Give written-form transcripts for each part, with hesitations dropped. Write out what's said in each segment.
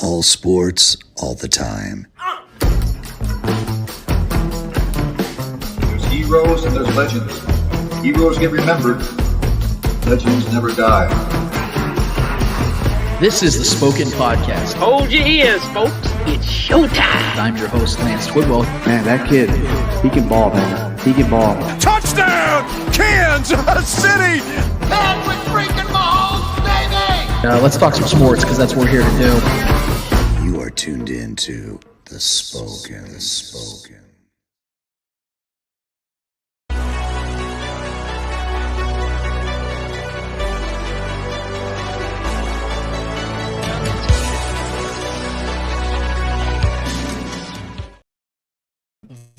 All sports, all the time. There's heroes and there's legends. Heroes get remembered. Legends never die. This is the Spoken Podcast. Hold your ears, folks. It's showtime. I'm your host, Lance Twidwell. Man, that kid, he can ball, man. He can ball. Touchdown, Kansas City! Patrick freaking Mahomes, baby! Let's talk some sports, because that's what we're here to do. You are tuned in to The Spoken.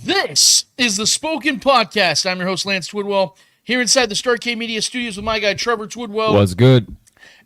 This is the Spoken Podcast. I'm your host, Lance Twidwell, here inside the Starcade Media Studios with my guy, Trevor Twidwell. What's good?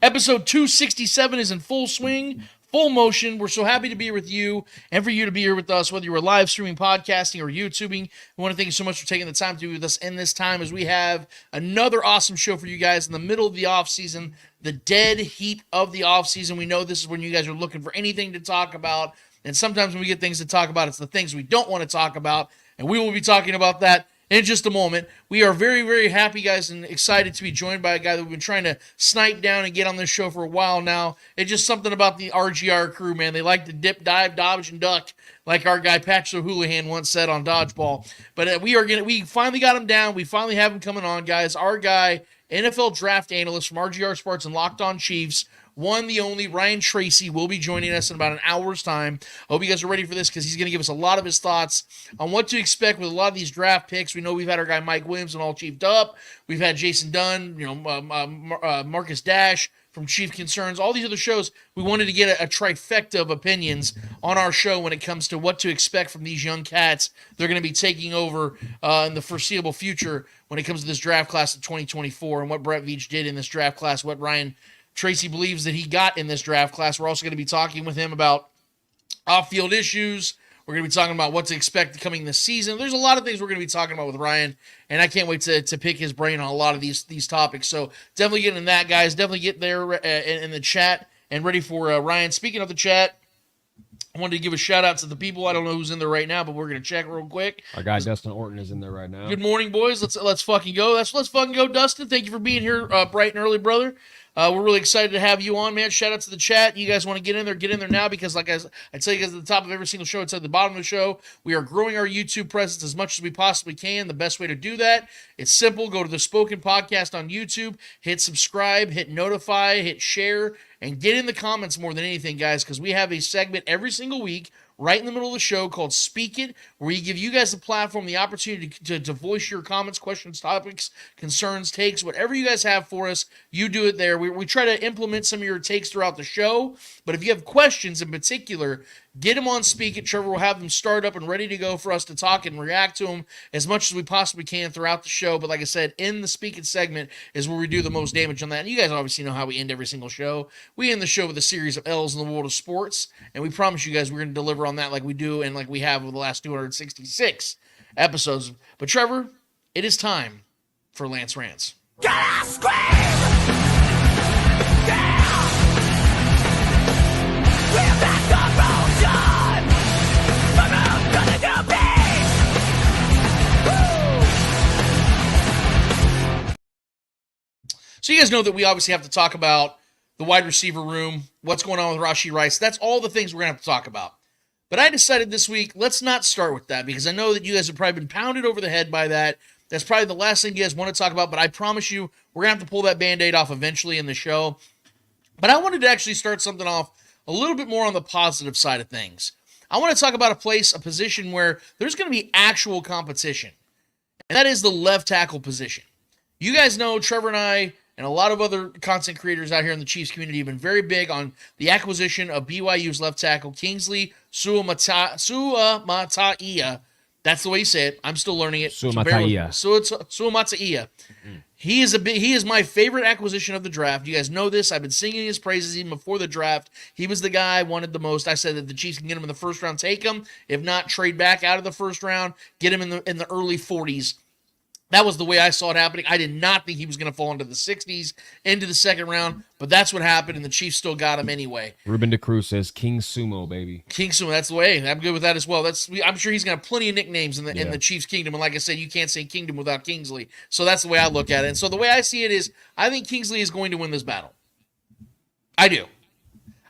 Episode 267 is in full swing, full motion. We're so happy to be here with you and for you to be here with us, whether you were live streaming, podcasting, or YouTubing. We want to thank you so much for taking the time to be with us in this time as we have another awesome show for you guys in the middle of the off-season, the dead heat of the off-season. We know this is when you guys are looking for anything to talk about. And sometimes when we get things to talk about, it's the things we don't want to talk about. And we will be talking about that in just a moment. We are very, very happy, guys, and excited to be joined by a guy that we've been trying to snipe down and get on this show for a while now. It's just something about the RGR crew, man. They like to dip, dive, dodge, and duck, like our guy Patrick 𝚂𝙿𝙾𝙳 once said on Dodgeball. But we finally got him down. We finally have him coming on, guys. Our guy, NFL draft analyst from RGR Sports and Locked On Chiefs, one, the only, Ryan Tracy, will be joining us in about an hour's time. I hope you guys are ready for this because he's going to give us a lot of his thoughts on what to expect with a lot of these draft picks. We know we've had our guy Mike Williams and all chiefed up. We've had Jason Dunn, Marcus Dash from Chief Concerns, all these other shows. We wanted to get a trifecta of opinions on our show when it comes to what to expect from these young cats. They're going to be taking over in the foreseeable future when it comes to this draft class of 2024 and what Brett Veach did in this draft class, what Ryan Tracy believes that he got in this draft class. We're also going to be talking with him about off-field issues. We're going to be talking about what to expect coming this season. There's a lot of things we're going to be talking about with Ryan, and I can't wait to pick his brain on a lot of these topics. So definitely get into that, guys. Definitely get there in the chat and ready for Ryan. Speaking of the chat, I wanted to give a shout-out to the people. I don't know who's in there right now, but we're going to check real quick. Our guy Dustin Orton is in there right now. Good morning, boys. Let's fucking go. Let's fucking go, Dustin. Thank you for being here bright and early, brother. We're really excited to have you on, man. Shout out to the chat. You guys want to get in there now because, like I tell you guys at the top of every single show, it's at the bottom of the show. We are growing our YouTube presence as much as we possibly can. The best way to do that, it's simple. Go to the Spoken Podcast on YouTube, hit subscribe, hit notify, hit share, and get in the comments more than anything, guys, because we have a segment every single week right in the middle of the show called Speak It, where we give you guys the platform, the opportunity to voice your comments, questions, topics, concerns, takes, whatever you guys have for us, you do it there. We try to implement some of your takes throughout the show, but if you have questions in particular, get them on Speak It. Trevor will have them start up and ready to go for us to talk and react to them as much as we possibly can throughout the show. But like I said, in the Speak It segment is where we do the most damage on that. And you guys obviously know how we end every single show. We end the show with a series of L's in the world of sports, and we promise you guys we're going to deliver on that like we do and like we have over the last 266 episodes. But Trevor, it is time for Lance Rants. Gotta scream! Yeah! We're back on motion! The moon's gonna do me! So you guys know that we obviously have to talk about the wide receiver room, what's going on with Rashee Rice. That's all the things we're going to have to talk about. But I decided this week, let's not start with that because I know that you guys have probably been pounded over the head by that. That's probably the last thing you guys want to talk about, but I promise you we're going to have to pull that Band-Aid off eventually in the show. But I wanted to actually start something off a little bit more on the positive side of things. I want to talk about a position where there's going to be actual competition, and that is the left tackle position. You guys know Trevor and I and a lot of other content creators out here in the Chiefs community have been very big on the acquisition of BYU's left tackle, Kingsley Suamataia. That's the way you say it. I'm still learning it. Suamataia. Suamataia. He is my favorite acquisition of the draft. You guys know this. I've been singing his praises even before the draft. He was the guy I wanted the most. I said that the Chiefs can get him in the first round, take him. If not, trade back out of the first round, get him in the early 40s. That was the way I saw it happening. I did not think he was going to fall into the 60s, into the second round, but that's what happened, and the Chiefs still got him anyway. Ruben DeCruz says King Sumo, baby. King Sumo, that's the way. I'm good with that as well. I'm sure he's got plenty of nicknames in the Chiefs Kingdom, and like I said, you can't say Kingdom without Kingsley. So that's the way I look at it. And so the way I see it is, I think Kingsley is going to win this battle. I do.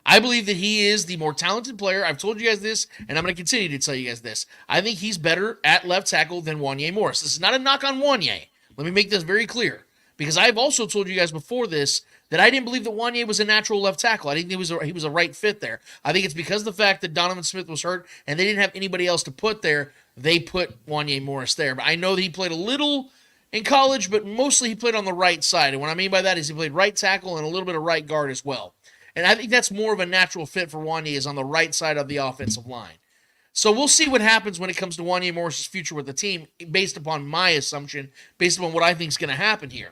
I believe that he is the more talented player. I've told you guys this, and I'm going to continue to tell you guys this. I think he's better at left tackle than Wanya Morris. This is not a knock on Wanya. Let me make this very clear, because I've also told you guys before this that I didn't believe that Wanya was a natural left tackle. I didn't think he was a right fit there. I think it's because of the fact that Donovan Smith was hurt and they didn't have anybody else to put there. They put Wanya Morris there. But I know that he played a little in college, but mostly he played on the right side. And what I mean by that is he played right tackle and a little bit of right guard as well. And I think that's more of a natural fit for Wanya, is on the right side of the offensive line. So we'll see what happens when it comes to Wanya Morris's future with the team, based upon my assumption, based upon what I think is going to happen here.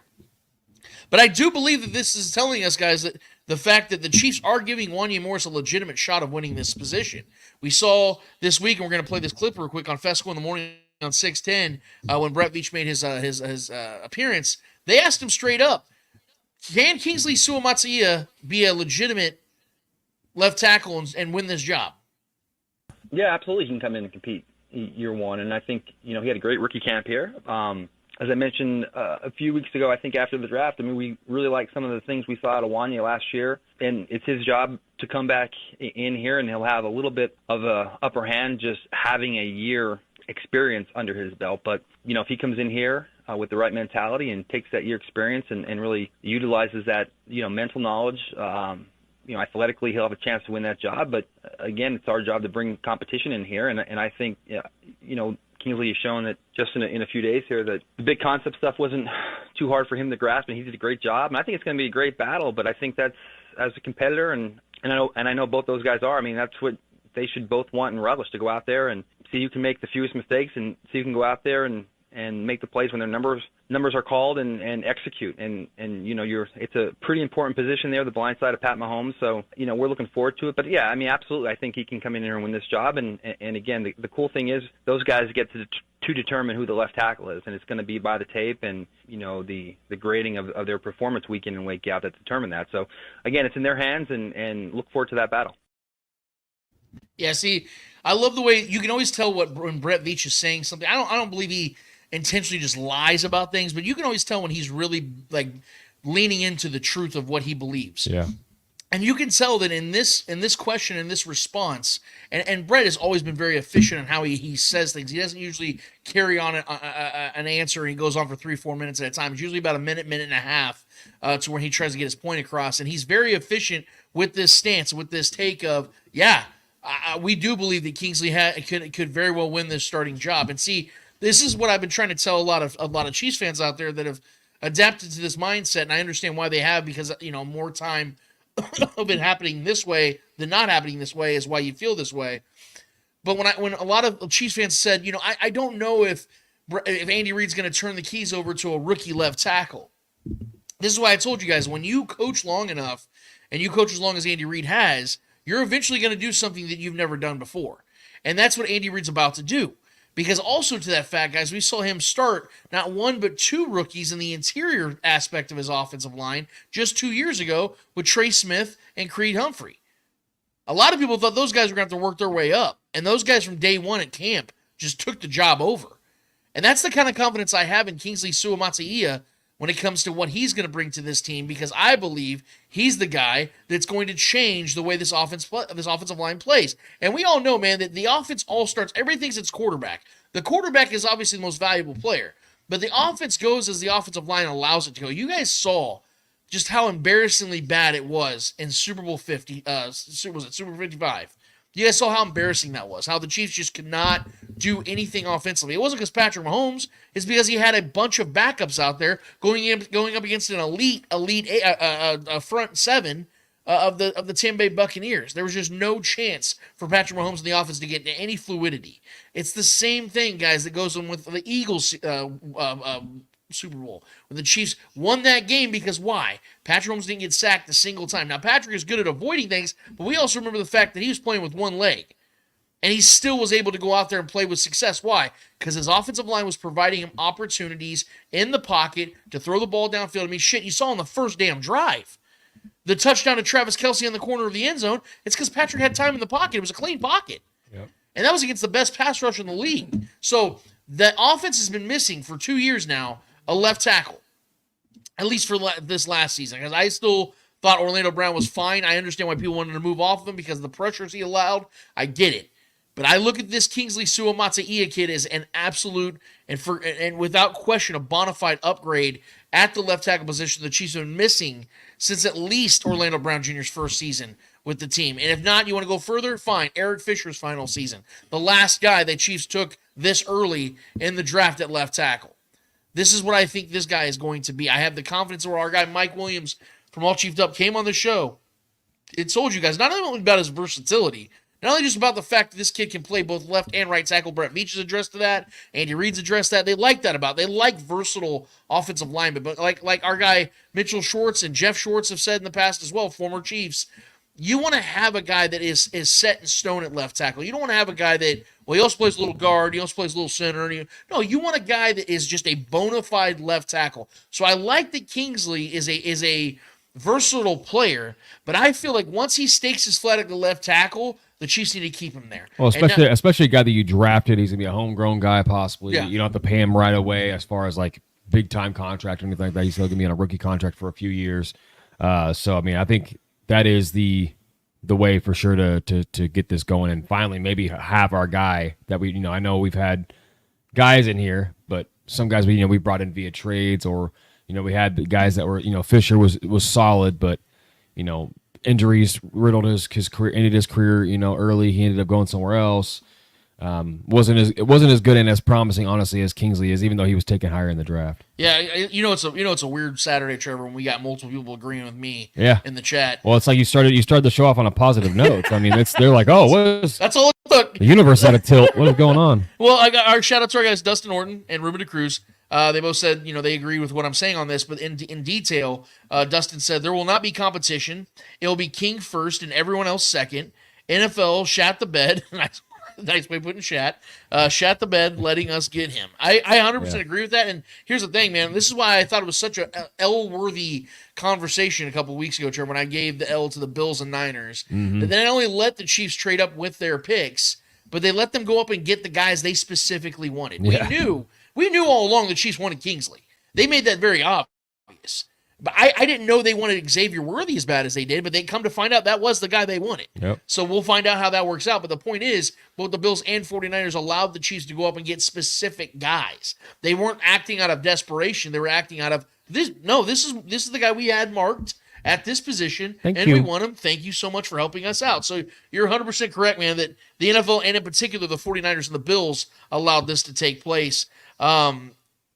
But I do believe that this is telling us, guys, that the fact that the Chiefs are giving Wanya Morris a legitimate shot of winning this position. We saw this week, and we're going to play this clip real quick on Fesco in the Morning on 610, when Brett Veach made his appearance. They asked him straight up, can Kingsley 𝙂𝙾𝙳𝙾 be a legitimate left tackle and win this job? Yeah, absolutely. He can come in and compete year one. And I think, he had a great rookie camp here. As I mentioned a few weeks ago, I think after the draft, we really liked some of the things we saw out of Wanya last year. And it's his job to come back in here, and he'll have a little bit of a upper hand just having a year experience under his belt. But, if he comes in here with the right mentality and takes that year experience and really utilizes that, mental knowledge, athletically he'll have a chance to win that job. But again, it's our job to bring competition in here. And I think, Kingsley has shown that just in a few days here that the big concept stuff wasn't too hard for him to grasp, and he did a great job. And I think it's going to be a great battle. But I think that's, as a competitor, and I know both those guys are. That's what they should both want and relish, to go out there and see who can make the fewest mistakes, and see who can go out there and make the plays when their numbers are called and execute. And it's a pretty important position there, the blind side of Pat Mahomes. So, we're looking forward to it. But yeah, absolutely. I think he can come in here and win this job. And again, the cool thing is those guys get to determine who the left tackle is. And it's going to be by the tape and, the grading of their performance week in and week out that determine that. So again, it's in their hands, and look forward to that battle. Yeah, see, I love the way you can always tell when Brett Veach is saying something. I don't believe he intentionally just lies about things, but you can always tell when he's really leaning into the truth of what he believes. Yeah. And you can tell that in this question, in this response, and Brett has always been very efficient in how he says things. He doesn't usually carry on an answer, and he goes on for 3-4 minutes at a time. It's usually about a minute and a half to where he tries to get his point across. And he's very efficient with this stance, with this take of, we do believe that Kingsley could very well win this starting job. And see, this is what I've been trying to tell a lot of Chiefs fans out there that have adapted to this mindset, and I understand why they have, because more time of it happening this way than not happening this way is why you feel this way. But when a lot of Chiefs fans said, I don't know if Andy Reid's going to turn the keys over to a rookie left tackle. This is why I told you guys, when you coach long enough, and you coach as long as Andy Reid has, you're eventually going to do something that you've never done before. And that's what Andy Reid's about to do. Because also to that fact, guys, we saw him start not one but two rookies in the interior aspect of his offensive line just 2 years ago with Trey Smith and Creed Humphrey. A lot of people thought those guys were going to have to work their way up. And those guys from day one at camp just took the job over. And that's the kind of confidence I have in Kingsley 𝙂𝙾𝙳𝙾 when it comes to what he's going to bring to this team, because I believe he's the guy that's going to change the way this offensive line plays. And we all know, man, that the offense all starts, everything's its quarterback. The quarterback is obviously the most valuable player, but the offense goes as the offensive line allows it to go. You guys saw just how embarrassingly bad it was in Super Bowl 50, was it Super 55? You guys saw how embarrassing that was, how the Chiefs just could not do anything offensively. It wasn't because Patrick Mahomes. It's because he had a bunch of backups out there going up against an elite front seven of the Tampa Bay Buccaneers. There was just no chance for Patrick Mahomes and the offense to get into any fluidity. It's the same thing, guys, that goes on with the Eagles Super Bowl, when the Chiefs won that game. Because why? Patrick Mahomes didn't get sacked a single time. Now, Patrick is good at avoiding things, but we also remember the fact that he was playing with one leg. And he still was able to go out there and play with success. Why? Because his offensive line was providing him opportunities in the pocket to throw the ball downfield. I mean, shit, you saw on the first damn drive. The touchdown to Travis Kelce in the corner of the end zone, it's because Patrick had time in the pocket. It was a clean pocket. Yep. And that was against the best pass rush in the league. So the offense has been missing for 2 years now a left tackle, at least for this last season. Because I still thought Orlando Brown was fine. I understand why people wanted to move off of him because of the pressures he allowed. I get it. But I look at this 𝚂𝙿𝙸𝚂𝙾𝙳𝙴 kid as an absolute and without question a bona fide upgrade at the left tackle position the Chiefs have been missing since at least Orlando Brown Jr.'s first season with the team. And if not, you want to go further? Fine. Eric Fisher's final season. The last guy the Chiefs took this early in the draft at left tackle. This is what I think this guy is going to be. I have the confidence where our guy Mike Williams from All Chiefed Up came on the show. It told you guys not only about his versatility, not only just about the fact that this kid can play both left and right tackle. Brett Veach has addressed that. Andy Reid's addressed that. They like that about. They like versatile offensive linemen. But like our guy Mitchell Schwartz and Jeff Schwartz have said in the past as well, former Chiefs, you want to have a guy that is set in stone at left tackle. You don't want to have a guy that, well, he also plays a little guard. He also plays a little center. No, you want a guy that is just a bona fide left tackle. So I like that Kingsley is a versatile player, but I feel like once he stakes his flag at the left tackle, the Chiefs need to keep him there. Well, especially a guy that you drafted. He's going to be a homegrown guy possibly. Yeah. You don't have to pay him right away as far as like big-time contract or anything like that. He's still going to be on a rookie contract for a few years. So, I mean, I think that is the way for sure to get this going and finally maybe have our guy that we, I know we've had guys in here, but some guys we brought in via trades or, we had the guys that were, Fisher was solid, but, injuries riddled his career, ended his career, early. He ended up going somewhere else. It wasn't as good and as promising, honestly, as Kingsley is, even though he was taken higher in the draft. Yeah, it's a weird Saturday, Trevor, when we got multiple people agreeing with me in the chat. Well, it's like you started the show off on a positive note. I mean, they're like, oh, that's all it took. The universe had a tilt. What is going on? Well, I got our shout out to our guys Dustin Orton and Ruben DeCruz. They both said, they agree with what I'm saying on this, but in detail, Dustin said there will not be competition. It will be King first and everyone else second. NFL shat the bed. Nice way of putting shat. Shat the bed, letting us get him. I 100% agree with that. And here's the thing, man. This is why I thought it was such a L-worthy conversation a couple of weeks ago, Trevor, when I gave the L to the Bills and Niners. Mm-hmm. And then I only let the Chiefs trade up with their picks, but they let them go up and get the guys they specifically wanted. Yeah. We knew all along the Chiefs wanted Kingsley. They made that very obvious. But I didn't know they wanted Xavier Worthy as bad as they did, but they come to find out that was the guy they wanted. Yep. So we'll find out how that works out. But the point is, both the Bills and 49ers allowed the Chiefs to go up and get specific guys. They weren't acting out of desperation. They were acting out of, this is the guy we had marked at this position, we want him. Thank you so much for helping us out. So you're 100% correct, man, that the NFL, and in particular the 49ers and the Bills, allowed this to take place.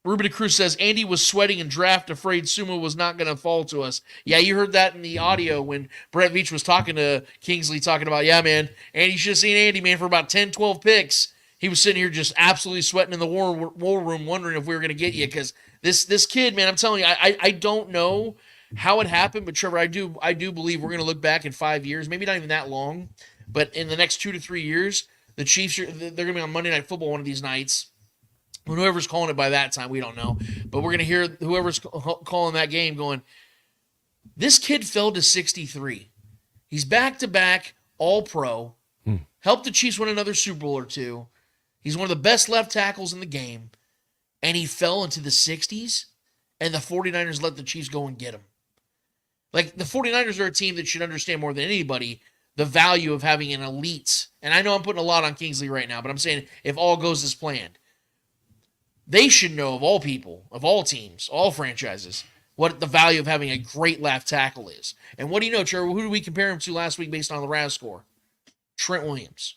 Ruben Cruz says, Andy was sweating in draft, afraid Sumo was not going to fall to us. Yeah, you heard that in the audio when Brett Veach was talking to Kingsley, talking about, yeah, man, Andy should have seen Andy, man, for about 10, 12 picks. He was sitting here just absolutely sweating in the war room, wondering if we were going to get you, because this kid, man, I'm telling you, I don't know how it happened, but Trevor, I do believe we're going to look back in 5 years, maybe not even that long, but in the next 2 to 3 years, the Chiefs, they're going to be on Monday Night Football one of these nights. Whoever's calling it by that time, we don't know. But we're going to hear whoever's calling that game going, this kid fell to 63. He's back-to-back All-Pro. Helped the Chiefs win another Super Bowl or two. He's one of the best left tackles in the game. And he fell into the 60s, and the 49ers let the Chiefs go and get him. Like, the 49ers are a team that should understand more than anybody the value of having an elite. And I know I'm putting a lot on Kingsley right now, but I'm saying if all goes as planned, they should know, of all people, of all teams, all franchises, what the value of having a great left tackle is. And what do you know, Trevor? Who did we compare him to last week based on the RAS score? Trent Williams.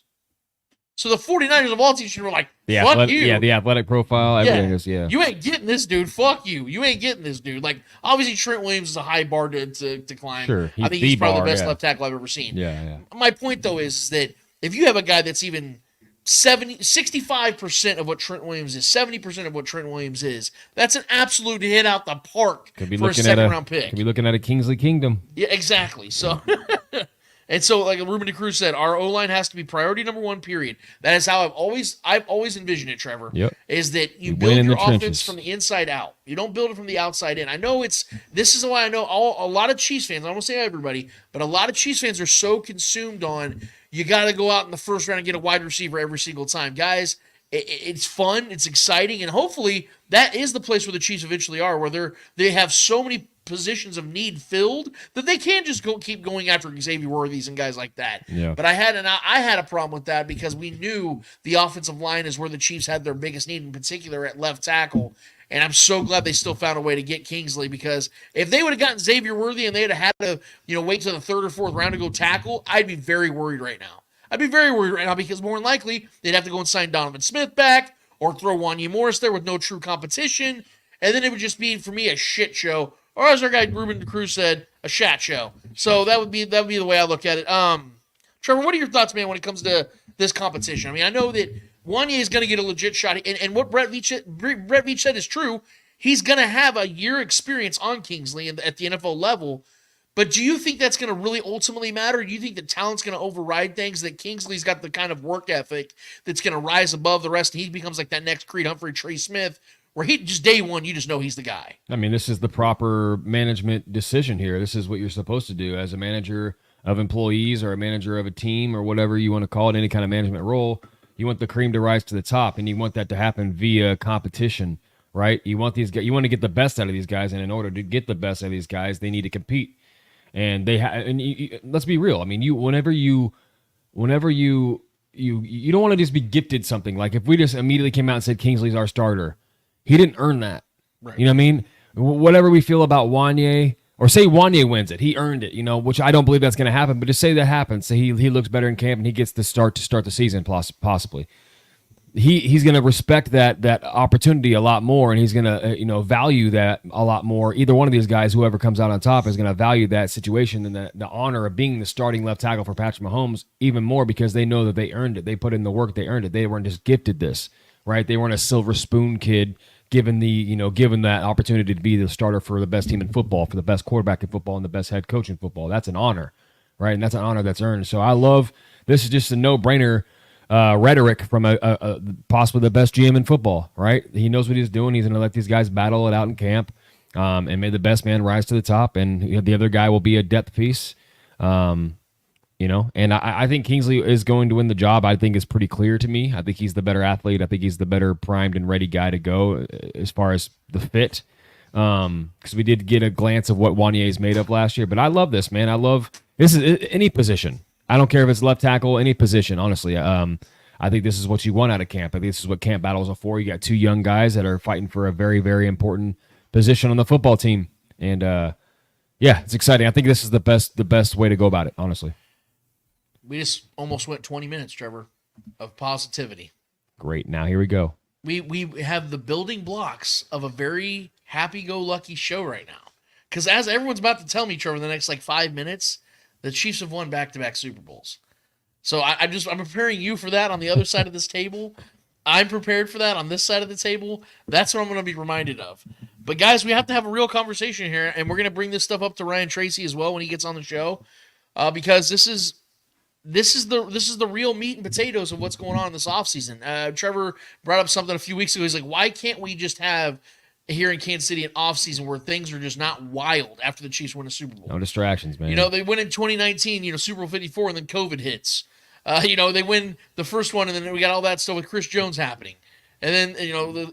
So the 49ers of all teams should be like, fuck you. Yeah, the athletic profile, everything is, You ain't getting this dude. Fuck you. You ain't getting this dude. Like, obviously, Trent Williams is a high bar to climb. Sure. I think he's probably the best left tackle I've ever seen. Yeah. My point, though, is that if you have a guy that's even 65% of what Trent Williams is, 70% of what Trent Williams is, that's an absolute hit out the park for a second-round pick. Could be looking at a Kingsley Kingdom. Yeah, exactly. So, And so, like Ruben DeCruz said, our O-line has to be priority number one, period. That is how I've always envisioned it, Trevor. Yep. Is that you win build in your the offense trenches. from the inside out. You don't build it from the outside in. I know this is why I know a lot of Chiefs fans, I won't say everybody, but a lot of Chiefs fans are so consumed on you got to go out in the first round and get a wide receiver every single time. Guys, it's fun, it's exciting, and hopefully that is the place where the Chiefs eventually are, where they have so many positions of need filled that they can't just keep going after Xavier Worthies and guys like that. Yeah. But I had a problem with that because we knew the offensive line is where the Chiefs had their biggest need, in particular at left tackle. And I'm so glad they still found a way to get Kingsley, because if they would have gotten Xavier Worthy and they'd have had to, wait till the third or fourth round to go tackle, I'd be very worried right now. Because more than likely they'd have to go and sign Donovan Smith back or throw Wanya Morris there with no true competition. And then it would just be, for me, a shit show. Or as our guy Ruben DeCruz said, a shat show. So that would be the way I look at it. Trevor, what are your thoughts, man, when it comes to this competition? I mean, I know that Wanya is going to get a legit shot, and what Brett Veach said is true. He's going to have a year experience on Kingsley at the NFL level. But do you think that's going to really ultimately matter? Do you think the talent's going to override things, that Kingsley's got the kind of work ethic that's going to rise above the rest, and he becomes like that next Creed Humphrey, Trey Smith, where he just day one, you just know he's the guy? I mean, this is the proper management decision here. This is what you're supposed to do as a manager of employees or a manager of a team or whatever you want to call it, any kind of management role. You want the cream to rise to the top, and you want that to happen via competition, right? You want these guys, you want to get the best out of these guys, and in order to get the best out of these guys, they need to compete. And let's be real. I mean, whenever you don't want to just be gifted something. Like if we just immediately came out and said Kingsley's our starter, he didn't earn that. Right. You know what I mean? Whatever we feel about Wanya, or say Wanya wins it, he earned it, which I don't believe that's going to happen, but just say that happens. Say he looks better in camp and he gets the start the season possibly. He's going to respect that opportunity a lot more, and he's going to value that a lot more. Either one of these guys, whoever comes out on top, is going to value that situation and the honor of being the starting left tackle for Patrick Mahomes even more, because they know that they earned it. They put in the work, they earned it. They weren't just gifted this, right? They weren't a silver spoon kid given that opportunity to be the starter for the best team in football, for the best quarterback in football, and the best head coach in football. That's an honor, right? And that's an honor that's earned. So I love this. Is just a no-brainer rhetoric from a possibly the best GM in football, right? He knows what he's doing. He's going to let these guys battle it out in camp, and may the best man rise to the top, and the other guy will be a depth piece. And I think Kingsley is going to win the job. I think it's pretty clear to me. I think he's the better athlete. I think he's the better primed and ready guy to go as far as the fit. Because we did get a glance of what Wanya is made of last year. But I love this, man. I love this is any position. I don't care if it's left tackle, any position, honestly. I think this is what you want out of camp. I think this is what camp battles are for. You got two young guys that are fighting for a very, very important position on the football team. And it's exciting. I think this is the best way to go about it, honestly. We just almost went 20 minutes, Trevor, of positivity. Great. Now here we go. We have the building blocks of a very happy-go-lucky show right now. Because as everyone's about to tell me, Trevor, in the next 5 minutes, the Chiefs have won back-to-back Super Bowls. So I'm preparing you for that on the other side of this table. I'm prepared for that on this side of the table. That's what I'm going to be reminded of. But guys, we have to have a real conversation here, and we're going to bring this stuff up to Ryan Tracy as well when he gets on the show, because this is the real meat and potatoes of what's going on in this offseason. Trevor brought up something a few weeks ago. He's like, why can't we just have here in Kansas City an offseason where things are just not wild after the Chiefs win a Super Bowl? No distractions, man. They win in 2019, Super Bowl 54, and then COVID hits. They win the first one, and then we got all that stuff with Chris Jones happening. And then,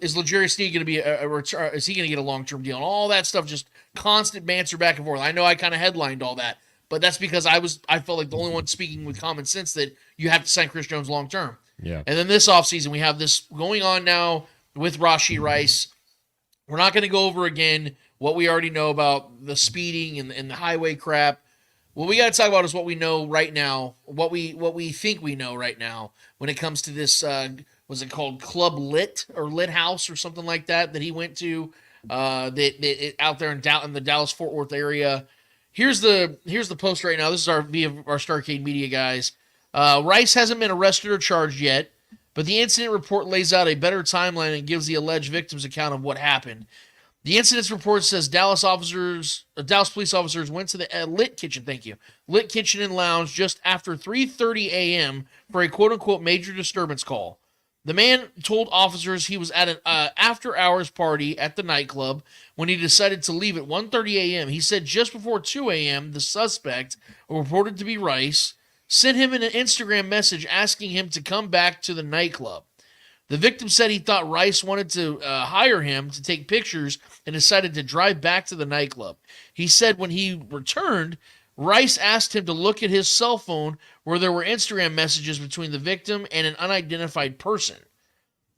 is L'Jarius Sneed going to be is he going to get a long-term deal? And all that stuff, just constant banter back and forth. I know I kind of headlined all that, but that's because I felt like the only one speaking with common sense that you have to sign Chris Jones long-term. Yeah. And then this offseason, we have this going on now with Rashee Rice. We're not going to go over again what we already know about the speeding and the highway crap. What we got to talk about is what we know right now, what we think we know right now when it comes to this, was it called Club Lit or Lit House or something like that he went to that out there in the Dallas-Fort Worth area. Here's the post right now. This is our Starcade Media guys. Rice hasn't been arrested or charged yet, but the incident report lays out a better timeline and gives the alleged victim's account of what happened. The incident's report says Dallas police officers went to the Lit Kitchen, Lit Kitchen and Lounge just after 3:30 a.m. for a quote-unquote major disturbance call. The man told officers he was at an after-hours party at the nightclub when he decided to leave at 1:30 a.m. He said just before 2 a.m., the suspect, reported to be Rice, sent him an Instagram message asking him to come back to the nightclub. The victim said he thought Rice wanted to hire him to take pictures and decided to drive back to the nightclub. He said when he returned, Rice asked him to look at his cell phone where there were Instagram messages between the victim and an unidentified person.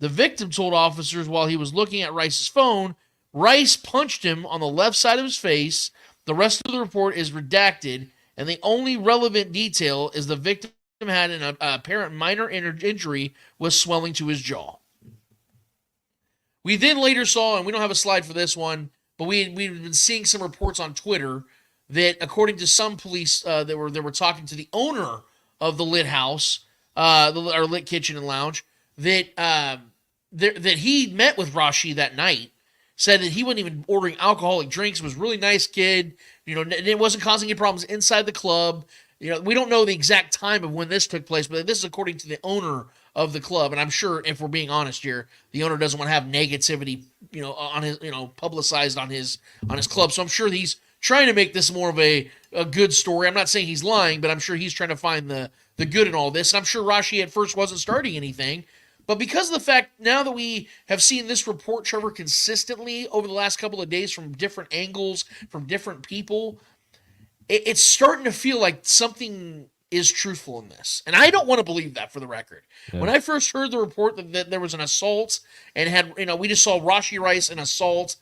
The victim told officers while he was looking at Rice's phone, Rice punched him on the left side of his face. The rest of the report is redacted, and the only relevant detail is the victim had an apparent minor injury with swelling to his jaw. We then later saw, and we don't have a slide for this one, but we've been seeing some reports on Twitter that, according to some police that were talking to the owner of the Lit House, or Lit Kitchen and Lounge, that that he met with Rashi that night, said that he wasn't even ordering alcoholic drinks, was a really nice kid, it wasn't causing any problems inside the club. We don't know the exact time of when this took place, but this is according to the owner of the club. And I'm sure, if we're being honest here, the owner doesn't want to have negativity, on his, publicized on his club. So I'm sure he's trying to make this more of a good story. I'm not saying he's lying, but I'm sure he's trying to find the good in all this. I'm sure Rashi at first wasn't starting anything, but because of the fact now that we have seen this report, Trevor, consistently over the last couple of days from different angles, from different people, it's starting to feel like something is truthful in this. And I don't want to believe that, for the record. Yeah. When I first heard the report that there was an assault and we just saw Rashi Rice in assault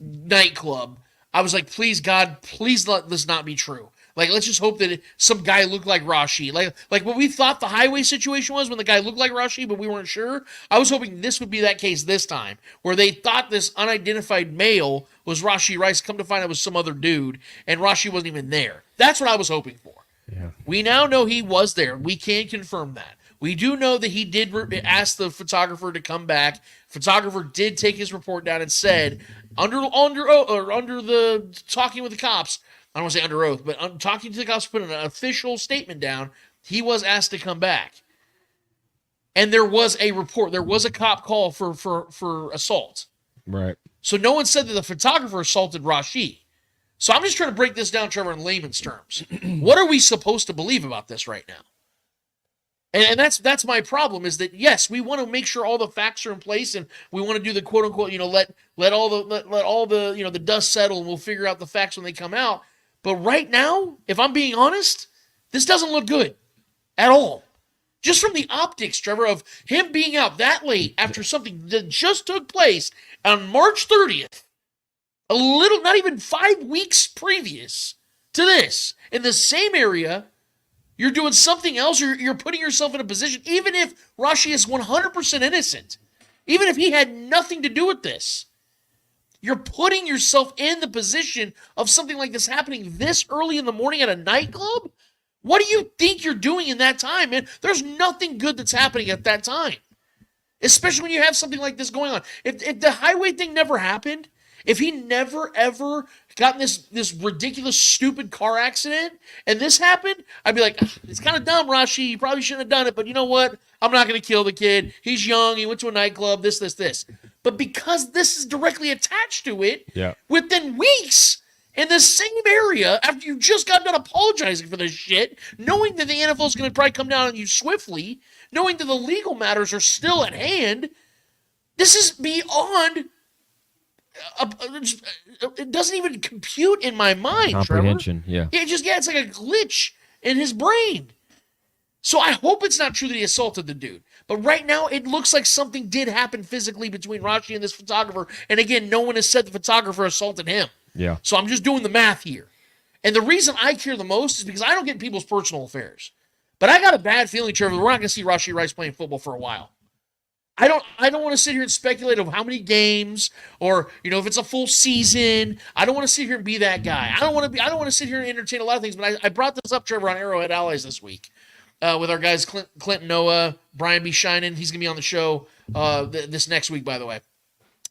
nightclub, I was like, please, God, please let this not be true. Like, let's just hope that some guy looked like Rashi. Like what we thought the highway situation was when the guy looked like Rashi, but we weren't sure. I was hoping this would be that case this time, where they thought this unidentified male was Rashi Rice, come to find out it was some other dude, and Rashi wasn't even there. That's what I was hoping for. Yeah. We now know he was there. We can confirm that. We do know that he did ask the photographer to come back. Photographer did take his report down and said, under the talking with the cops, I don't want to say under oath, but talking to the cops, put an official statement down, he was asked to come back. And there was a report. There was a cop call for assault. Right. So no one said that the photographer assaulted Rashi. So I'm just trying to break this down, Trevor, in layman's terms. What are we supposed to believe about this right now? And that's my problem, is that, yes, we want to make sure all the facts are in place, and we want to do the quote unquote, let all the the dust settle, and we'll figure out the facts when they come out. But right now, if I'm being honest, this doesn't look good at all. Just from the optics, Trevor, of him being out that late after something that just took place on March 30th, not even 5 weeks previous to this, in the same area. You're doing something else. You're putting yourself in a position, even if Rashi is 100% innocent, even if he had nothing to do with this, you're putting yourself in the position of something like this happening this early in the morning at a nightclub. What do you think you're doing in that time, man? There's nothing good that's happening at that time, especially when you have something like this going on. If the highway thing never happened, if he never, ever got in this ridiculous, stupid car accident, and this happened, I'd be like, it's kind of dumb, Rashi. You probably shouldn't have done it, but you know what? I'm not going to kill the kid. He's young. He went to a nightclub, this. But because this is directly attached to it, within weeks, in the same area, after you just got done apologizing for this shit, knowing that the NFL is going to probably come down on you swiftly, knowing that the legal matters are still at hand, this is beyond... it doesn't even compute in my mind, comprehension, Trevor. It's like a glitch in his brain. So I hope it's not true that he assaulted the dude. But right now, it looks like something did happen physically between Rashi and this photographer. And again, no one has said the photographer assaulted him. Yeah. So I'm just doing the math here. And the reason I care the most is because I don't get in people's personal affairs. But I got a bad feeling, Trevor, we're not going to see Rashi Rice playing football for a while. I don't want to sit here and speculate of how many games or, if it's a full season. I don't want to sit here and be that guy. I don't want to sit here and entertain a lot of things, but I brought this up, Trevor, on Arrowhead Allies this week with our guys Clinton Noah, Brian B. Shinan. He's going to be on the show this next week, by the way.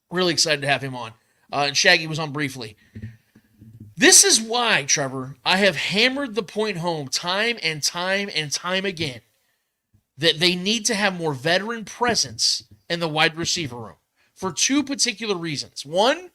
Really excited to have him on. and Shaggy was on briefly. This is why, Trevor, I have hammered the point home time and time and time again that they need to have more veteran presence in the wide receiver room for two particular reasons. One,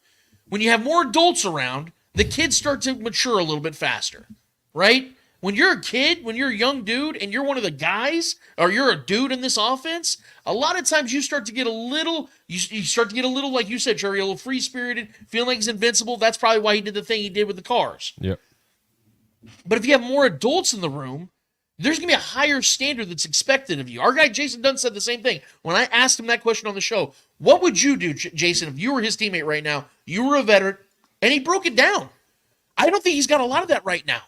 when you have more adults around, the kids start to mature a little bit faster, right? When you're a kid, when you're a young dude, and you're one of the guys, or you're a dude in this offense, a lot of times you start to get a little, like you said, Jerry, a little free-spirited, feeling like he's invincible. That's probably why he did the thing he did with the cars. Yep. But if you have more adults in the room, there's going to be a higher standard that's expected of you. Our guy Jason Dunn said the same thing. When I asked him that question on the show, what would you do, Jason, if you were his teammate right now, you were a veteran, and he broke it down? I don't think he's got a lot of that right now.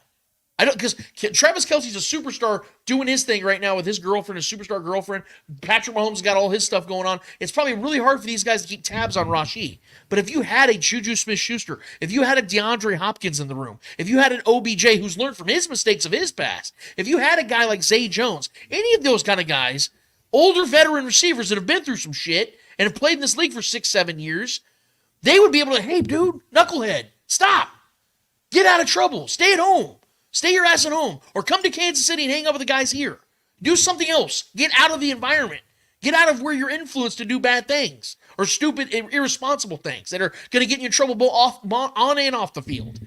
I don't, because Travis Kelce's a superstar doing his thing right now with his girlfriend, his superstar girlfriend. Patrick Mahomes got all his stuff going on. It's probably really hard for these guys to keep tabs on Rashee. But if you had a Juju Smith-Schuster, if you had a DeAndre Hopkins in the room, if you had an OBJ who's learned from his mistakes of his past, if you had a guy like Zay Jones, any of those kind of guys, older veteran receivers that have been through some shit and have played in this league for 6-7 years, they would be able to, hey, dude, knucklehead, stop. Get out of trouble. Stay at home. Stay your ass at home, or come to Kansas City and hang out with the guys here. Do something else. Get out of the environment. Get out of where you're influenced to do bad things or stupid, irresponsible things that are going to get you in trouble both on and off the field.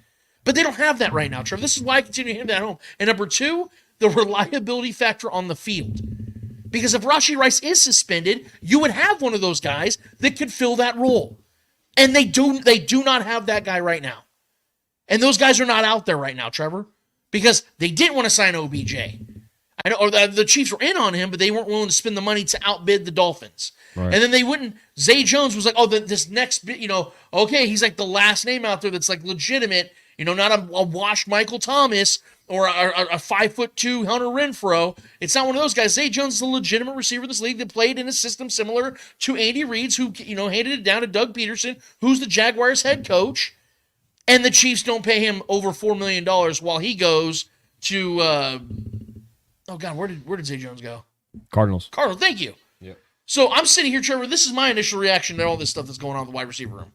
But they don't have that right now, Trevor. This is why I continue to hammer that home. And number two, the reliability factor on the field. Because if Rashee Rice is suspended, you would have one of those guys that could fill that role. And they do not have that guy right now. And those guys are not out there right now, Trevor. Because they didn't want to sign OBJ. I know, or the Chiefs were in on him, but they weren't willing to spend the money to outbid the Dolphins. Right. And then they wouldn't. Zay Jones was like, oh, this next bit, okay, he's like the last name out there that's like legitimate, not a washed Michael Thomas or a 5'2" Hunter Renfrow. It's not one of those guys. Zay Jones is a legitimate receiver in this league that played in a system similar to Andy Reid's, who handed it down to Doug Peterson, who's the Jaguars head coach. And the Chiefs don't pay him over $4 million while he goes to, where did Zay Jones go? Cardinals, thank you. Yep. So I'm sitting here, Trevor, this is my initial reaction to all this stuff that's going on in the wide receiver room.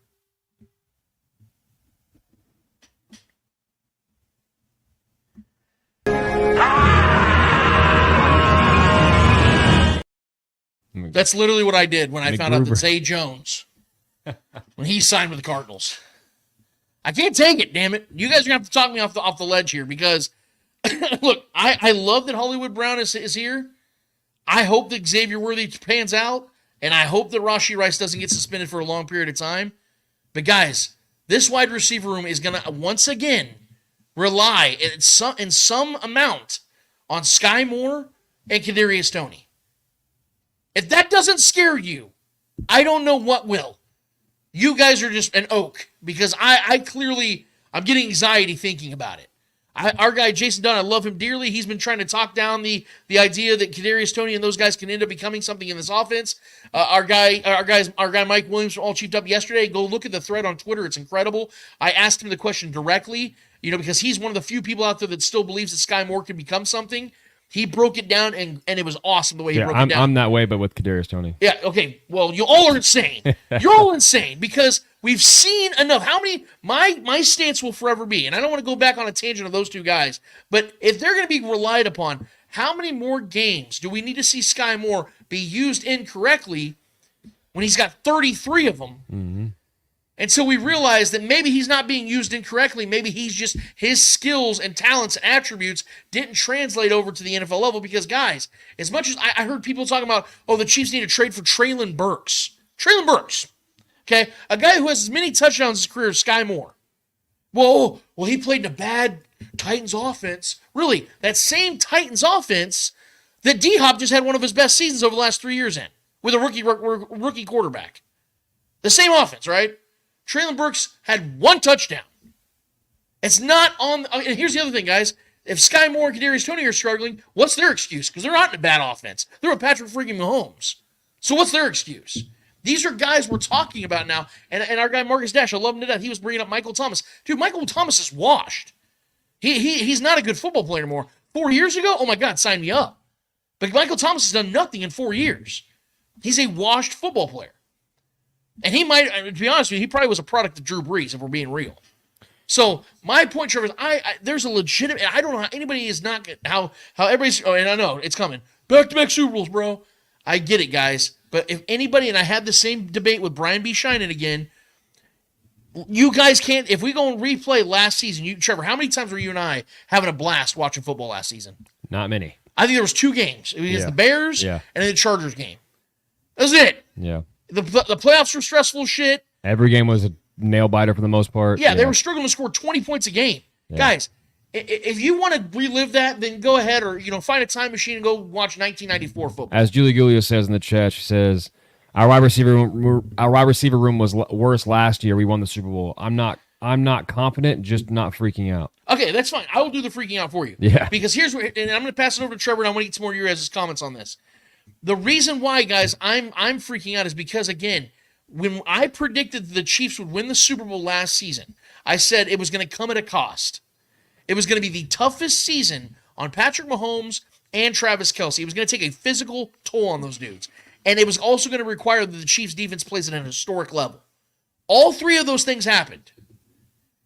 That's literally what I did when I found out that Zay Jones, when he signed with the Cardinals. I can't take it, damn it. You guys are going to have to talk me off the ledge here because, look, I love that Hollywood Brown is here. I hope that Xavier Worthy pans out, and I hope that Rashee Rice doesn't get suspended for a long period of time. But, guys, this wide receiver room is going to, once again, rely in some amount on Sky Moore and Kadarius Toney. If that doesn't scare you, I don't know what will. You guys are just an oak because I'm getting anxiety thinking about it. Our guy, Jason Dunn, I love him dearly. He's been trying to talk down the idea that Kadarius Toney and those guys can end up becoming something in this offense. Our guy Mike Williams from All Chiefed Up yesterday, go look at the thread on Twitter. It's incredible. I asked him the question directly, because he's one of the few people out there that still believes that Sky Moore can become something. He broke it down, and it was awesome the way he broke it down. I'm that way, but with Kadarius Toney. Yeah, okay. Well, you all are insane. You're all insane because we've seen enough. How many? My stance will forever be, and I don't want to go back on a tangent of those two guys, but if they're going to be relied upon, how many more games do we need to see Sky Moore be used incorrectly when he's got 33 of them? Mm-hmm. Until we realize that maybe he's not being used incorrectly. Maybe he's just, his skills and talents and attributes didn't translate over to the NFL level. Because, guys, as much as I heard people talking about, the Chiefs need to trade for Treylon Burks. Treylon Burks, okay? A guy who has as many touchdowns in his career as Sky Moore. Well, he played in a bad Titans offense. Really, that same Titans offense that D-Hop just had one of his best seasons over the last 3 years in with a rookie quarterback. The same offense, right? Treylon Burks had one touchdown. It's not on. And here's the other thing, guys. If Sky Moore and Kadarius Toney are struggling, what's their excuse? Because they're not in a bad offense. They're with Patrick freaking Mahomes. So what's their excuse? These are guys we're talking about now. And our guy Marcus Dash, I love him to death. He was bringing up Michael Thomas. Dude, Michael Thomas is washed. He's not a good football player anymore. 4 years ago, oh my God, sign me up. But Michael Thomas has done nothing in 4 years. He's a washed football player. And he might, to be honest with you, he probably was a product of Drew Brees, if we're being real. So my point, Trevor, is there's a legitimate, I don't know how anybody is not, how everybody's, and I know it's coming, back-to-back Super Bowls, bro. I get it, guys. But if anybody, and I had the same debate with Brian B. Shinan again, you guys can't, if we go and replay last season, Trevor, how many times were you and I having a blast watching football last season? Not many. I think there was 2 games. It was the Bears and then the Chargers game. That was it. Yeah. The playoffs were stressful shit. Every game was a nail biter for the most part. Yeah, they were struggling to score 20 points a game. Yeah. Guys, if you want to relive that, then go ahead or find a time machine and go watch 1994 football. As Julie Gulio says in the chat, she says, Our wide receiver room was worse last year. We won the Super Bowl. I'm not confident, just not freaking out. Okay, that's fine. I will do the freaking out for you. Yeah. Because here's what, and I'm going to pass it over to Trevor, and I want to get some more of your guys' comments on this. The reason why, guys, I'm freaking out is because, again, when I predicted the Chiefs would win the Super Bowl last season, I said it was going to come at a cost. It was going to be the toughest season on Patrick Mahomes and Travis Kelce. It was going to take a physical toll on those dudes. And it was also going to require that the Chiefs' defense plays at an historic level. All 3 of those things happened.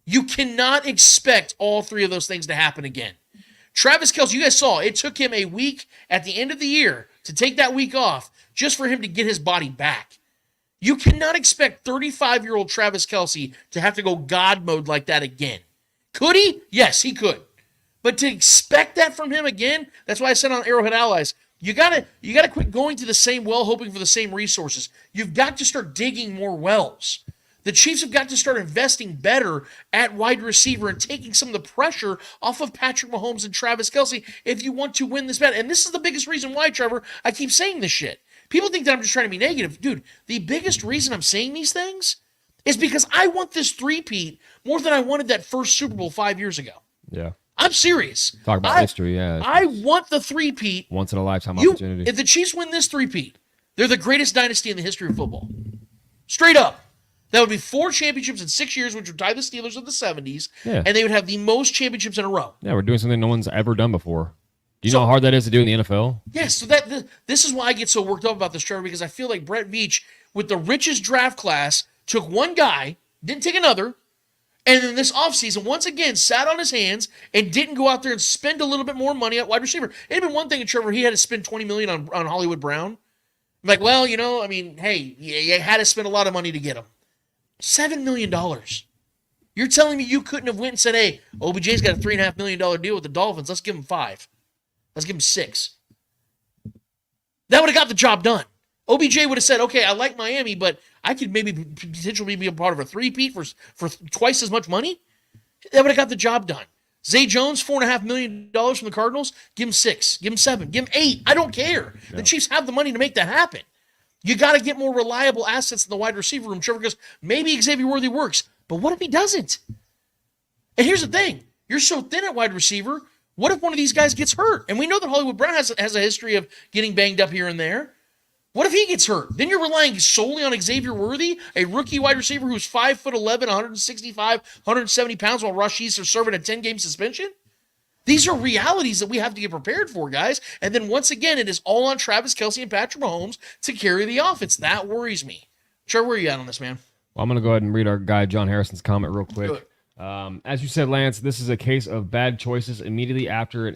You cannot expect all 3 of those things to happen again. Travis Kelce, you guys saw, it took him a week at the end of the year to take that week off just for him to get his body back. You cannot expect 35-year-old Travis Kelce to have to go God mode like that again. Could he? Yes, he could. But to expect that from him again, that's why I said on Arrowhead Allies, you gotta quit going to the same well hoping for the same resources. You've got to start digging more wells. The Chiefs have got to start investing better at wide receiver and taking some of the pressure off of Patrick Mahomes and Travis Kelce if you want to win this bet. And this is the biggest reason why, Trevor, I keep saying this shit. People think that I'm just trying to be negative. Dude, the biggest reason I'm saying these things is because I want this three-peat more than I wanted that first Super Bowl 5 years ago. Yeah. I'm serious. Talk about history, yeah. I want the three-peat. Once in a lifetime opportunity. If the Chiefs win this three-peat, they're the greatest dynasty in the history of football. Straight up. That would be 4 championships in 6 years, which would tie the Steelers of the 70s, and they would have the most championships in a row. Yeah, we're doing something no one's ever done before. Do you know how hard that is to do in the NFL? Yes, so this is why I get so worked up about this, Trevor, because I feel like Brett Veach, with the richest draft class, took one guy, didn't take another, and then this offseason, once again, sat on his hands and didn't go out there and spend a little bit more money at wide receiver. It had been one thing, Trevor, he had to spend $20 million on Hollywood Brown. Like, well, hey, you had to spend a lot of money to get him. $7 million. You're telling me you couldn't have went and said, hey, OBJ's got a $3.5 million deal with the Dolphins. Let's give him 5. Let's give him 6. That would have got the job done. OBJ would have said, okay, I like Miami, but I could maybe potentially be a part of a three-peat for twice as much money. That would have got the job done. Zay Jones, $4.5 million from the Cardinals. Give him 6. Give him 7. Give him 8. I don't care. Yeah. The Chiefs have the money to make that happen. You got to get more reliable assets in the wide receiver room, Trevor, because maybe Xavier Worthy works, but what if he doesn't? And here's the thing. You're so thin at wide receiver, what if one of these guys gets hurt? And we know that Hollywood Brown has a history of getting banged up here and there. What if he gets hurt? Then you're relying solely on Xavier Worthy, a rookie wide receiver who's 5'11", 165, 170 pounds, while Rasheed's are serving a 10-game suspension? These are realities that we have to get prepared for, guys. And then once again, it is all on Travis Kelce and Patrick Mahomes to carry the offense. That worries me. Trevor, where are you at on this, man? Well, I'm going to go ahead and read our guy John Harrison's comment real quick. As you said, Lance, this is a case of bad choices immediately after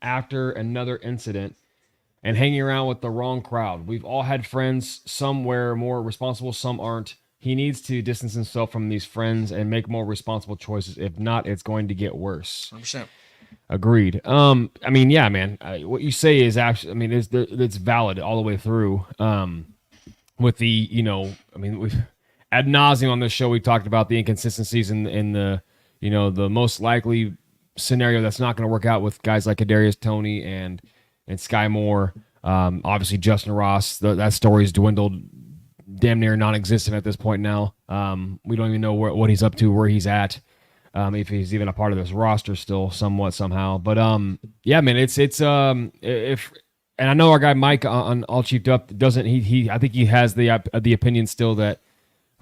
after another incident and hanging around with the wrong crowd. We've all had friends, some were more responsible, some aren't. He needs to distance himself from these friends and make more responsible choices. If not, it's going to get worse. 100%. Agreed. Yeah, man. What you say is actually, it's valid all the way through. With the, we've ad nauseum on this show, we talked about the inconsistencies in the, the most likely scenario that's not going to work out with guys like Kadarius Toney and Sky Moore. Obviously, Justin Ross, that story's dwindled damn near non-existent at this point now. We don't even know what he's up to, where he's at. If he's even a part of this roster still somewhat somehow. But yeah, man, it's and I know our guy Mike on All Cheaped Up doesn't I think he has the opinion still that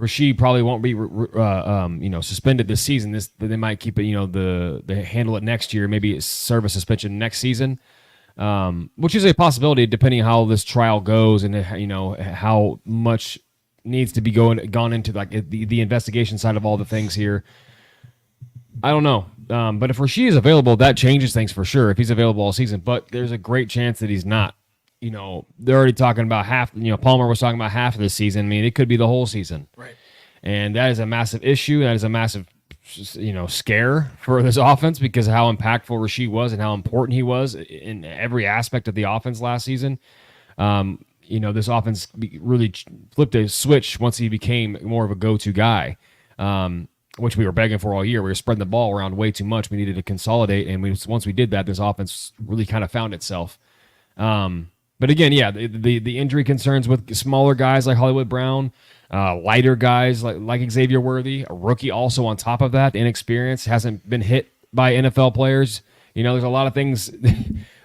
Rasheed probably won't be suspended this season. They might keep it, they handle it next year, maybe serve a suspension next season. Which is a possibility depending on how this trial goes and how much needs to be gone into like the investigation side of all the things here. I don't know. But if Rasheed is available, that changes things for sure. If he's available all season, but there's a great chance that he's not. They're already talking about half. Palmer was talking about half of the season. I mean, it could be the whole season. Right. And that is a massive issue. That is a massive, scare for this offense because of how impactful Rasheed was and how important he was in every aspect of the offense last season. This offense really flipped a switch once he became more of a go-to guy, which we were begging for all year. We were spreading the ball around way too much. We needed to consolidate, and once we did that, this offense really kind of found itself. But again, yeah, the injury concerns with smaller guys like Hollywood Brown, lighter guys like Xavier Worthy, a rookie also on top of that, inexperienced, hasn't been hit by NFL players. There's a lot of things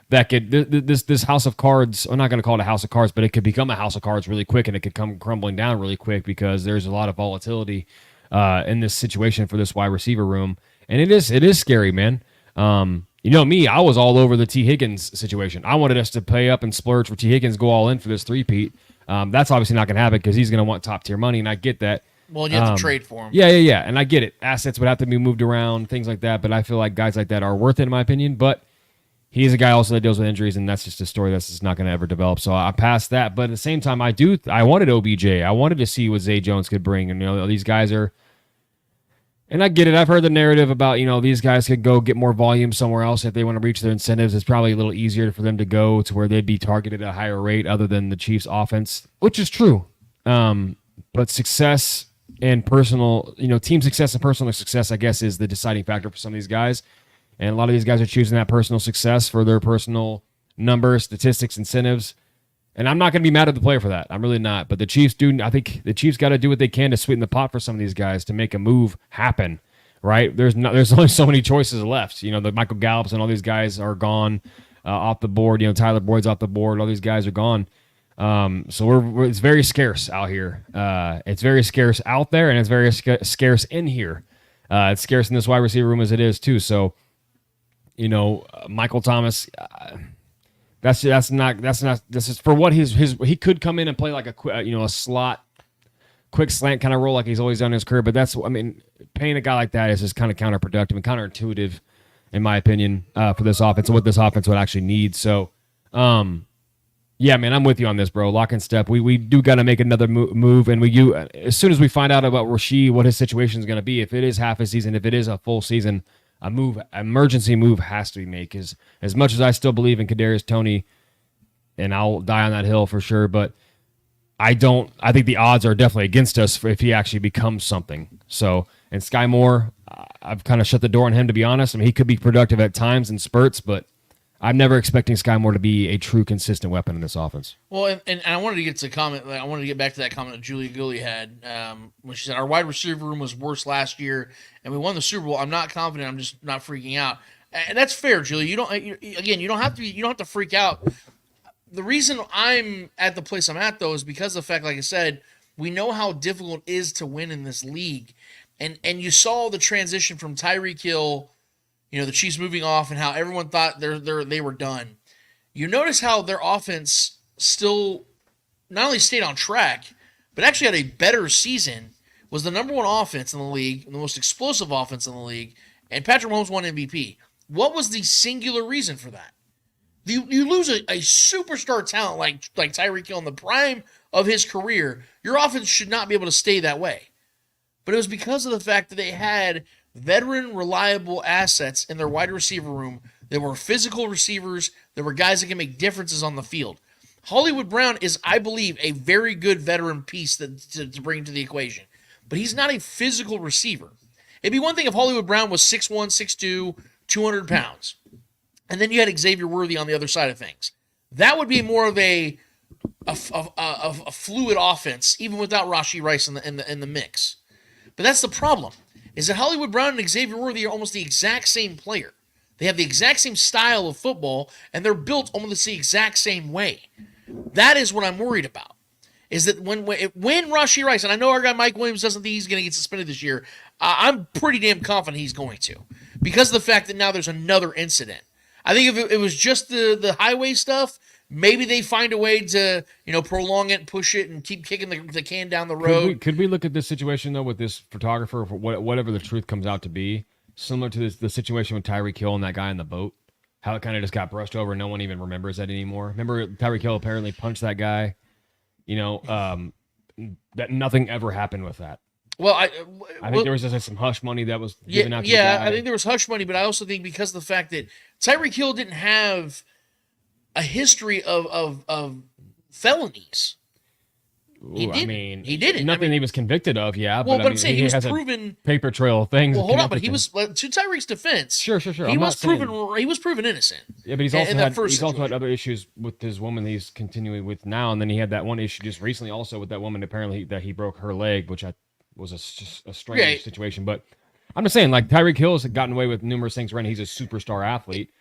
that could this house of cards. I'm not going to call it a house of cards, but it could become a house of cards really quick, and it could come crumbling down really quick because there's a lot of volatility in this situation for this wide receiver room, and it is scary, man. Me, I was all over the T. Higgins situation. I wanted us to pay up and splurge for T. Higgins, go all in for this three-peat. That's obviously not going to happen because he's going to want top-tier money, and I get that. Well, you have to trade for him. Yeah, and I get it. Assets would have to be moved around, things like that, but I feel like guys like that are worth it, in my opinion. But he's a guy also that deals with injuries, and that's just a story that's just not going to ever develop. So I passed that. But at the same time, I wanted OBJ. I wanted to see what Zay Jones could bring. And, these guys are... And I get it. I've heard the narrative about, these guys could go get more volume somewhere else if they want to reach their incentives. It's probably a little easier for them to go to where they'd be targeted at a higher rate other than the Chiefs offense, which is true. But success and personal, team success and personal success, I guess, is the deciding factor for some of these guys. And a lot of these guys are choosing that personal success for their personal numbers, statistics, incentives. And I'm not going to be mad at the player for that. I'm really not. But the Chiefs do. I think the Chiefs got to do what they can to sweeten the pot for some of these guys to make a move happen. Right? There's only so many choices left. The Michael Gallups and all these guys are gone off the board. Tyler Boyd's off the board. All these guys are gone. So it's very scarce out here. It's very scarce out there, and it's very scarce in here. It's scarce in this wide receiver room as it is too. So, Michael Thomas. This is for what he could come in and play like a slot, quick slant kind of role like he's always done in his career. But paying a guy like that is just kind of counterproductive and counterintuitive, in my opinion, for this offense and what this offense would actually need. So, yeah, man, I'm with you on this, bro. Lock and step. We do got to make another move, and as soon as we find out about Rasheed, what his situation is going to be, if it is half a season, if it is a full season. Emergency move has to be made because as much as I still believe in Kadarius Toney, and I'll die on that hill for sure, but I think the odds are definitely against us if he actually becomes something. So, and Sky Moore, I've kind of shut the door on him, to be honest. He could be productive at times in spurts, but I'm never expecting Sky Moore to be a true consistent weapon in this offense. Well, and I wanted to get to I wanted to get back to that comment that Julia Gully had when she said our wide receiver room was worse last year, and we won the Super Bowl. I'm not confident. I'm just not freaking out, and that's fair, Julia. You don't have to freak out. The reason I'm at the place I'm at though is because of the fact, like I said, we know how difficult it is to win in this league, and you saw the transition from Tyreek Hill. The Chiefs moving off and how everyone thought they were done. You notice how their offense still not only stayed on track, but actually had a better season, was the number one offense in the league, the most explosive offense in the league, and Patrick Mahomes won MVP. What was the singular reason for that? You lose a superstar talent like Tyreek Hill in the prime of his career, your offense should not be able to stay that way. But it was because of the fact that they had veteran, reliable assets in their wide receiver room. There were physical receivers. There were guys that can make differences on the field. Hollywood Brown is, I believe, a very good veteran piece to bring to the equation. But he's not a physical receiver. It'd be one thing if Hollywood Brown was 6'1", 6'2", 200 pounds. And then you had Xavier Worthy on the other side of things. That would be more of a fluid offense, even without Rashee Rice in the mix. But that's the problem. Is that Hollywood Brown and Xavier Worthy are almost the exact same player. They have the exact same style of football, and they're built almost the exact same way. That is what I'm worried about. Is that when Rashee Rice, and I know our guy Mike Williams doesn't think he's going to get suspended this year, I'm pretty damn confident he's going to. Because of the fact that now there's another incident. I think if it was just the highway stuff, maybe they find a way to, prolong it, push it, and keep kicking the can down the road. Could we look at this situation, though, with this photographer, for whatever the truth comes out to be, similar to the situation with Tyreek Hill and that guy in the boat? How it kind of just got brushed over. No one even remembers that anymore. Remember, Tyreek Hill apparently punched that guy. That nothing ever happened with that. Well, I think there was just some hush money that was given out to the yeah, guy. I think there was hush money, but I also think because of the fact that Tyreek Hill didn't have a history of felonies. He didn't. Nothing he was convicted of, yeah. Well, but I'm saying he was has proven a paper trail of things. Well, hold on, but he was, to Tyreek's defense. Sure. He was proven innocent. Yeah, but he's also had other issues with his woman he's continuing with now, and then he had that one issue just recently also with that woman apparently that he broke her leg, which was a strange situation. But I'm just saying, like, Tyreek Hill has gotten away with numerous things. Right, he's a superstar athlete.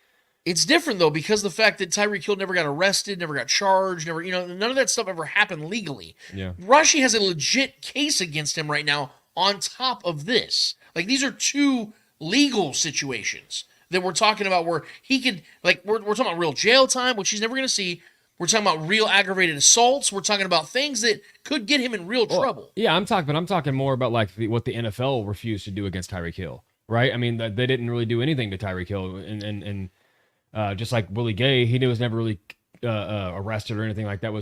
It's different, though, because the fact that Tyreek Hill never got arrested, never got charged, none of that stuff ever happened legally. Yeah. Rashi has a legit case against him right now on top of this. Like, these are two legal situations that we're talking about where he could, like, we're talking about real jail time, which he's never going to see. We're talking about real aggravated assaults. We're talking about things that could get him in real trouble. Yeah, I'm talking more about, like, what the NFL refused to do against Tyreek Hill, right? I mean, they didn't really do anything to Tyreek Hill, and just like Willie Gay, he was never really arrested or anything like that.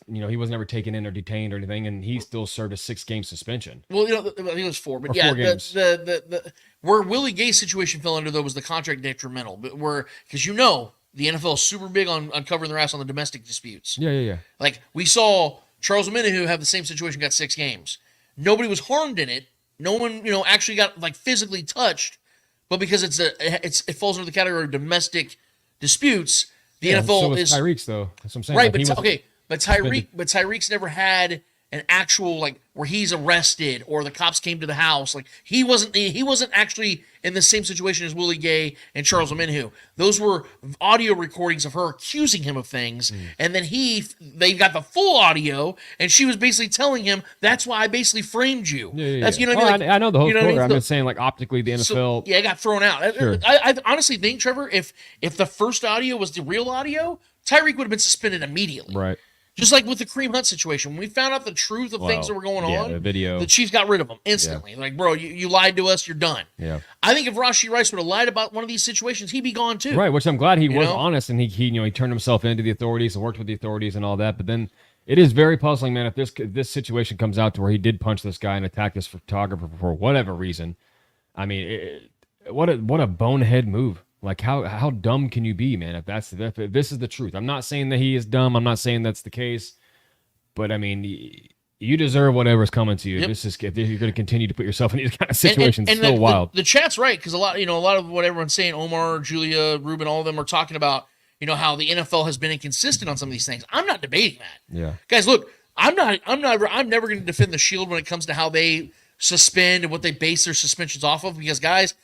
He was never taken in or detained or anything, and he still served a 6-game suspension. Well, I think it was 4, but 4 games. The where Willie Gay's situation fell under though was the contract detrimental, but because the NFL is super big on covering their ass on the domestic disputes. Yeah. Like we saw Charles Omenihu have the same situation, got 6 games. Nobody was harmed in it. No one actually got like physically touched, but because it falls under the category of domestic disputes, the NFL is Tyreek's though. That's what I'm saying. Right, like, but Tyreek's never had an actual like where he's arrested or the cops came to the house. Like he wasn't actually in the same situation as Willie Gay and Charles Omenihu. Those were audio recordings of her accusing him of things, and then they got the full audio, and she was basically telling him, "That's why I basically framed you." Yeah. That's I know the whole story. I'm So- just saying, like, optically, the NFL. it got thrown out. Sure. I honestly think, Trevor, if the first audio was the real audio, Tyreek would have been suspended immediately. Right. Just like with the Kareem Hunt situation, when we found out the truth of things that were going on, the video, the Chiefs got rid of him instantly. Like, bro, you lied to us, you're done. Yeah. I think if Rashee Rice would have lied about one of these situations, he'd be gone too. Right, which I'm glad he was honest, and he turned himself into the authorities and worked with the authorities and all that. But then it is very puzzling, man, if this situation comes out to where he did punch this guy and attack this photographer for whatever reason. I mean, what a bonehead move. Like, how dumb can you be, man, if this is the truth? I'm not saying that he is dumb. I'm not saying that's the case. But, I mean, you deserve whatever's coming to you. Yep. If you're going to continue to put yourself in these kind of situations, and it's so wild. The chat's right, because a lot of what everyone's saying, Omar, Julia, Ruben, all of them are talking about, how the NFL has been inconsistent on some of these things. I'm not debating that. Yeah. Guys, look, I'm never going to defend the Shield when it comes to how they suspend and what they base their suspensions off of, because, guys,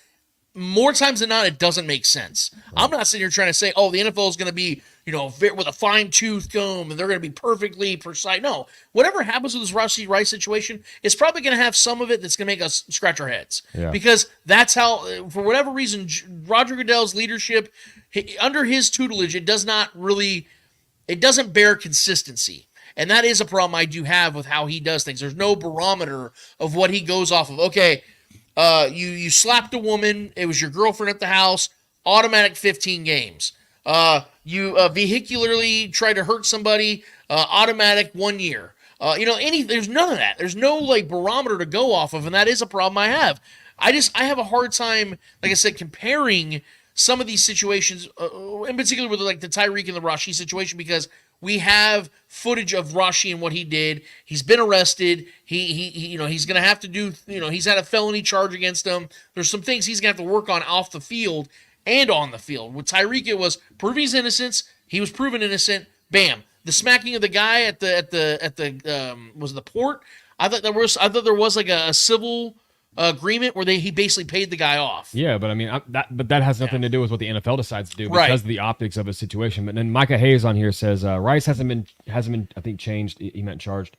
more times than not, it doesn't make sense. Right. I'm not sitting here trying to say, the NFL is going to be, with a fine-tooth comb and they're going to be perfectly precise. No, whatever happens with this Rashee Rice situation is probably going to have some of it that's going to make us scratch our heads. Yeah. Because that's how, for whatever reason, Roger Goodell's leadership, under his tutelage, it doesn't bear consistency. And that is a problem I do have with how he does things. There's no barometer of what he goes off of. Okay, you slapped a woman. It was your girlfriend at the house. Automatic 15 games. You vehicularly tried to hurt somebody. Automatic 1 year. There's none of that. There's no barometer to go off of, and that is a problem I have. I have a hard time, like I said, comparing some of these situations, in particular with the Tyreek and the Rashee situation, because we have footage of Rashee and what he did. He's been arrested. He's going to have to do, he's had a felony charge against him. There's some things he's going to have to work on off the field and on the field. With Tyreek, it was prove his innocence. He was proven innocent. Bam. The smacking of the guy at the port. I thought there was a civil agreement where he basically paid the guy off. Yeah, but I mean that has nothing to do with what the NFL decides to do because Right. of the optics of a situation. But then Micah Hayes on here says Rice hasn't been I think changed. He meant charged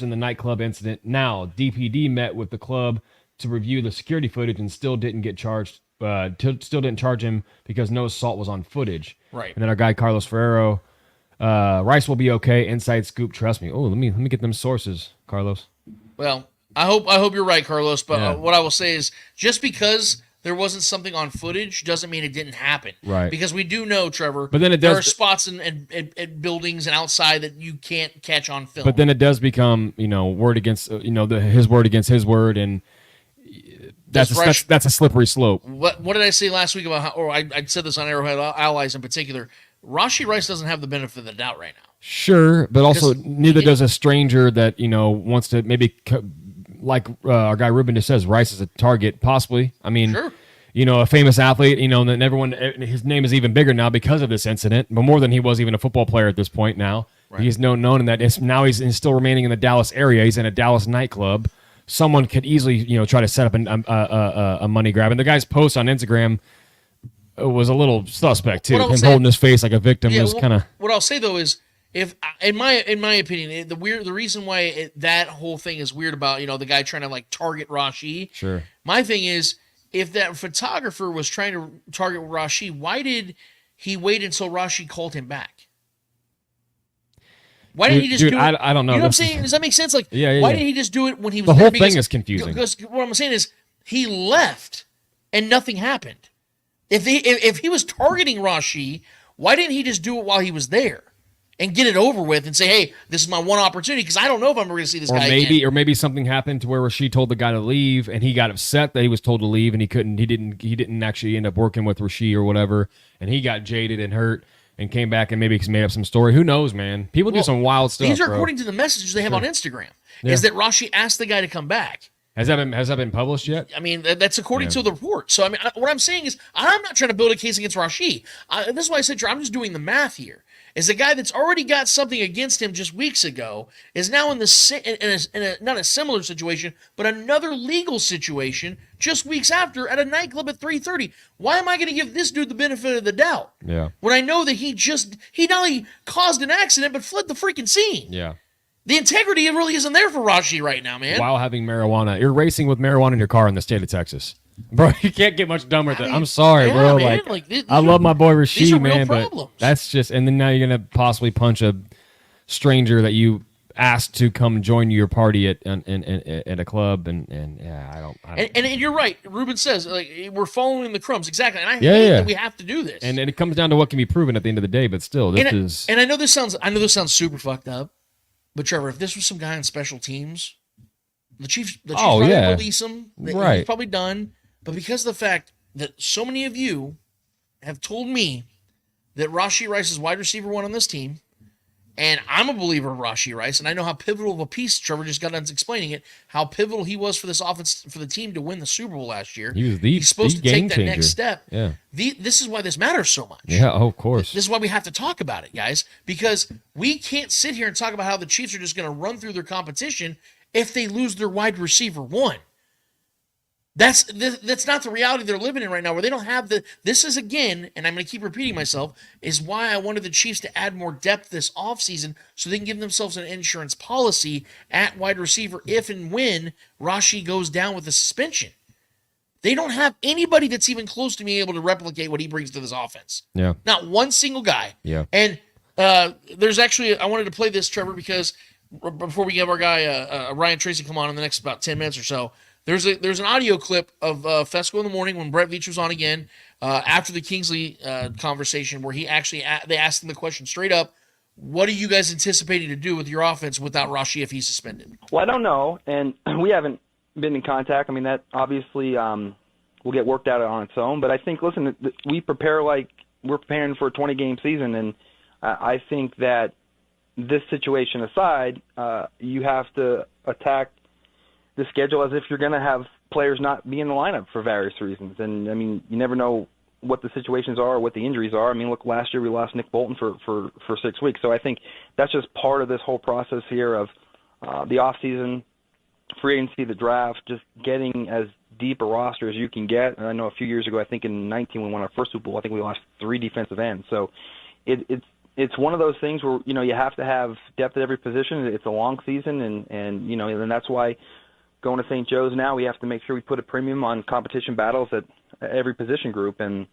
in the nightclub incident. Now DPD met with the club to review the security footage and still didn't get charged. Still didn't charge him because no assault was on footage. Right. And then our guy Carlos Ferrero Rice will be okay. Inside scoop, trust me. Oh, let me get them sources, Carlos. Well, I hope you're right, Carlos. But Yeah. what I will say is, just because there wasn't something on footage doesn't mean it didn't happen. Right. Because we do know, Trevor, But then there are spots and buildings and outside that you can't catch on film. But then it does become, word against, his word against his word, and that's a slippery slope. What did I say last week about how, or I said this on Arrowhead Allies in particular, Rashee Rice doesn't have the benefit of the doubt right now. Sure, but also neither does a stranger that, wants to maybe, like our guy Ruben just says, Rice is a target, possibly. I mean, sure. A famous athlete, and everyone, his name is even bigger now because of this incident, but more than he was even a football player at this point now. Right. He's known in that now he's still remaining in the Dallas area. He's in a Dallas nightclub. Someone could easily, try to set up a money grab. And the guy's post on Instagram was a little suspect too. Him holding his face like a victim was kind of. What I'll say though is, if in my opinion, the reason why that whole thing is weird about the guy trying to like target Rashee. Sure. My thing is, if that photographer was trying to target Rashee, why did he wait until Rashee called him back? Why didn't he just do it? I don't know. You know what I'm saying? Does that make sense? Like, why didn't he just do it when he was the there? whole thing is confusing. Because what I'm saying is, he left and nothing happened. If he was targeting Rashee, why didn't he just do it while he was there and get it over with and say, "Hey, this is my one opportunity"? Because I don't know if I'm ever going to see this guy again. Or maybe something happened to where Rashee told the guy to leave, and he got upset that he was told to leave, and he didn't actually end up working with Rashee or whatever, and he got jaded and hurt. And came back and maybe made up some story. Who knows, man? People do some wild stuff. These are according to the messages they have on Instagram. Yeah. Is that Rashee asked the guy to come back? Has that been published yet? I mean, that's according to the report. So I mean, what I'm saying is, I'm not trying to build a case against Rashee. This is why I said, I'm just doing the math here. Is a guy that's already got something against him just weeks ago is now in not a similar situation, but another legal situation just weeks after at a nightclub at 3:30. Why am I going to give this dude the benefit of the doubt? Yeah. When I know that he not only caused an accident but fled the freaking scene. Yeah. The integrity really isn't there for Rashee right now, man. While having marijuana, you're racing with marijuana in your car in the state of Texas. Bro, you can't get much dumber than I'm sorry, bro. Man, I love my boy Rashee, man, but that's just, and then now you're gonna possibly punch a stranger that you asked to come join your party at a club, and yeah, I don't. And you're right. Ruben says we're following the crumbs exactly, and I hate that we have to do this. And it comes down to what can be proven at the end of the day, but still, this is. And I know this sounds super fucked up, but Trevor, if this was some guy on special teams, the Chiefs probably release him. Right, he's probably done. But because of the fact that so many of you have told me that Rashee Rice is wide receiver one on this team, and I'm a believer of Rashee Rice, and I know how pivotal of a piece, Trevor just got done explaining it, how pivotal he was for this offense, for the team to win the Super Bowl last year. He's supposed to take that changer. next step. Yeah. This is why this matters so much. Yeah, of course. This is why we have to talk about it, guys, because we can't sit here and talk about how the Chiefs are just going to run through their competition if they lose their wide receiver one. That's not the reality they're living in right now, where they don't have this is, again, and I'm going to keep repeating myself, is why I wanted the Chiefs to add more depth this offseason so they can give themselves an insurance policy at wide receiver if and when Rashee goes down with a suspension. They don't have anybody that's even close to being able to replicate what he brings to this offense. Yeah. Not one single guy. Yeah. And there's actually, I wanted to play this, Trevor, because before we have our guy Ryan Tracy come on in the next about 10 minutes or so, there's an audio clip of Fesco in the morning when Brett Veach was on again after the Kingsley conversation, where they asked him the question straight up: what are you guys anticipating to do with your offense without Rashee if he's suspended? Well, I don't know, and we haven't been in contact. I mean, that obviously will get worked out on its own. But I think, listen, we prepare like we're preparing for a 20-game season, and I think that this situation aside, you have to attack the schedule as if you're going to have players not be in the lineup for various reasons. And, I mean, you never know what the situations are or what the injuries are. I mean, look, last year we lost Nick Bolton for 6 weeks. So I think that's just part of this whole process here of the offseason, free agency, the draft, just getting as deep a roster as you can get. And I know a few years ago, I think in 19 we won our first Super Bowl, I think we lost 3 defensive ends. So it's one of those things where, you know, you have to have depth at every position. It's a long season, and you know, and that's why going to St. Joe's now, we have to make sure we put a premium on competition battles at every position group. And,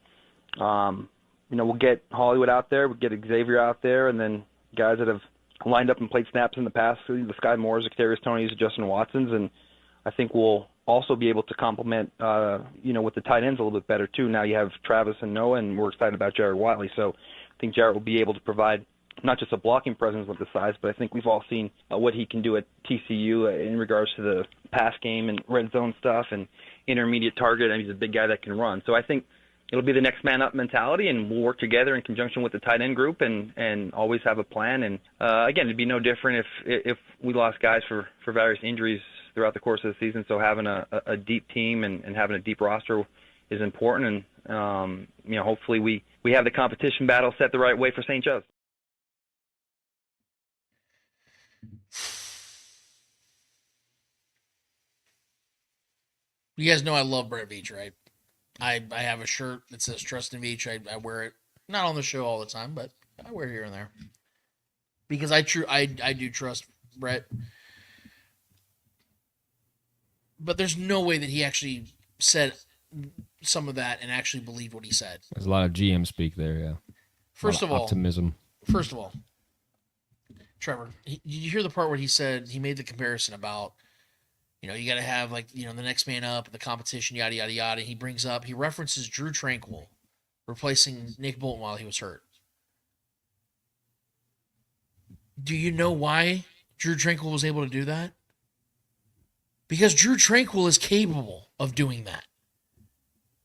you know, we'll get Hollywood out there, we'll get Xavier out there, and then guys that have lined up and played snaps in the past, the Sky Moores, the Kadarius Tonys, the Justin Watsons, and I think we'll also be able to complement, with the tight ends a little bit better too. Now you have Travis and Noah, and we're excited about Jared Watley. So I think Jared will be able to provide not just a blocking presence with the size, but I think we've all seen what he can do at TCU in regards to the pass game and red zone stuff and intermediate target. And he's a big guy that can run. So I think it'll be the next man up mentality, and we'll work together in conjunction with the tight end group and always have a plan. And again, it'd be no different if we lost guys for various injuries throughout the course of the season. So having a deep team and having a deep roster is important. And hopefully we have the competition battle set the right way for St. Joe's. You guys know I love Brett Veach, right? I have a shirt that says Trust in Veach. I wear it, not on the show all the time, but I wear it here and there. Because I do trust Brett. But there's no way that he actually said some of that and actually believed what he said. There's a lot of GM speak there, yeah. First of all, optimism. First of all, Trevor, did you hear the part where he said, he made the comparison about, you got to have the next man up, the competition, yada, yada, yada. He references Drew Tranquill replacing Nick Bolton while he was hurt. Do you know why Drew Tranquill was able to do that? Because Drew Tranquill is capable of doing that.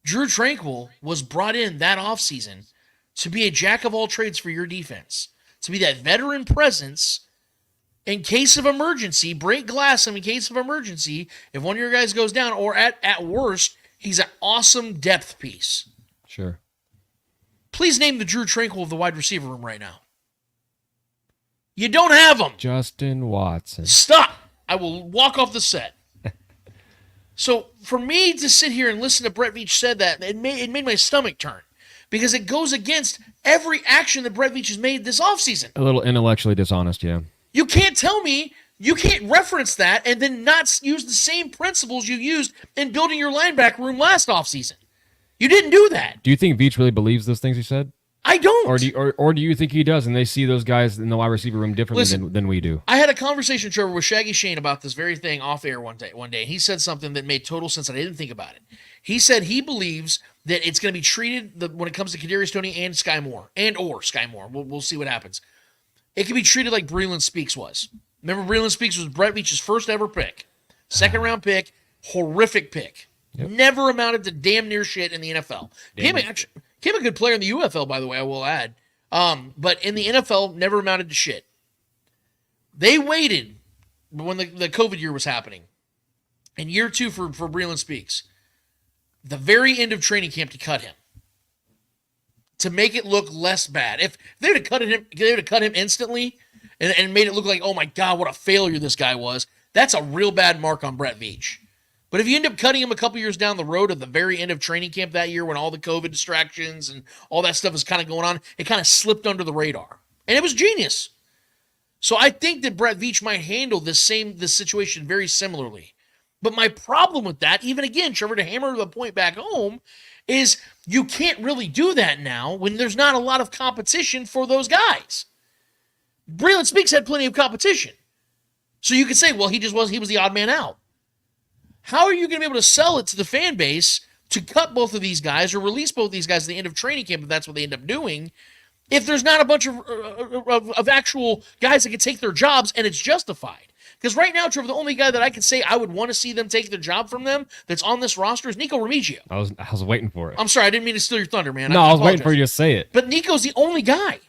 Drew Tranquill was brought in that offseason to be a jack of all trades for your defense, to be that veteran presence in case of emergency, break glass in case of emergency, if one of your guys goes down, or at worst, he's an awesome depth piece. Sure. Please name the Drew Tranquill of the wide receiver room right now. You don't have him. Justin Watson. Stop. I will walk off the set. So for me to sit here and listen to Brett Veach said that, it made my stomach turn. Because it goes against every action that Brett Veach has made this offseason. A little intellectually dishonest, yeah. You can't tell me you can't reference that and then not use the same principles you used in building your linebacker room last offseason. You didn't do that. Do you think Veach really believes those things he said? I don't. Or do you think he does and they see those guys in the wide receiver room differently than we do? I had a conversation, Trevor, with Shaggy Shane about this very thing off air one day, and he said something that made total sense and I didn't think about it. He said he believes that it's going to be treated, when it comes to Kadarius Toney and Sky Moore, we'll see what happens. It can be treated like Breeland Speaks was. Remember, Breeland Speaks was Brett Veach's first ever pick. Second round pick, horrific pick. Yep. Never amounted to damn near shit in the NFL. Became a good player in the UFL, by the way, I will add. But in the NFL, never amounted to shit. They waited when the COVID year was happening. In year 2 for Breeland Speaks, the very end of training camp to cut him. To make it look less bad. If they would have cut him instantly and made it look like, oh my God, what a failure this guy was, that's a real bad mark on Brett Veach. But if you end up cutting him a couple years down the road at the very end of training camp that year when all the COVID distractions and all that stuff is kind of going on, it kind of slipped under the radar. And it was genius. So I think that Brett Veach might handle this situation very similarly. But my problem with that, even again, Trevor, to hammer the point back home, is you can't really do that now when there's not a lot of competition for those guys. Breeland Speaks had plenty of competition. So you could say, well, he was the odd man out. How are you going to be able to sell it to the fan base to cut both of these guys or release both of these guys at the end of training camp if that's what they end up doing, if there's not a bunch of actual guys that can take their jobs and it's justified? Because right now, Trevor, the only guy that I can say I would want to see them take their job from them that's on this roster is Nico Remigio. I was waiting for it. I'm sorry, I didn't mean to steal your thunder, man. No, I was waiting for you to say it. But Nico's the only guy.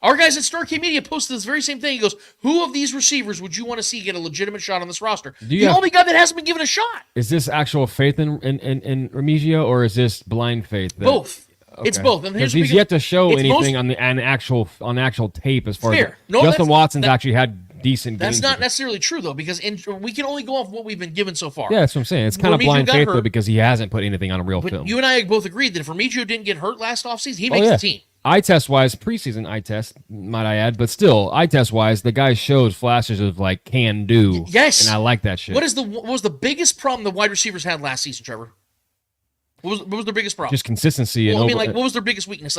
Our guys at Starcade Media posted this very same thing. He goes, who of these receivers would you want to see get a legitimate shot on this roster? Only guy that hasn't been given a shot. Is this actual faith in Remigio, or is this blind faith? Both. Okay. It's both. Because he's yet to show anything on actual tape as far as Justin Watson's actually had decent games. That's not necessarily true, though, because we can only go off what we've been given so far. Yeah, that's what I'm saying. It's kind of blind faith, though, because he hasn't put anything on a real film. You and I both agreed that if Remigio didn't get hurt last offseason, he makes the team. Eye test wise, preseason eye test, might I add, but still, eye test wise, the guy shows flashes of can do. Yes, and I like that shit. What was the biggest problem the wide receivers had last season, Trevor? What was their biggest problem? Just consistency. What was their biggest weakness?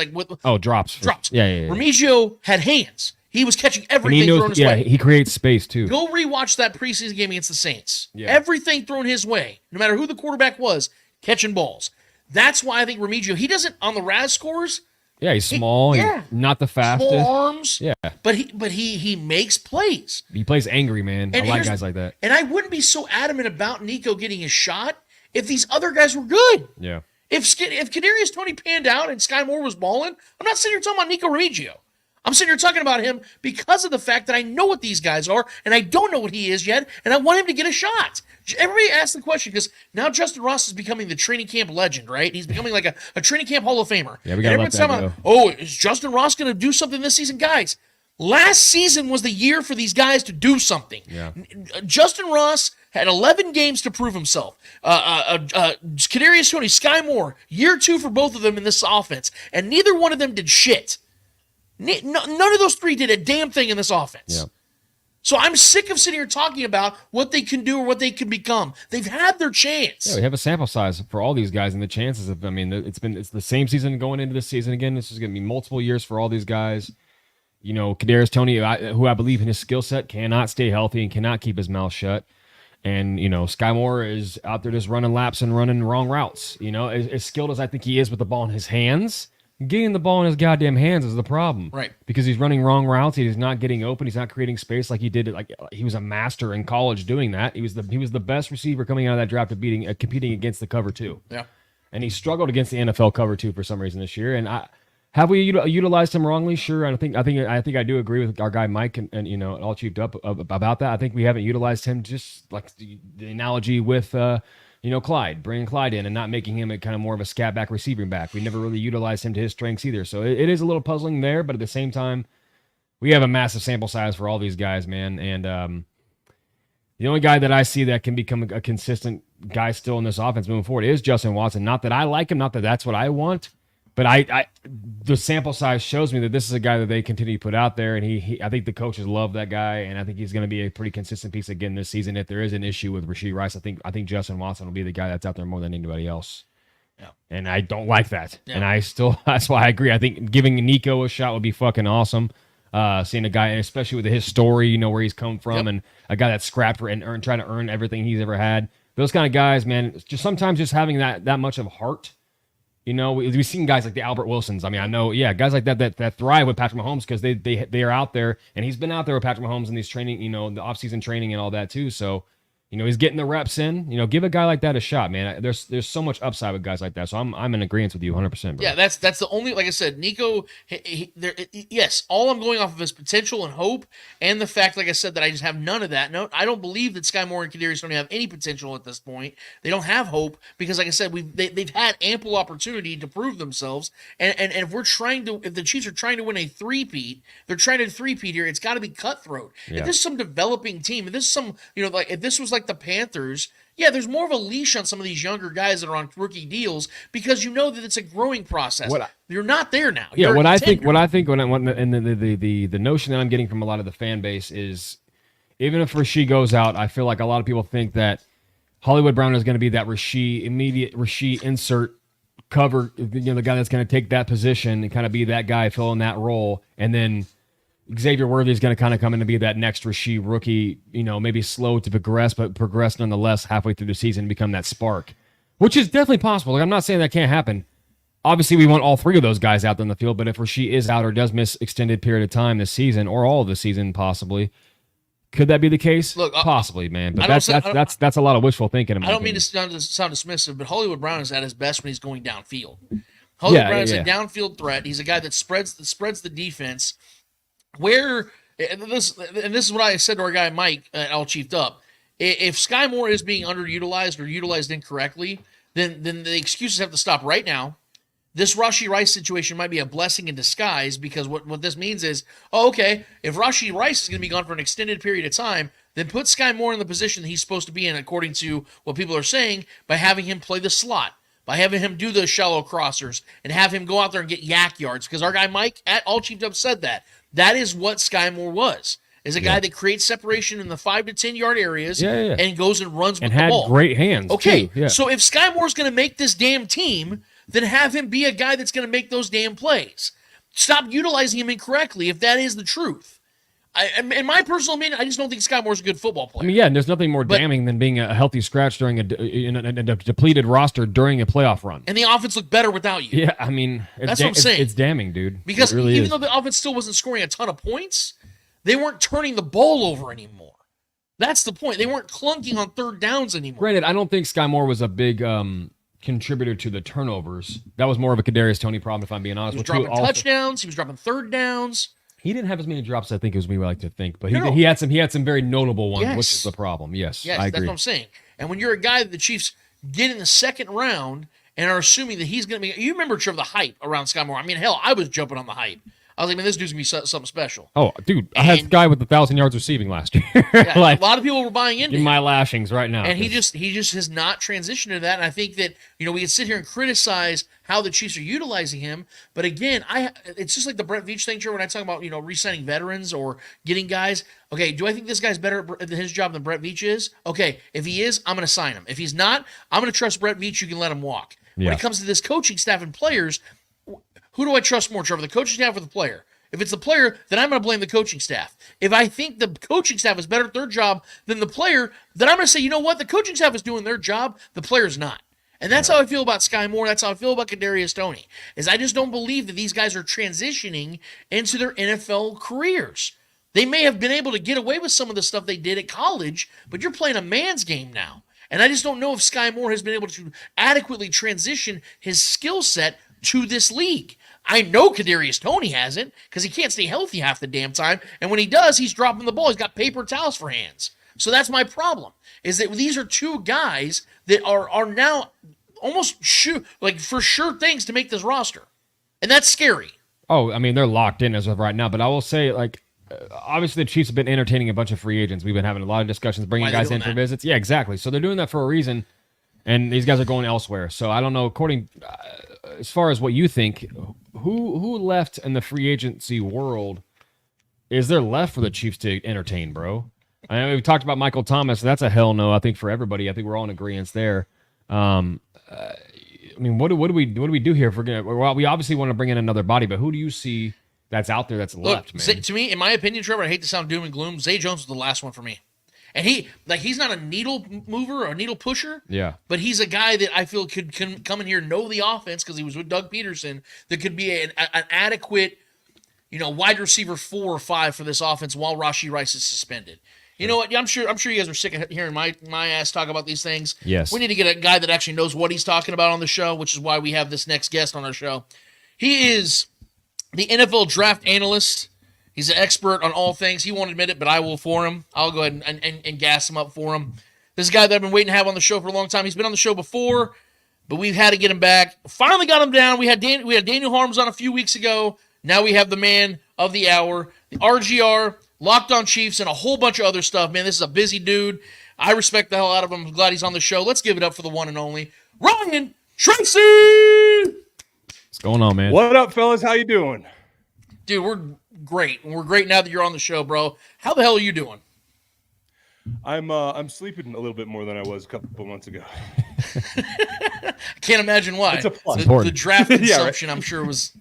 Drops. Drops. Yeah. Remigio had hands. He was catching And everything he knows, thrown his way. he creates space too. Go rewatch that preseason game against the Saints. Yeah. Everything thrown his way, no matter who the quarterback was, catching balls. That's why I think Remigio, he doesn't, on the RAS scores, Yeah, he's small. yeah. He's not the fastest. small arms, Yeah. but he makes plays. He plays angry, man. I like here's- guys like that. And I wouldn't be so adamant about Nico getting his shot if these other guys were good. Yeah. If Kadarius Toney panned out and Sky Moore was balling, I'm not sitting here talking about Nico Remigio. I'm sitting here talking about him because of the fact that I know what these guys are, and I don't know what he is yet, and I want him to get a shot. Everybody asks the question because now Justin Ross is becoming the training camp legend, right? He's becoming like a training camp Hall of Famer. Yeah, we gotta let that go. Oh, is Justin Ross going to do something this season? Guys, last season was the year for these guys to do something. Yeah. Justin Ross had 11 games to prove himself. Kadarius Toney, Sky Moore, year 2 for both of them in this offense, and neither one of them did shit. None of those three did a damn thing in this offense. Yeah. So I'm sick of sitting here talking about what they can do or what they can become. They've had their chance. Yeah, we have a sample size for all these guys, and the chances of, it's the same season going into this season again. This is going to be multiple years for all these guys. You know, Kadarius Toney, who I believe in his skill set, cannot stay healthy and cannot keep his mouth shut. And, you know, Sky Moore is out there just running laps and running wrong routes. You know, as skilled as I think he is with the ball in his hands, getting the ball in his goddamn hands is the problem. Right. Because he's running wrong routes. He's not getting open. He's not creating space like he did. Like he was a master in college doing that. He was the best receiver coming out of that draft competing against the cover 2. Yeah. And he struggled against the NFL cover 2 for some reason this year. And have we utilized him wrongly? Sure. I think I do agree with our guy Mike and you know, all cheaped up about that. I think we haven't utilized him, just like the analogy with Clyde, bringing Clyde in and not making him a kind of more of a scat back receiving back. We never really utilized him to his strengths either. So it is a little puzzling there, but at the same time, we have a massive sample size for all these guys, man. And the only guy that I see that can become a consistent guy still in this offense moving forward is Justin Watson. Not that I like him, not that that's what I want, but the sample size shows me that this is a guy that they continue to put out there, and I think the coaches love that guy, and I think he's going to be a pretty consistent piece again this season. If there is an issue with Rashee Rice, I think Justin Watson will be the guy that's out there more than anybody else. Yeah. And I don't like that. Yeah. And that's why I agree. I think giving Nico a shot would be fucking awesome. Seeing a guy, and especially with his story, you know, where he's come from, and a guy that's scrapped for and trying to earn everything he's ever had. Those kind of guys, man, sometimes having that much of heart. You know, we've seen guys like the Albert Wilsons. I mean, I know, guys like that thrive with Patrick Mahomes because they are out there, and he's been out there with Patrick Mahomes in these training, you know, the offseason training and all that too. So, you know, he's getting the reps in. You know, give a guy like that a shot, man. There's so much upside with guys like that. So I'm in agreement with you 100%. Bro. Yeah, that's the only, like I said, Nico. Yes, all I'm going off of is potential and hope, and the fact, like I said, that I just have none of that. No, I don't believe that Sky Moore and Kadarius don't have any potential at this point. They don't have hope because, like I said, they've had ample opportunity to prove themselves. And if the Chiefs are trying to win a three-peat, they're trying to three-peat here. It's got to be cutthroat. Yeah. If this is some developing team, if this is some, you know, like if this was like the Panthers. Yeah, there's more of a leash on some of these younger guys that are on rookie deals because you know that it's a growing process. You're not there now. Yeah, what I think and the notion that I'm getting from a lot of the fan base is, even if Rashee goes out, I feel like a lot of people think that Hollywood Brown is going to be that immediate Rashee insert cover, you know, the guy that's going to take that position and kind of be that guy filling that role, and then Xavier Worthy is going to kind of come in to be that next Rashee rookie, you know, maybe slow to progress, but progress nonetheless halfway through the season and become that spark, which is definitely possible. Like, I'm not saying that can't happen. Obviously, we want all three of those guys out there in the field, but if Rashee is out or does miss extended period of time this season, or all of the season possibly, could that be the case? Look, possibly, man. But that's a lot of wishful thinking. I don't mean to sound dismissive, but Hollywood Brown is at his best when he's going downfield. Hollywood Brown is a downfield threat. He's a guy that spreads the defense. This is what I said to our guy Mike, all chiefed up. If Sky Moore is being underutilized or utilized incorrectly, then the excuses have to stop right now. This Rashee Rice situation might be a blessing in disguise because what this means is, if Rashee Rice is going to be gone for an extended period of time, then put Sky Moore in the position that he's supposed to be in, according to what people are saying, by having him play the slot, by having him do the shallow crossers, and have him go out there and get yak yards. Because our guy Mike at All Chiefed Up said that. That is what Sky Moore was. Is a guy that creates separation in the 5 to 10 yard areas and goes and runs with the ball. And had great hands. Okay, too. Yeah. So if Sky Moore's going to make this damn team, then have him be a guy that's going to make those damn plays. Stop utilizing him incorrectly if that is the truth. In my personal opinion, I just don't think Sky Moore's a good football player. I mean, yeah, and there's nothing more damning than being a healthy scratch during a depleted roster during a playoff run. And the offense looked better without you. Yeah, I mean, that's what I'm saying. It's damning, dude. Because really even though the offense still wasn't scoring a ton of points, they weren't turning the ball over anymore. That's the point. They weren't clunking on third downs anymore. Granted, I don't think Sky Moore was a big contributor to the turnovers. That was more of a Kadarius Toney problem, if I'm being honest. He was dropping touchdowns. He was dropping third downs. He didn't have as many drops, I think, as we like to think, but he had some very notable ones, which is the problem. Yes, I agree. That's what I'm saying. And when you're a guy that the Chiefs get in the second round and are assuming that he's going to be, you remember, Trevor, the hype around Sky Moore. I mean, hell, I was jumping on the hype. I was like, man, this dude's going to be something special. Oh, dude, I had Sky with 1,000 yards receiving last year. Yeah, like, a lot of people were buying into my lashings right now. And he just has not transitioned to that. And I think that, we can sit here and criticize how the Chiefs are utilizing him. But again, it's just like the Brett Veach thing, Trevor, when I talk about, re-signing veterans or getting guys. Okay, do I think this guy's better at his job than Brett Veach is? Okay, if he is, I'm going to sign him. If he's not, I'm going to trust Brett Veach. You can let him walk. Yeah. When it comes to this coaching staff and players, who do I trust more, Trevor, the coaching staff or the player? If it's the player, then I'm going to blame the coaching staff. If I think the coaching staff is better at their job than the player, then I'm going to say, you know what? The coaching staff is doing their job. The player's not. And that's how I feel about Sky Moore. That's how I feel about Kadarius Toney. Is I just don't believe that these guys are transitioning into their NFL careers. They may have been able to get away with some of the stuff they did at college, but you're playing a man's game now. And I just don't know if Sky Moore has been able to adequately transition his skill set to this league. I know Kadarius Toney hasn't, because he can't stay healthy half the damn time. And when he does, he's dropping the ball. He's got paper towels for hands. So that's my problem, is that these are two guys that are now almost for sure things to make this roster. And that's scary. Oh, I mean, they're locked in as of right now. But I will say, obviously the Chiefs have been entertaining a bunch of free agents. We've been having a lot of discussions, bringing guys in for visits. Yeah, exactly. So they're doing that for a reason. And these guys are going elsewhere. So I don't know, as far as what you think, who left in the free agency world is there left for the Chiefs to entertain, bro? I know we've talked about Michael Thomas. That's a hell no, I think, for everybody. I think we're all in agreement there. I mean, what do we do here? If we're gonna, well, we obviously want to bring in another body, but who do you see that's out there that's left, man? To me, in my opinion, Trevor, I hate to sound doom and gloom, Zay Jones was the last one for me. And he's not a needle mover or a needle pusher. Yeah. But he's a guy that I feel could come in here, know the offense, because he was with Doug Peterson, that could be an adequate, wide receiver 4 or 5 for this offense while Rashee Rice is suspended. You know what? I'm sure you guys are sick of hearing my ass talk about these things. Yes. We need to get a guy that actually knows what he's talking about on the show, which is why we have this next guest on our show. He is the NFL draft analyst. He's an expert on all things. He won't admit it, but I will for him. I'll go ahead and gas him up for him. This guy that I've been waiting to have on the show for a long time. He's been on the show before, but we've had to get him back. Finally got him down. We had Daniel Harms on a few weeks ago. Now we have the man of the hour, the RGR, Locked on Chiefs, and a whole bunch of other stuff. Man, this is a busy dude. I respect the hell out of him. I'm glad he's on the show. Let's give it up for the one and only Ryan TRACY! What's going on, man? What up, fellas? How you doing? Dude, we're great. And we're great now that you're on the show, bro. How the hell are you doing? I'm sleeping a little bit more than I was a couple months ago. I can't imagine why. It's a plus. The draft consumption, yeah, right. I'm sure was.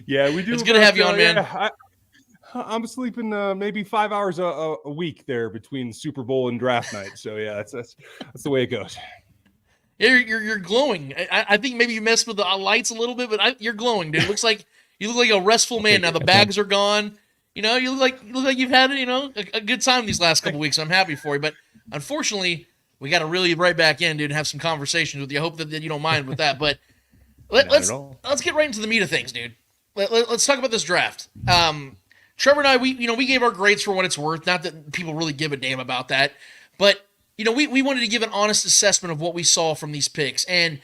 Yeah, we do. It's good to have you on, man. Yeah, I'm sleeping maybe 5 hours a week there between Super Bowl and draft night. So yeah, that's the way it goes. You're glowing. I think maybe you messed with the lights a little bit, but you're glowing, dude. You look like a restful man now. The bags are gone. You look like you've had a good time these last couple weeks. I'm happy for you, but unfortunately, we got to really right back in, dude, and have some conversations with you. I hope that you don't mind with that, but let's get right into the meat of things, dude. Let's talk about this draft. Trevor and I, we gave our grades for what it's worth. Not that people really give a damn about that, but we wanted to give an honest assessment of what we saw from these picks. And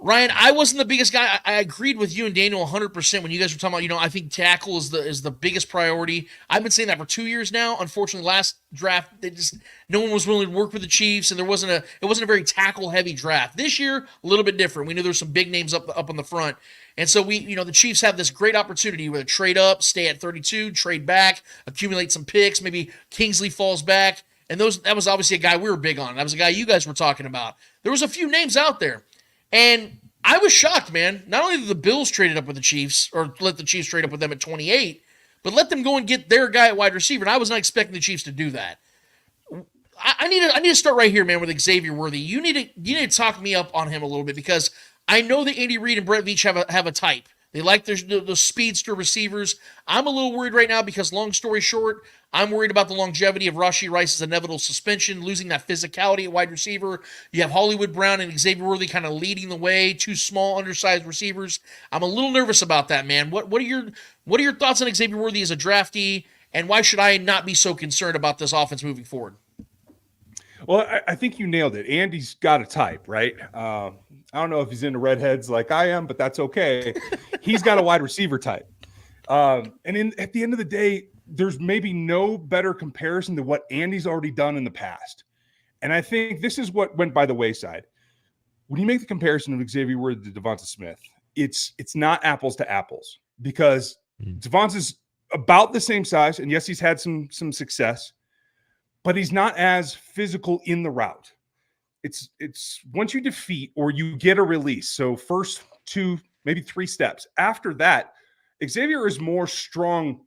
Ryan, I wasn't the biggest guy. I agreed with you and Daniel 100% when you guys were talking about, I think tackle is the biggest priority. I've been saying that for 2 years now. Unfortunately, last draft, no one was willing to work with the Chiefs, and it wasn't a very tackle-heavy draft. This year, a little bit different. We knew there were some big names up on the front. And so the Chiefs have this great opportunity where they trade up, stay at 32, trade back, accumulate some picks. Maybe Kingsley falls back. And that was obviously a guy we were big on. That was a guy you guys were talking about. There was a few names out there. And I was shocked, man. Not only did the Bills trade it up with the Chiefs, or let the Chiefs trade up with them at 28, but let them go and get their guy at wide receiver. And I was not expecting the Chiefs to do that. I need to start right here, man, with Xavier Worthy. You need to talk me up on him a little bit, because I know that Andy Reid and Brett Veach have a type. They like the speedster receivers. I'm a little worried right now because, long story short, I'm worried about the longevity of Rashee Rice's inevitable suspension, losing that physicality at wide receiver. You have Hollywood Brown and Xavier Worthy kind of leading the way, two small, undersized receivers. I'm a little nervous about that, man. What are your thoughts on Xavier Worthy as a draftee, and why should I not be so concerned about this offense moving forward? Well, I think you nailed it. Andy's got a type, right? I don't know if he's into redheads like I am, but that's okay. He's got a wide receiver type. At the end of the day, there's maybe no better comparison to what Andy's already done in the past. And I think this is what went by the wayside. When you make the comparison of Xavier Worthy to Devonta Smith, it's not apples to apples, because Devonta's about the same size, and yes, he's had some success, but he's not as physical in the route. It's once you defeat or you get a release, so first 2, maybe 3 steps. After that, Xavier is more strong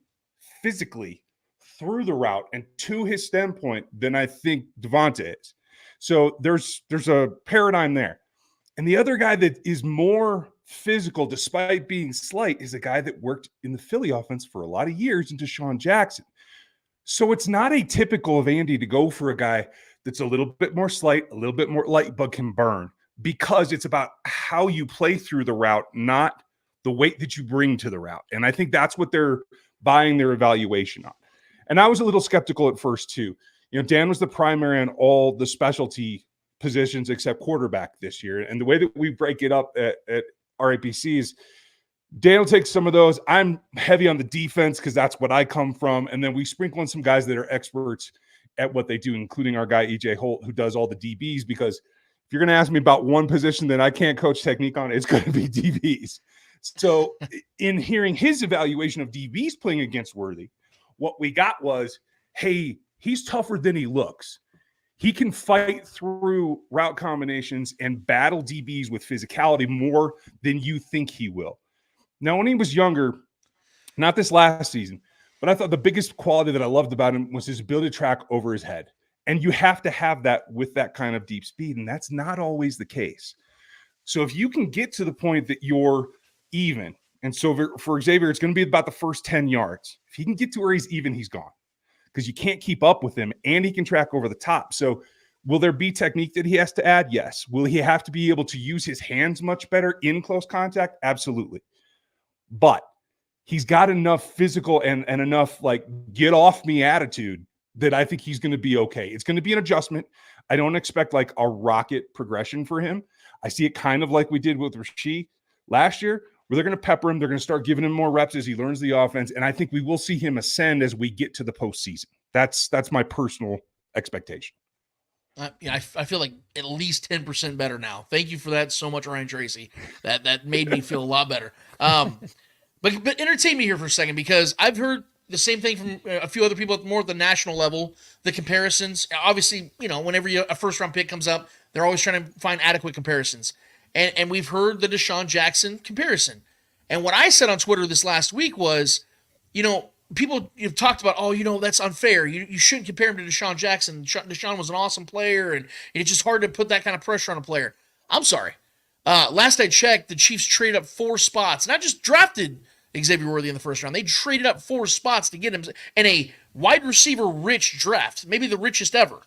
physically through the route and to his standpoint than I think Devonta is. So there's a paradigm there. And the other guy that is more physical despite being slight is a guy that worked in the Philly offense for a lot of years, in DeSean Jackson. So it's not atypical of Andy to go for a guy that's a little bit more slight, a little bit more light, but can burn, because it's about how you play through the route, not the weight that you bring to the route. And I think that's what they're buying their evaluation on. And I was a little skeptical at first too. You know, Dan was the primary on all the specialty positions except quarterback this year. And the way that we break it up at RAPC is Dan will take some of those. I'm heavy on the defense because that's what I come from. And then we sprinkle in some guys that are experts at what they do, including our guy, EJ Holt, who does all the DBs, because if you're going to ask me about one position that I can't coach technique on, it's going to be DBs. So in hearing his evaluation of DBs playing against Worthy, what we got was, hey, he's tougher than he looks. He can fight through route combinations and battle DBs with physicality more than you think he will. Now, when he was younger, not this last season, but I thought the biggest quality that I loved about him was his ability to track over his head. And you have to have that with that kind of deep speed, and that's not always the case. So if you can get to the point that you're even, and so for Xavier, it's going to be about the first 10 yards. If he can get to where he's even, he's gone, because you can't keep up with him, and he can track over the top. So will there be technique that he has to add? Yes. Will he have to be able to use his hands much better in close contact? Absolutely. But he's got enough physical and enough like get off me attitude that I think he's going to be okay. It's going to be an adjustment. I don't expect like a rocket progression for him. I see it kind of like we did with Rashee last year, where they're going to pepper him. They're going to start giving him more reps as he learns the offense. And I think we will see him ascend as we get to the postseason. That's my personal expectation. I feel like at least 10% better now. Thank you for that so much, Ryan Tracy. That made me feel a lot better. But entertain me here for a second, because I've heard the same thing from a few other people at more at the national level, the comparisons. Obviously, you know, whenever a first-round pick comes up, they're always trying to find adequate comparisons. And we've heard the DeSean Jackson comparison. And what I said on Twitter this last week was, you know, people you've talked about, oh, you know, that's unfair. You shouldn't compare him to DeSean Jackson. DeSean was an awesome player, and it's just hard to put that kind of pressure on a player. I'm sorry. Last I checked, the Chiefs traded up 4 spots, not just drafted Xavier Worthy in the first round. They traded up 4 spots to get him in a wide receiver rich draft, maybe the richest ever.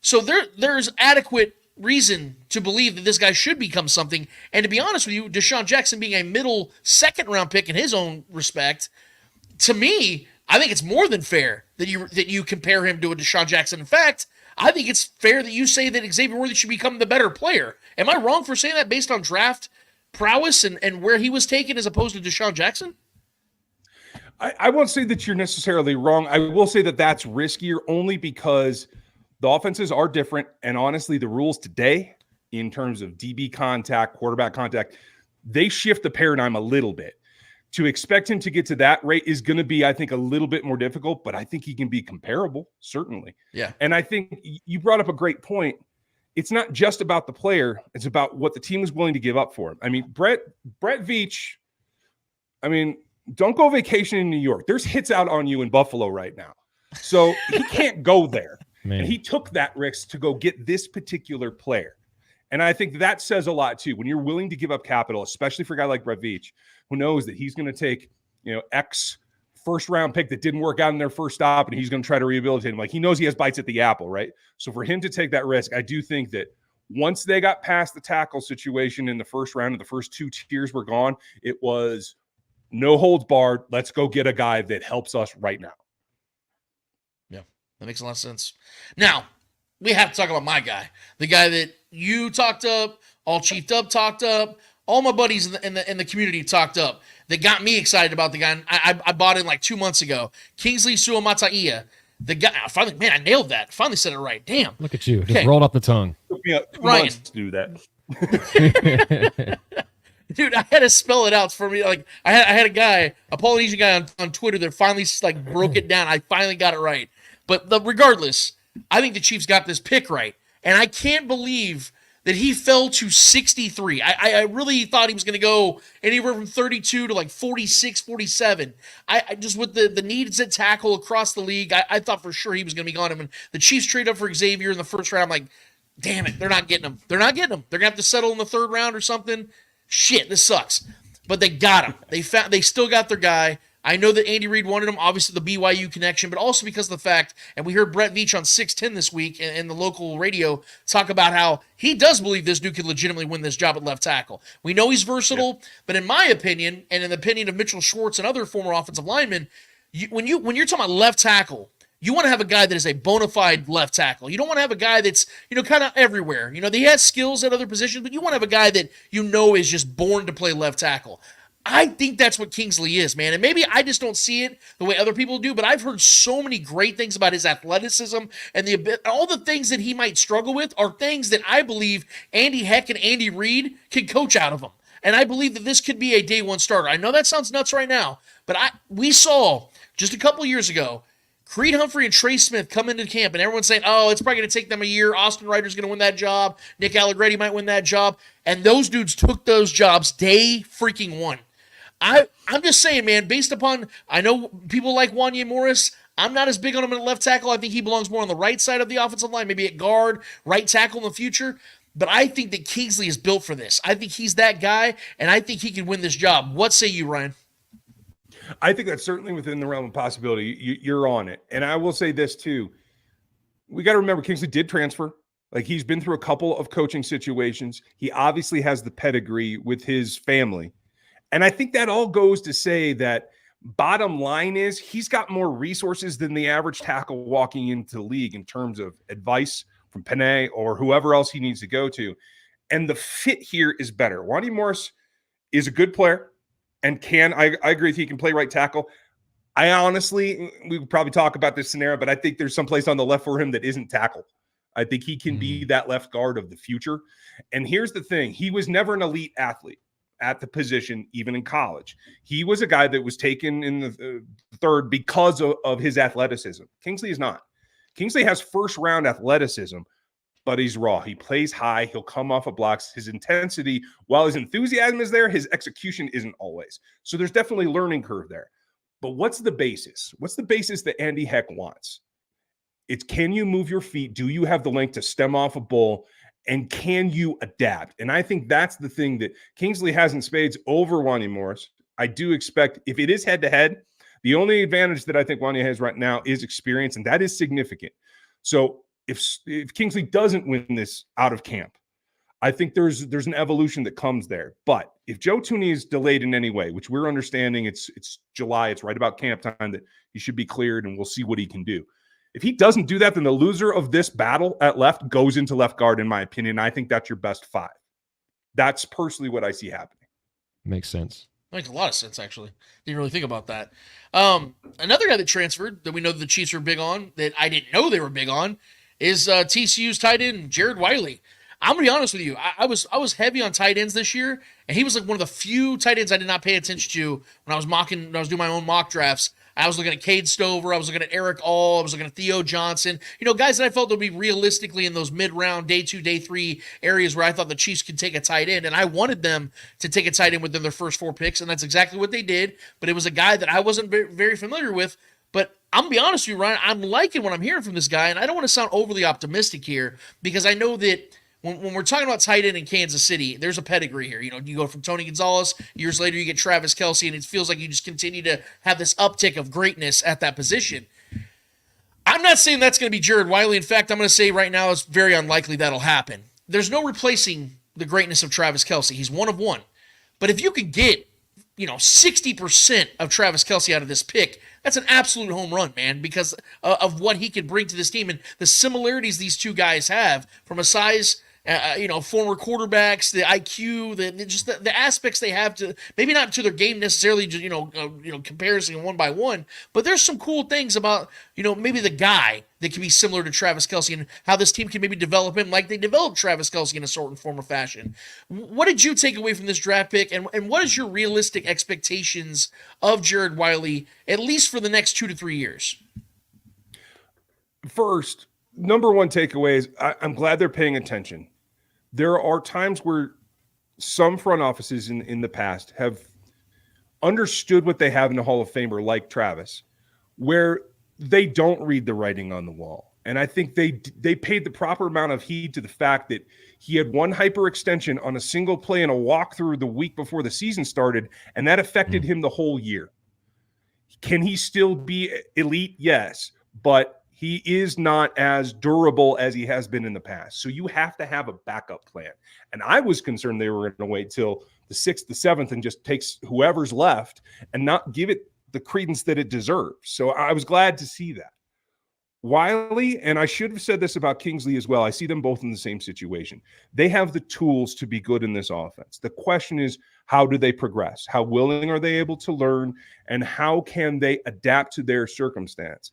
So there's adequate reason to believe that this guy should become something. And to be honest with you, DeSean Jackson being a middle second round pick in his own respect, to me, I think it's more than fair that you compare him to a DeSean Jackson. In fact, I think it's fair that you say that Xavier Worthy should become the better player. Am I wrong for saying that based on draft prowess and where he was taken as opposed to DeSean Jackson? I won't say that you're necessarily wrong. I will say that that's riskier only because the offenses are different. And honestly, the rules today in terms of DB contact, quarterback contact, they shift the paradigm a little bit. To expect him to get to that rate is going to be, I think, a little bit more difficult, but I think he can be comparable, certainly. Yeah. And I think you brought up a great point. It's not just about the player. It's about what the team is willing to give up for him. I mean, Brett Veach, I mean, don't go vacation in New York. There's hits out on you in Buffalo right now. So he can't go there. Man. And he took that risk to go get this particular player. And I think that says a lot too. When you're willing to give up capital, especially for a guy like Brett Veach, who knows that he's going to take, X first round pick that didn't work out in their first stop, and he's going to try to rehabilitate him. Like, he knows he has bites at the apple, right? So for him to take that risk, I do think that once they got past the tackle situation in the first round and the first two tiers were gone, it was no holds barred. Let's go get a guy that helps us right now. Yeah, that makes a lot of sense. Now, we have to talk about my guy, the guy that you talked up, all chiefed up talked up, all my buddies in the community talked up, that got me excited about the guy. I bought him like 2 months ago. 𝚂𝙿𝙾𝙳𝙴. The guy, finally, man, I nailed that. Finally said it right. Damn. Look at you. Just rolled off the tongue. Took me 2 Ryan. months to do that. Dude, I had to spell it out for me. Like, I had a guy, a Polynesian guy on Twitter that finally like broke it down. I finally got it right. But regardless, I think the Chiefs got this pick right. And I can't believe that he fell to 63. I really thought he was going to go anywhere from 32 to like 46, 47. I just, with the needs at tackle across the league, I thought for sure he was going to be gone. And when the Chiefs trade up for Xavier in the first round, I'm like, damn it, they're not getting him. They're not getting him. They're going to have to settle in the third round or something. Shit, this sucks. But they got him. They still got their guy. I know that Andy Reid wanted him, obviously the BYU connection, but also because of the fact, and we heard Brett Veach on 610 this week in the local radio talk about how he does believe this dude could legitimately win this job at left tackle. We know he's versatile, but in my opinion, and in the opinion of Mitchell Schwartz and other former offensive linemen, when you're talking about left tackle, you want to have a guy that is a bona fide left tackle. You don't want to have a guy that's, kind of everywhere. He has skills at other positions, but you want to have a guy that is just born to play left tackle. I think that's what Kingsley is, man. And maybe I just don't see it the way other people do, but I've heard so many great things about his athleticism and all the things that he might struggle with are things that I believe Andy Heck and Andy Reid can coach out of him. And I believe that this could be a day one starter. I know that sounds nuts right now, but we saw just a couple years ago, Creed Humphrey and Trey Smith come into camp, and everyone's saying, oh, it's probably going to take them a year. Austin Ryder's going to win that job. Nick Allegretti might win that job. And those dudes took those jobs day freaking one. I'm just saying, man, based upon, I know people like Wanya Morris. I'm not as big on him at left tackle. I think he belongs more on the right side of the offensive line, maybe at guard, right tackle in the future. But I think that Kingsley is built for this. I think he's that guy, and I think he can win this job. What say you, Ryan? I think that's certainly within the realm of possibility. You're on it. And I will say this too. We got to remember Kingsley did transfer. Like, he's been through a couple of coaching situations. He obviously has the pedigree with his family. And I think that all goes to say that bottom line is he's got more resources than the average tackle walking into the league in terms of advice from Panay or whoever else he needs to go to. And the fit here is better. Wanya Morris is a good player and I agree with you, he can play right tackle. I honestly, we would probably talk about this scenario, but I think there's some place on the left for him that isn't tackle. I think he can be that left guard of the future. And here's the thing. He was never an elite athlete at the position, even in college. He was a guy that was taken in the third because of his athleticism. Kingsley is not. Kingsley has first-round athleticism, but he's raw. He plays high. He'll come off of blocks. His intensity, while his enthusiasm is there, his execution isn't always. So there's definitely a learning curve there. But what's the basis? What's the basis that Andy Heck wants? It's, can you move your feet? Do you have the length to stem off a bull? And can you adapt? And I think that's the thing that Kingsley has in spades over Wanya Morris. I do expect, if it is head-to-head, the only advantage that I think Wanya has right now is experience, and that is significant. So if Kingsley doesn't win this out of camp, I think there's an evolution that comes there. But if Joe Thuney is delayed in any way, which we're understanding it's July, it's right about camp time that he should be cleared, and we'll see what he can do. If he doesn't do that, then the loser of this battle at left goes into left guard, in my opinion. I think that's your best five. That's personally what I see happening. Makes sense. Makes a lot of sense, actually. Didn't really think about that. Another guy that transferred that we know that the Chiefs are big on, that I didn't know they were big on, is TCU's tight end, Jared Wiley. I'm gonna be honest with you. I was heavy on tight ends this year, and he was like one of the few tight ends I did not pay attention to when I was doing my own mock drafts. I was looking at Cade Stover, I was looking at Eric All, I was looking at Theo Johnson. Guys that I felt would be realistically in those mid-round, day 2, day 3 areas where I thought the Chiefs could take a tight end, and I wanted them to take a tight end within their first 4 picks, and that's exactly what they did. But it was a guy that I wasn't very familiar with. But I'm going to be honest with you, Ryan, I'm liking what I'm hearing from this guy, and I don't want to sound overly optimistic here because I know that when we're talking about tight end in Kansas City, there's a pedigree here. You go from Tony Gonzalez, years later you get Travis Kelce, and it feels like you just continue to have this uptick of greatness at that position. I'm not saying that's going to be Jared Wiley. In fact, I'm going to say right now it's very unlikely that'll happen. There's no replacing the greatness of Travis Kelce. He's one of one. But if you could get 60% of Travis Kelce out of this pick, that's an absolute home run, man, because of what he can bring to this team and the similarities these two guys have from a size, former quarterbacks, the IQ, the aspects they have to, maybe not to their game necessarily, comparison one by one, but there's some cool things about, maybe the guy that can be similar to Travis Kelce and how this team can maybe develop him like they developed Travis Kelce in a certain form or fashion. What did you take away from this draft pick, and what is your realistic expectations of Jared Wiley, at least for the next 2 to 3 years? First, number one takeaway is I'm glad they're paying attention. There are times where some front offices in the past have understood what they have in a Hall of Famer like Travis, where they don't read the writing on the wall. And I think they paid the proper amount of heed to the fact that he had one hyperextension on a single play in a walkthrough the week before the season started, and that affected him the whole year. Can he still be elite? Yes, but he is not as durable as he has been in the past. So you have to have a backup plan. And I was concerned they were going to wait till the 6th, the 7th, and just takes whoever's left and not give it the credence that it deserves. So I was glad to see that. Wiley, and I should have said this about Kingsley as well, I see them both in the same situation. They have the tools to be good in this offense. The question is, how do they progress? How willing are they able to learn? And how can they adapt to their circumstance?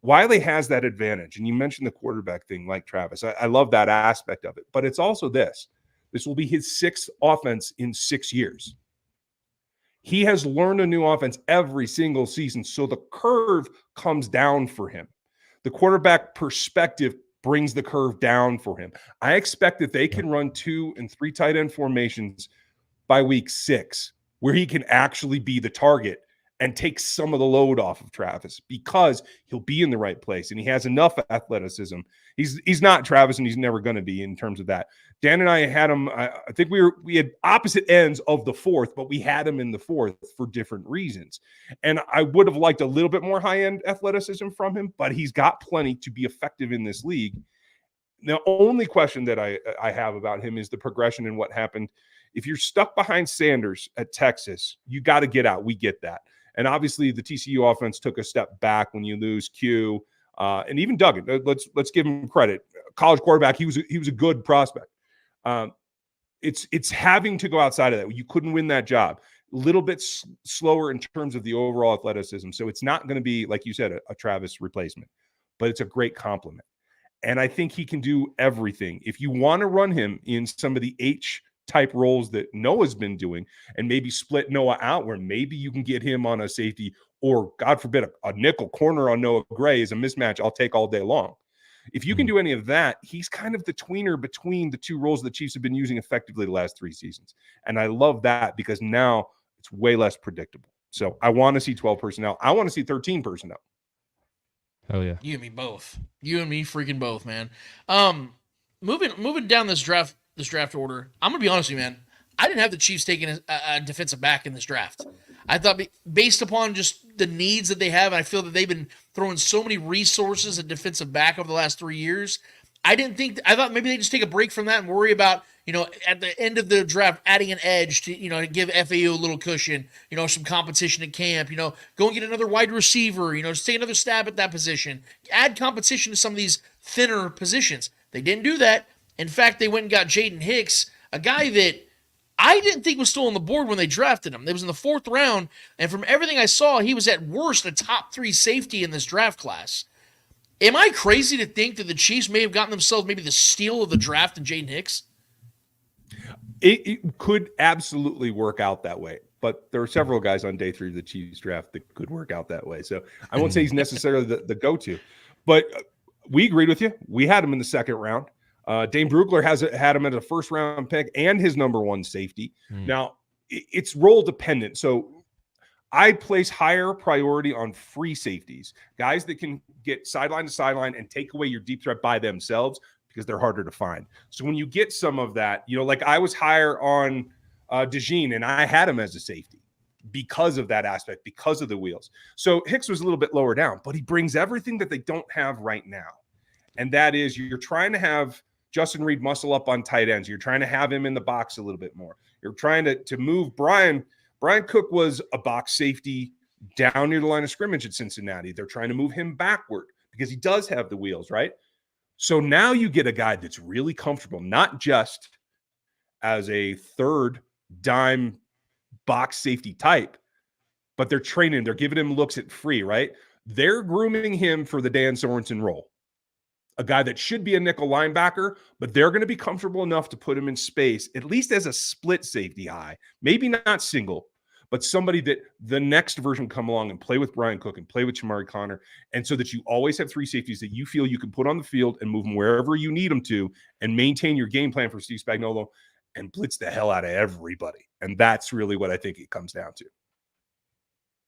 Wiley has that advantage. And you mentioned the quarterback thing like Travis. I love that aspect of it. But it's also this. This will be his 6th offense in 6 years. He has learned a new offense every single season. So the curve comes down for him. The quarterback perspective brings the curve down for him. I expect that they can run 2 and 3 tight end formations by week 6, where he can actually be the target and take some of the load off of Travis because he'll be in the right place and he has enough athleticism. He's not Travis, and he's never going to be in terms of that. Dan and I had him. I think we had opposite ends of the 4th, but we had him in the 4th for different reasons. And I would have liked a little bit more high-end athleticism from him, but he's got plenty to be effective in this league. The only question that I have about him is the progression and what happened. If you're stuck behind Sanders at Texas, you got to get out. We get that. And obviously, the TCU offense took a step back when you lose Q, and even Duggan. Let's give him credit. College quarterback, he was a good prospect. It's having to go outside of that. You couldn't win that job. A little bit slower in terms of the overall athleticism. So it's not going to be, like you said, a Travis replacement, but it's a great compliment. And I think he can do everything. If you want to run him in some of the H-type roles that Noah's been doing and maybe split Noah out where maybe you can get him on a safety or, God forbid, a nickel corner on Noah Gray is a mismatch I'll take all day long. If you can do any of that, he's kind of the tweener between the two roles the Chiefs have been using effectively the last 3 seasons. And I love that because now it's way less predictable. So I want to see 12 personnel. I want to see 13 personnel. Hell yeah. You and me both. You and me freaking both, man. Moving down this draft order, I'm gonna be honest with you, man. I didn't have the Chiefs taking a defensive back in this draft. I thought based upon just the needs that they have, and I feel that they've been throwing so many resources at defensive back over the last 3 years. I thought maybe they just take a break from that and worry about, at the end of the draft, adding an edge to, to give FAU a little cushion, some competition at camp, go and get another wide receiver, just take another stab at that position, add competition to some of these thinner positions. They didn't do that. In fact, they went and got Jaden Hicks, a guy that I didn't think was still on the board when they drafted him. It was in the 4th round, and from everything I saw, he was at worst a top 3 safety in this draft class. Am I crazy to think that the Chiefs may have gotten themselves maybe the steal of the draft in Jaden Hicks? It could absolutely work out that way. But there are several guys on day 3 of the Chiefs draft that could work out that way. So I won't say he's necessarily the go-to. But we agreed with you. We had him in the second round. Dane Brugler had him at a first-round pick and his number 1 safety. Now, it's role dependent. So I place higher priority on free safeties, guys that can get sideline to sideline and take away your deep threat by themselves because they're harder to find. So when you get some of that, like I was higher on 𝙿𝙾, and I had him as a safety because of that aspect, because of the wheels. So Hicks was a little bit lower down, but he brings everything that they don't have right now. And that is, you're trying to have Justin Reed muscle up on tight ends. You're trying to have him in the box a little bit more. You're trying to move Brian. Brian Cook was a box safety down near the line of scrimmage at Cincinnati. They're trying to move him backward because he does have the wheels, right? So now you get a guy that's really comfortable, not just as a third dime box safety type, but they're training, they're giving him looks at free, right? They're grooming him for the Dan Sorensen role. A guy that should be a nickel linebacker, but they're going to be comfortable enough to put him in space, at least as a split safety high, maybe not single, but somebody that the next version come along and play with Brian Cook and play with Shamari Connor, and so that you always have 3 safeties that you feel you can put on the field and move them wherever you need them to and maintain your game plan for Steve Spagnuolo and blitz the hell out of everybody. And that's really what I think it comes down to.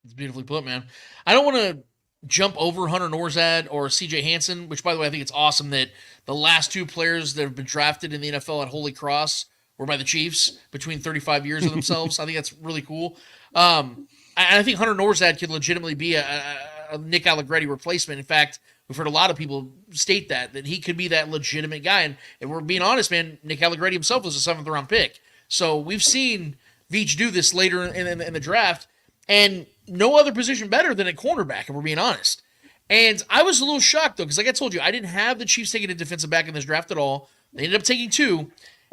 It's beautifully put, man. I don't want to jump over Hunter Nourzad or CJ Hansen, which, by the way, I think it's awesome that the last 2 players that have been drafted in the NFL at Holy Cross were by the Chiefs between 35 years of themselves. I think that's really cool. I think Hunter Nourzad could legitimately be a Nick Allegretti replacement. In fact, we've heard a lot of people state that he could be that legitimate guy. And we're being honest, man, Nick Allegretti himself was a 7th-round pick. So we've seen Veach do this later in the draft, and no other position better than a cornerback, if we're being honest. And I was a little shocked, though, because like I told you, I didn't have the Chiefs taking a defensive back in this draft at all. They ended up taking 2,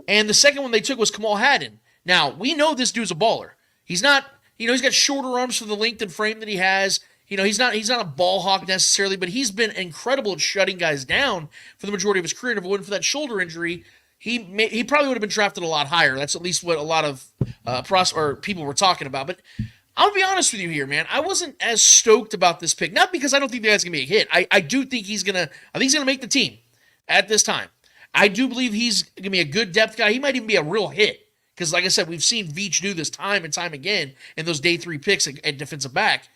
and the second one they took was 𝚂𝙿𝙾𝙺𝙾. Now, we know this dude's a baller. He's not, he's got shorter arms for the length and frame that he has. He's not a ball hawk necessarily, but he's been incredible at shutting guys down for the majority of his career. And if it wasn't for that shoulder injury, he probably would have been drafted a lot higher. That's at least what a lot of people were talking about. But I'll be honest with you here, man. I wasn't as stoked about this pick. Not because I don't think the guy's going to be a hit. I do think he's going to make the team at this time. I do believe he's going to be a good depth guy. He might even be a real hit. Because, like I said, we've seen Veach do this time and time again in those day 3 picks at defensive back.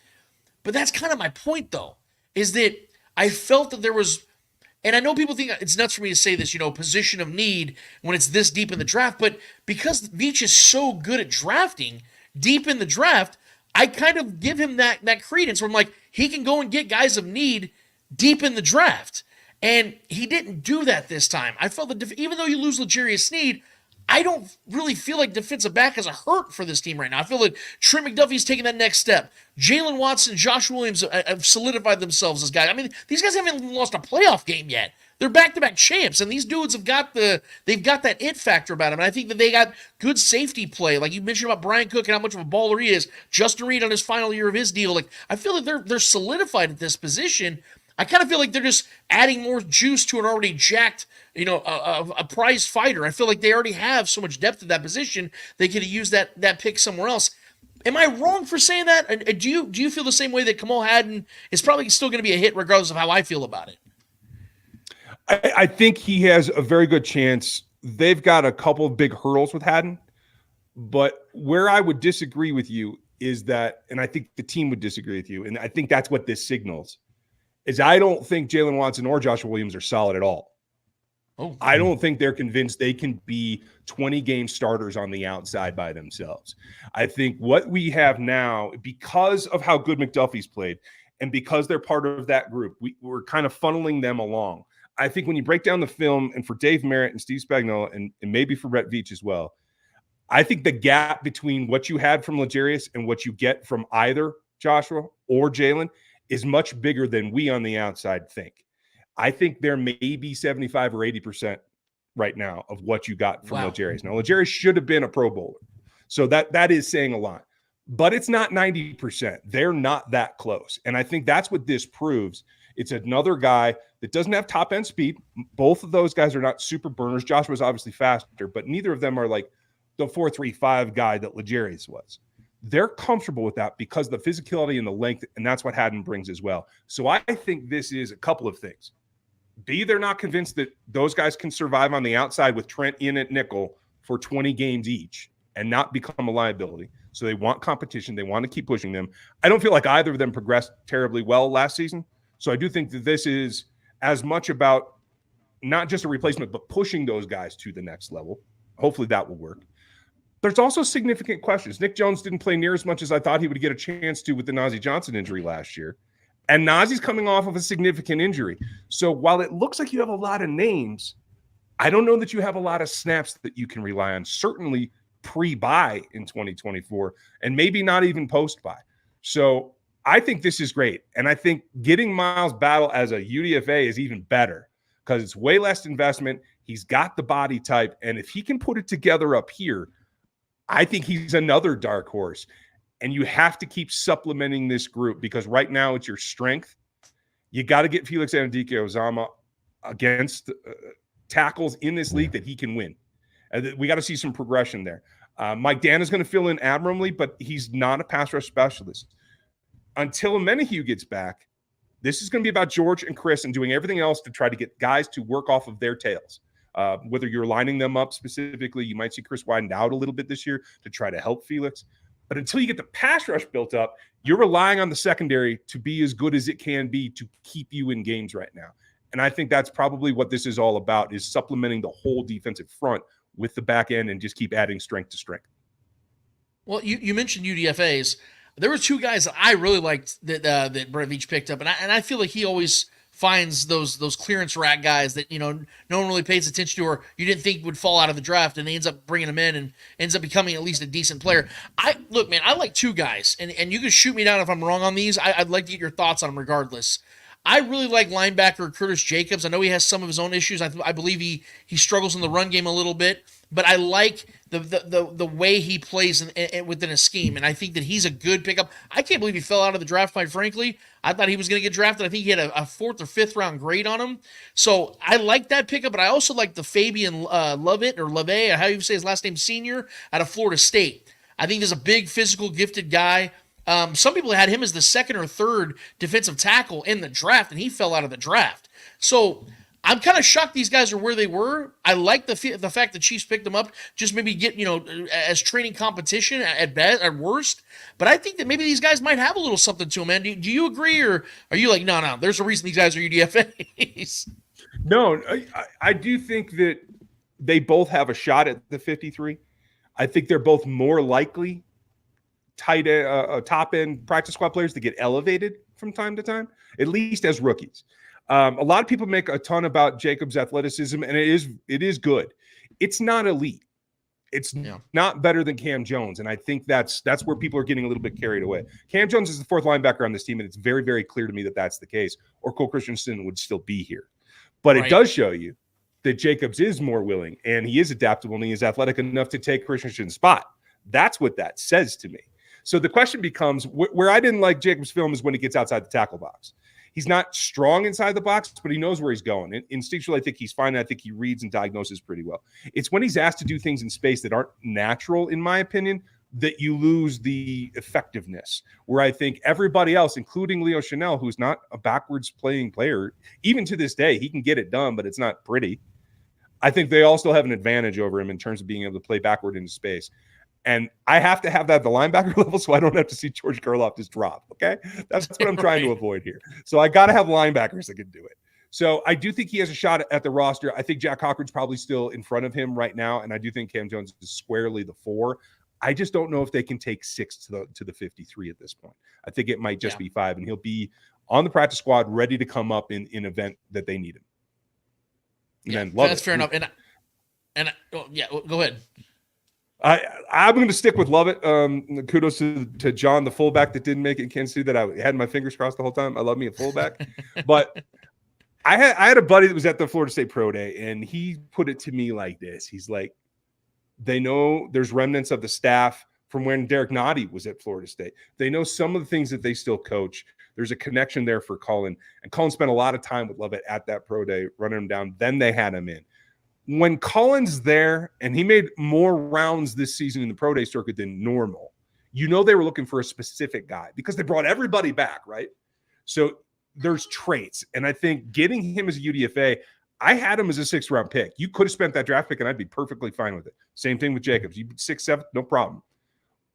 But that's kind of my point, though, is that I felt that there was, and I know people think it's nuts for me to say this, position of need when it's this deep in the draft, but because Veach is so good at drafting deep in the draft, I kind of give him that credence where I'm like, he can go and get guys of need deep in the draft. And he didn't do that this time. I felt that even though you lose L'Jarius Sneed, I don't really feel like defensive back is a hurt for this team right now. I feel like Trent McDuffie's taking that next step. Jalen Watson, Josh Williams have solidified themselves as guys. I mean, these guys haven't even lost a playoff game yet. They're back-to-back champs, and these dudes they've got that it factor about them. And I think that they got good safety play. Like you mentioned about Brian Cook and how much of a baller he is. Justin Reed on his final year of his deal. Like I feel like they're solidified at this position. I kind of feel like they're just adding more juice to an already jacked, a prize fighter. I feel like they already have so much depth at that position. They could use that pick somewhere else. Am I wrong for saying that? And do you feel the same way that 𝚂𝙿𝙾𝙺𝙾 is probably still going to be a hit regardless of how I feel about it? I think he has a very good chance. They've got a couple of big hurdles with Haddon, but where I would disagree with you is that, and I think the team would disagree with you, and I think that's what this signals, is I don't think Jalen Watson or Joshua Williams are solid at all. Oh, I don't think they're convinced they can be 20-game starters on the outside by themselves. I think what we have now, because of how good McDuffie's played, and because they're part of that group, we're kind of funneling them along. I think when you break down the film, and for Dave Merritt and Steve Spagnuolo, and maybe for Brett Veach as well, I think the gap between what you had from L'Jarius and what you get from either Joshua or Jalen is much bigger than we on the outside think. I think there may be 75 or 80% right now of what you got from L'Jarius. Now, L'Jarius should have been a Pro Bowler, so that is saying a lot. But it's not 90%. They're not that close. And I think that's what this proves, It's another guy that doesn't have top end speed. Both of those guys are not super burners. Joshua's obviously faster, but neither of them are like the 4.35 guy that L'Jarius was. They're comfortable with that because of the physicality and the length, and that's what Haddon brings as well. So I think this is a couple of things. B, they're not convinced that those guys can survive on the outside with Trent in at nickel for 20 games each and not become a liability. So they want competition. They want to keep pushing them. I don't feel like either of them progressed terribly well last season. So I do think that this is as much about not just a replacement, but pushing those guys to the next level. Hopefully that will work. There's also significant questions. Nick Jones didn't play near as much as I thought he would get a chance to with the Nazeeh Johnson injury last year. And Nazeeh's coming off of a significant injury. So while it looks like you have a lot of names, I don't know that you have a lot of snaps that you can rely on, certainly pre-bye in 2024, and maybe not even post-bye. So I think this is great. And I think getting Miles Battle as a UDFA is even better because it's way less investment. He's got the body type. And if he can put it together up here, I think he's another dark horse. And you have to keep supplementing this group because right now it's your strength. You got to get Felix Anudike-Uzomah against tackles in this league that he can win. We got to see some progression there. Mike Dan is going to fill in admirably, but he's not a pass rush specialist. Until Menahue gets back, this is going to be about George and Chris and doing everything else to try to get guys to work off of their tails. Whether you're lining them up specifically, you might see Chris widened out a little bit this year to try to help Felix. But until you get the pass rush built up, you're relying on the secondary to be as good as it can be to keep you in games right now. And I think that's probably what this is all about, is supplementing the whole defensive front with the back end and just keep adding strength to strength. Well, you mentioned UDFAs. There were two guys that I really liked that Brett Veach picked up, and I feel like he always finds those clearance rack guys that no one really pays attention to or you didn't think would fall out of the draft, and he ends up bringing them in and ends up becoming at least a decent player. I like two guys, and you can shoot me down if I'm wrong on these. I'd like to get your thoughts on them regardless. I really like linebacker Curtis Jacobs. I know he has some of his own issues. I believe he struggles in the run game a little bit, but I like the way he plays within a scheme, and I think that he's a good pickup. I can't believe he fell out of the draft, quite frankly. I thought he was going to get drafted. I think he had a 4th or 5th round grade on him. So I like that pickup, but I also like the Fabian Lovett, or LeVay, how you say his last name, senior, out of Florida State. I think he's a big, physical, gifted guy. Some people had him as the 2nd or 3rd defensive tackle in the draft, and he fell out of the draft. So I'm kind of shocked these guys are where they were. I like the fact the Chiefs picked them up, just maybe get as training competition at best, at worst. But I think that maybe these guys might have a little something to them, man. Do you agree, or are you like, no, there's a reason these guys are UDFAs? No, I do think that they both have a shot at the 53. I think they're both more likely top end practice squad players to get elevated from time to time, at least as rookies. A lot of people make a ton about Jacobs' athleticism, and it is good. It's not elite. It's not better than Cam Jones, and I think that's where people are getting a little bit carried away. Cam Jones is the 4th linebacker on this team, and it's very, very clear to me that that's the case, or Cole Christensen would still be here. But It does show you that Jacobs is more willing, and he is adaptable, and he is athletic enough to take Christensen's spot. That's what that says to me. So the question becomes, where I didn't like Jacobs' film is when he gets outside the tackle box. He's not strong inside the box, but he knows where he's going. And instinctually, I think he's fine. I think he reads and diagnoses pretty well. It's when he's asked to do things in space that aren't natural, in my opinion, that you lose the effectiveness. Where I think everybody else, including Leo Chanel, who's not a backwards playing player, even to this day, he can get it done, but it's not pretty. I think they all still have an advantage over him in terms of being able to play backward into space. And I have to have that at the linebacker level so I don't have to see George Gerloff just drop, okay? That's what I'm trying to avoid here. So I got to have linebackers that can do it. So I do think he has a shot at the roster. I think Jack Cochran's probably still in front of him right now, and I do think Cam Jones is squarely the 4. I just don't know if they can take 6 to the 53 at this point. I think it might just be 5, and he'll be on the practice squad ready to come up in an event that they need him. That's fair enough. Go ahead. I'm going to stick with Lovett. Kudos to John, the fullback that didn't make it in Kansas City, that I had my fingers crossed the whole time. I love me a fullback. But I had a buddy that was at the Florida State Pro Day, and he put it to me like this. He's like, they know there's remnants of the staff from when Derek Nottie was at Florida State. They know some of the things that they still coach. there's a connection there for Cullen. And Cullen spent a lot of time with Lovett at that pro day, running him down. Then they had him in. When Cullen's there, and he made more rounds this season in the pro day circuit than normal, you know they were looking for a specific guy because they brought everybody back, right? So there's traits. And I think getting him as a UDFA, I had him as a 6th round pick. You could have spent that draft pick and I'd be perfectly fine with it. Same thing with Jacobs. You 6th, 7th, no problem.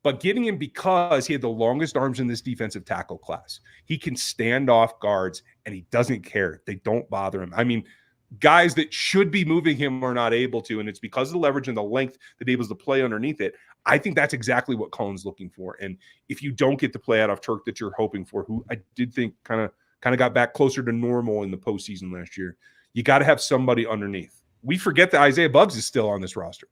But getting him because he had the longest arms in this defensive tackle class. He can stand off guards and he doesn't care. They don't bother him. I mean, guys that should be moving him are not able to, and it's because of the leverage and the length that he able to play underneath it. I think that's exactly what Cullen's looking for. And if you don't get the play out of Turk that you're hoping for, who I did think kind of got back closer to normal in the postseason last year, you got to have somebody underneath. We forget that Isaiah Buggs is still on this roster.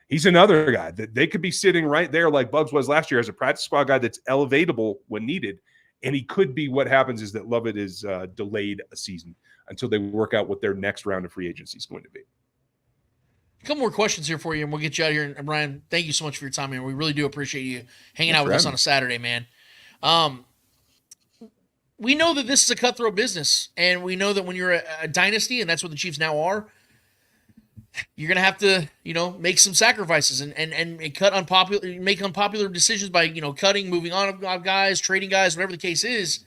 He's another guy that they could be sitting right there like Buggs was last year as a practice squad guy that's elevatable when needed. And he could be. What happens is that Lovett is delayed a season until they work out what their next round of free agency is going to be. A couple more questions here for you, and we'll get you out of here. And Brian, thank you so much for your time, man. We really do appreciate you hanging out with us on a Saturday, man. We know that this is a cutthroat business, and we know that when you're a dynasty, and that's what the Chiefs now are, you're going to have to, make some sacrifices and make unpopular decisions by, cutting, moving on guys, trading guys, whatever the case is.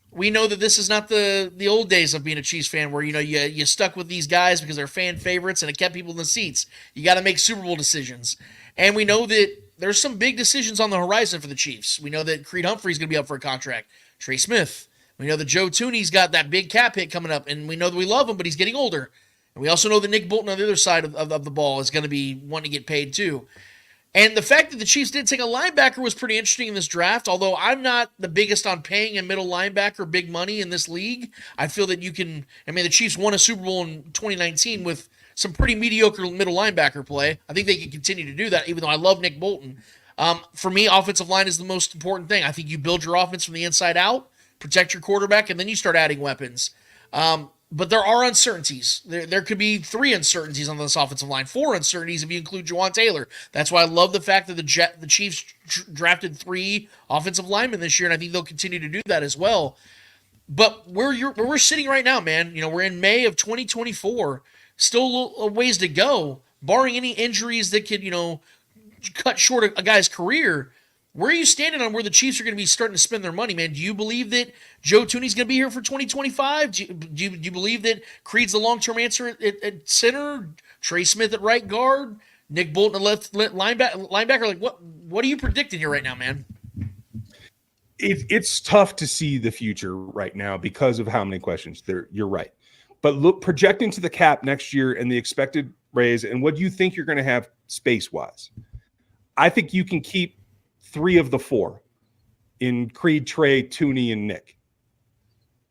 We know that this is not the old days of being a Chiefs fan where, you stuck with these guys because they're fan favorites and it kept people in the seats. You got to make Super Bowl decisions. And we know that there's some big decisions on the horizon for the Chiefs. We know that Creed Humphrey's going to be up for a contract. Trey Smith. We know that Joe Thuney's got that big cap hit coming up, and we know that we love him, but he's getting older. And we also know that Nick Bolton on the other side of the ball is going to be wanting to get paid too. And the fact that the Chiefs did take a linebacker was pretty interesting in this draft, although I'm not the biggest on paying a middle linebacker big money in this league. I feel that the Chiefs won a Super Bowl in 2019 with some pretty mediocre middle linebacker play. I think they can continue to do that, even though I love Nick Bolton. For me, offensive line is the most important thing. I think you build your offense from the inside out, protect your quarterback, and then you start adding weapons. But there are uncertainties. There could be 3 uncertainties on this offensive line, 4 uncertainties if you include Juwan Taylor. That's why I love the fact that the Chiefs drafted 3 offensive linemen this year, and I think they'll continue to do that as well. But where we're sitting right now, man, we're in May of 2024, still a ways to go, barring any injuries that could, cut short a guy's career. Where are you standing on where the Chiefs are going to be starting to spend their money, man? Do you believe that Joe Thuney's going to be here for 2025? Do you believe that Creed's the long-term answer at center? Trey Smith at right guard? Nick Bolton at left linebacker? Like, what are you predicting here right now, man? It's tough to see the future right now because of how many questions there. You're right. But look, projecting to the cap next year and the expected raise and what you think you're going to have space-wise, I think you can keep 3 of the 4 in Creed, Trey, Thuney, and Nick.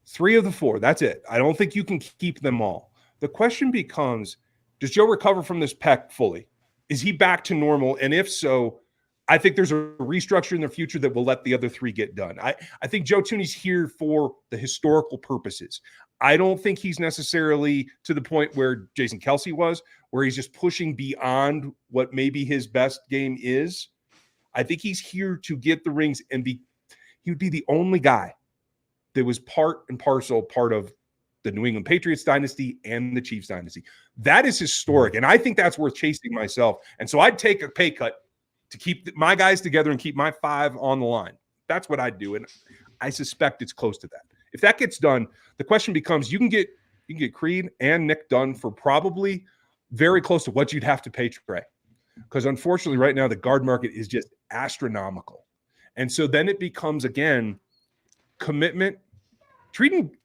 3 of the 4. That's it. I don't think you can keep them all. The question becomes, does Joe recover from this pec fully? Is he back to normal? And if so, I think there's a restructure in the future that will let the other 3 get done. I think Joe Thuney's here for the historical purposes. I don't think he's necessarily to the point where Jason Kelce was, where he's just pushing beyond what maybe his best game is. I think he's here to get the rings and he would be the only guy that was part and parcel part of the New England Patriots dynasty and the Chiefs dynasty. That is historic. And I think that's worth chasing myself. And so I'd take a pay cut to keep my guys together and keep my 5 on the line. That's what I'd do. And I suspect it's close to that. If that gets done, the question becomes, you can get Creed and Nick done for probably very close to what you'd have to pay Trey. Because unfortunately, right now, the guard market is just astronomical. And so then it becomes, again, commitment. Treating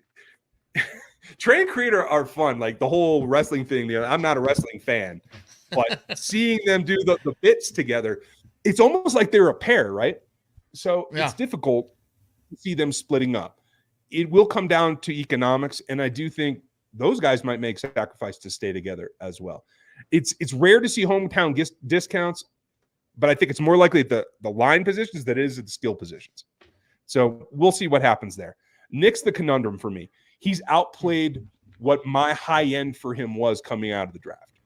Trey and Creed are fun. Like the whole wrestling thing, I'm not a wrestling fan. But seeing them do the bits together, it's almost like they're a pair, right? So It's difficult to see them splitting up. It will come down to economics, and I do think those guys might make sacrifice to stay together as well. It's rare to see hometown discounts, but I think it's more likely at the line positions than it is at the skill positions. So we'll see what happens there. Nick's the conundrum for me. He's outplayed what my high end for him was coming out of the draft.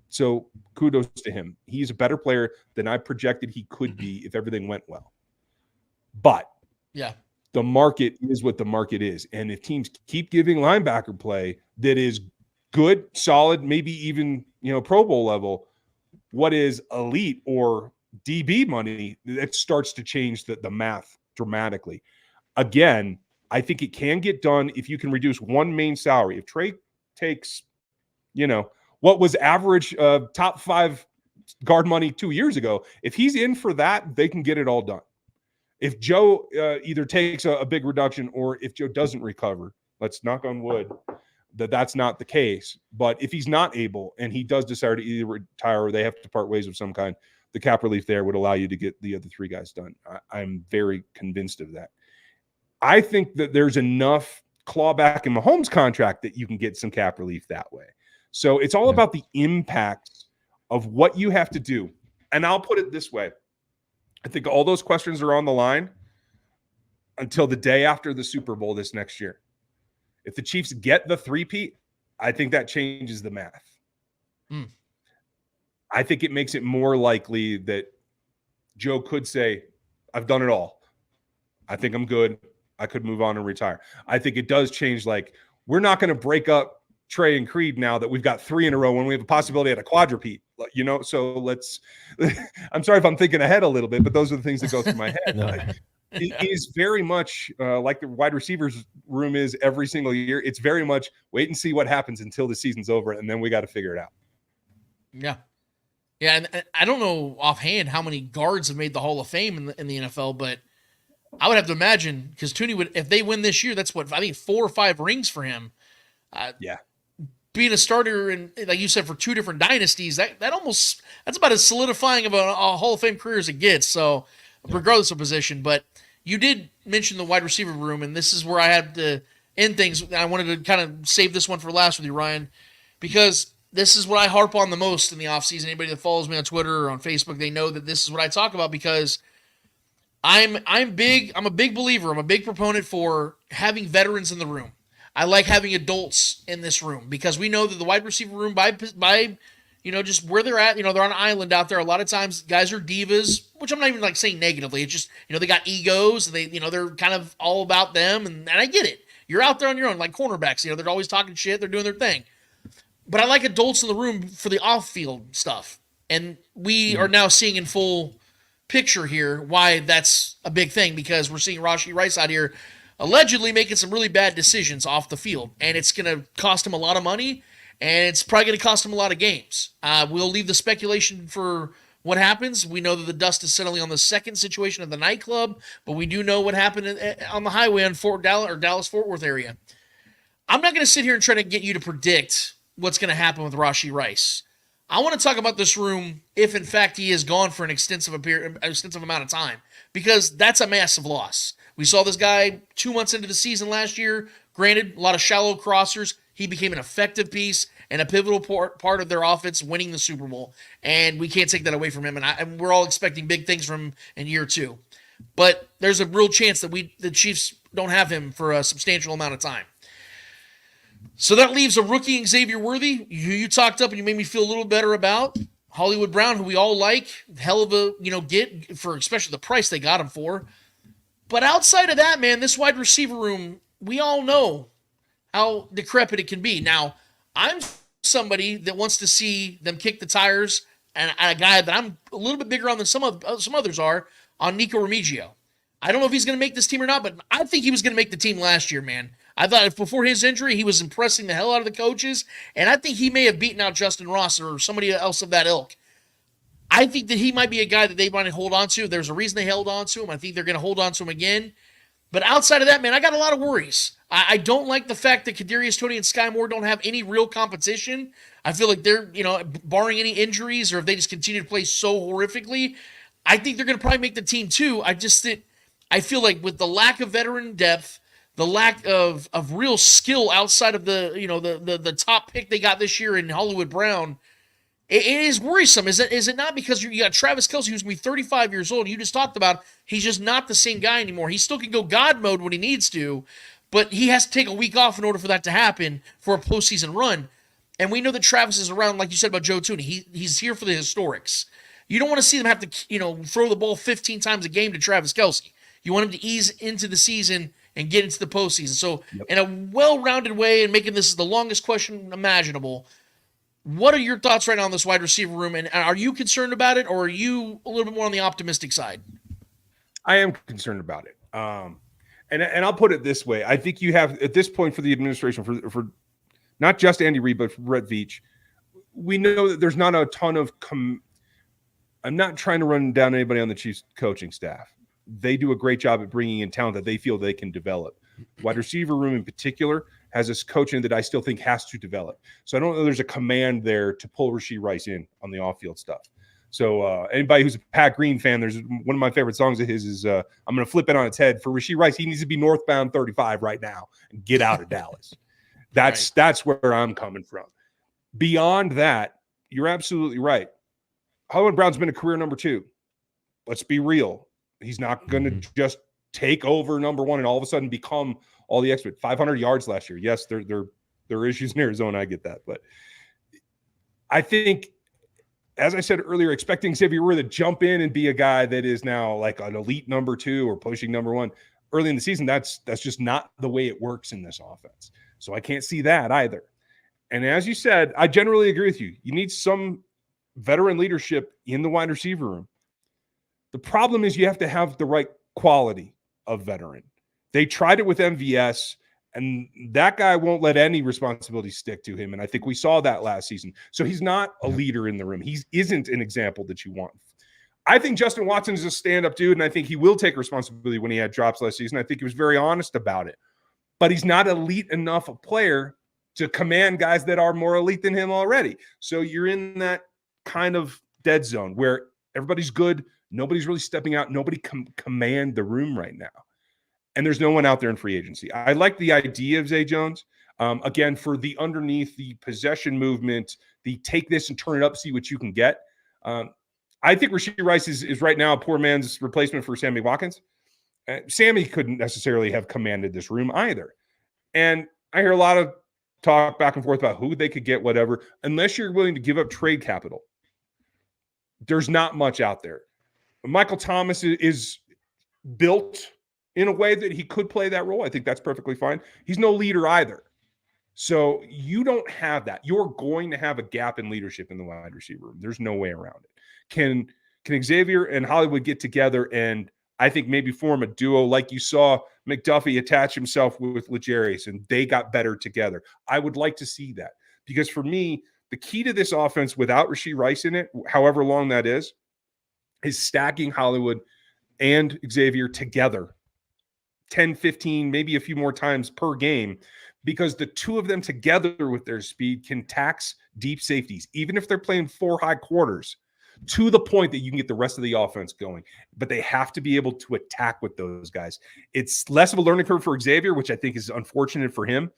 So kudos to him. He's a better player than I projected he could be if everything went well. But the market is what the market is. And if teams keep giving linebacker play that is good, solid, maybe even, Pro Bowl level, what is elite or DB money, it starts to change the math dramatically. Again, I think it can get done if you can reduce one main salary. If Trey takes, what was average top 5 guard money 2 years ago, if he's in for that, they can get it all done. If Joe either takes a big reduction or if Joe doesn't recover, let's knock on wood that's not the case. But if he's not able and he does decide to either retire or they have to part ways of some kind, the cap relief there would allow you to get the other 3 guys done. I'm very convinced of that. I think that there's enough clawback in Mahomes' contract that you can get some cap relief that way. So it's all about the impact of what you have to do. And I'll put it this way. I think all those questions are on the line until the day after the Super Bowl this next year. If the Chiefs get the 3-peat, I think that changes the math. I think it makes it more likely that Joe could say, I've done it all. I think I'm good. I could move on and retire. I think it does change. Like, we're not going to break up Trey and Creed now that we've got 3 in a row when we have a possibility at a quadrupeat, so let's, I'm sorry if I'm thinking ahead a little bit, but those are the things that go through my head. No. It is very much like the wide receivers room is every single year. It's very much wait and see what happens until the season's over, and then we got to figure it out. Yeah. Yeah, and I don't know offhand how many guards have made the Hall of Fame in the NFL, but I would have to imagine, because Tooney would, if they win this year, that's what, I think 4 or 5 rings for him. Yeah. Being a starter, and like you said, for 2 different dynasties, that's about as solidifying of a Hall of Fame career as it gets. So regardless of position, but you did mention the wide receiver room, and this is where I had to end things. I wanted to kind of save this one for last with you, Ryan, because this is what I harp on the most in the offseason. Anybody that follows me on Twitter or on Facebook, they know that this is what I talk about, because I'm a big believer. I'm a big proponent for having veterans in the room. I like having adults in this room, because we know that the wide receiver room, by just where they're at, they're on an island out there. A lot of times guys are divas, which I'm not even like saying negatively. It's just, they got egos, and they're kind of all about them. And I get it. You're out there on your own, like cornerbacks, they're always talking shit. They're doing their thing. But I like adults in the room for the off-field stuff. And we are now seeing in full picture here why that's a big thing, because we're seeing Rashee Rice out here allegedly making some really bad decisions off the field, and it's going to cost him a lot of money, and it's probably going to cost him a lot of games. We'll leave the speculation for what happens. We know that the dust is settling on the second situation at the nightclub, but we do know what happened on the highway in Dallas-Fort Worth area. I'm not going to sit here and try to get you to predict what's going to happen with Rashee Rice. I want to talk about this room if, in fact, he is gone for an extensive amount of time, because that's a massive loss. We saw this guy 2 months into the season last year. Granted, a lot of shallow crossers. He became an effective piece and a pivotal part of their offense, winning the Super Bowl. And we can't take that away from him. And we're all expecting big things from him in year 2. But there's a real chance that the Chiefs don't have him for a substantial amount of time. So that leaves a rookie, Xavier Worthy, who you talked up and you made me feel a little better about. Hollywood Brown, who we all like. Hell of a, get for especially the price they got him for. But outside of that, man, this wide receiver room, we all know how decrepit it can be. Now, I'm somebody that wants to see them kick the tires, and a guy that I'm a little bit bigger on than some others are, on Nico Remigio. I don't know if he's going to make this team or not, but I think he was going to make the team last year, man. I thought if before his injury, he was impressing the hell out of the coaches, and I think he may have beaten out Justin Ross or somebody else of that ilk. I think that he might be a guy that they want to hold on to. There's a reason they held on to him. I think they're going to hold on to him again. But outside of that, man, I got a lot of worries. I don't like the fact that Kadarius Toney and Sky Moore don't have any real competition. I feel like they're, barring any injuries or if they just continue to play so horrifically, I think they're going to probably make the team too. I feel like with the lack of veteran depth, the lack of real skill outside of the top pick they got this year in Hollywood Brown, it is worrisome. Is it not? Because you got Travis Kelce, who's going to be 35 years old. You just talked about he's just not the same guy anymore. He still can go God mode when he needs to, but he has to take a week off in order for that to happen for a postseason run. And we know that Travis is around, like you said about Joe Tooney. He's here for the historics. You don't want to see them have to, throw the ball 15 times a game to Travis Kelce. You want him to ease into the season and get into the postseason. So in a well-rounded way, and making this the longest question imaginable, what are your thoughts right now on this wide receiver room? And are you concerned about it, or are you a little bit more on the optimistic side? I am concerned about it. And I'll put it this way. I think you have, at this point for the administration, for not just Andy Reid, but for Brett Veach, we know that there's not a ton of I'm not trying to run down anybody on the Chiefs coaching staff. They do a great job at bringing in talent that they feel they can develop. Wide receiver room in particular has this coaching that I still think has to develop. So I don't know there's a command there to pull Rashee Rice in on the off-field stuff. So anybody who's a Pat Green fan, there's one of my favorite songs of his is I'm going to flip it on its head. For Rashee Rice, he needs to be northbound 35 right now and get out of Dallas. That's where I'm coming from. Beyond that, you're absolutely right. Hollywood Brown's been a career number 2. Let's be real. He's not going to just take over number 1 and all of a sudden become all the expert. 500 yards last year. Yes, there are issues in Arizona. I get that. But I think, as I said earlier, expecting Xavier Worthy to jump in and be a guy that is now like an elite number 2 or pushing number 1 early in the season, that's just not the way it works in this offense. So I can't see that either. And as you said, I generally agree with you. You need some veteran leadership in the wide receiver room. The problem is you have to have the right quality of veteran. They tried it with MVS, and that guy won't let any responsibility stick to him. And I think we saw that last season. So he's not a leader in the room. He isn't an example that you want. I think Justin Watson is a stand-up dude, and I think he will take responsibility when he had drops last season. I think he was very honest about it. But he's not elite enough a player to command guys that are more elite than him already. So you're in that kind of dead zone where everybody's good. Nobody's really stepping out. Nobody can command the room right now. And there's no one out there in free agency. I like the idea of Zay Jones. Again, for the underneath, the possession movement, the take this and turn it up, see what you can get. I think Rashee Rice is right now a poor man's replacement for Sammy Watkins. Sammy couldn't necessarily have commanded this room either. And I hear a lot of talk back and forth about who they could get, whatever. Unless you're willing to give up trade capital, there's not much out there. Michael Thomas is built in a way that he could play that role. I think that's perfectly fine. He's no leader either. So you don't have that. You're going to have a gap in leadership in the wide receiver room. There's no way around it. Can Xavier and Hollywood get together and I think maybe form a duo like you saw McDuffie attach himself with L'Jarius and they got better together? I would like to see that because for me, the key to this offense without Rashee Rice in it, however long that is stacking Hollywood and Xavier together 10, 15, maybe a few more times per game, because the two of them together with their speed can tax deep safeties, even if they're playing 4 high quarters, to the point that you can get the rest of the offense going. But they have to be able to attack with those guys. It's less of a learning curve for Xavier, which I think is unfortunate for him.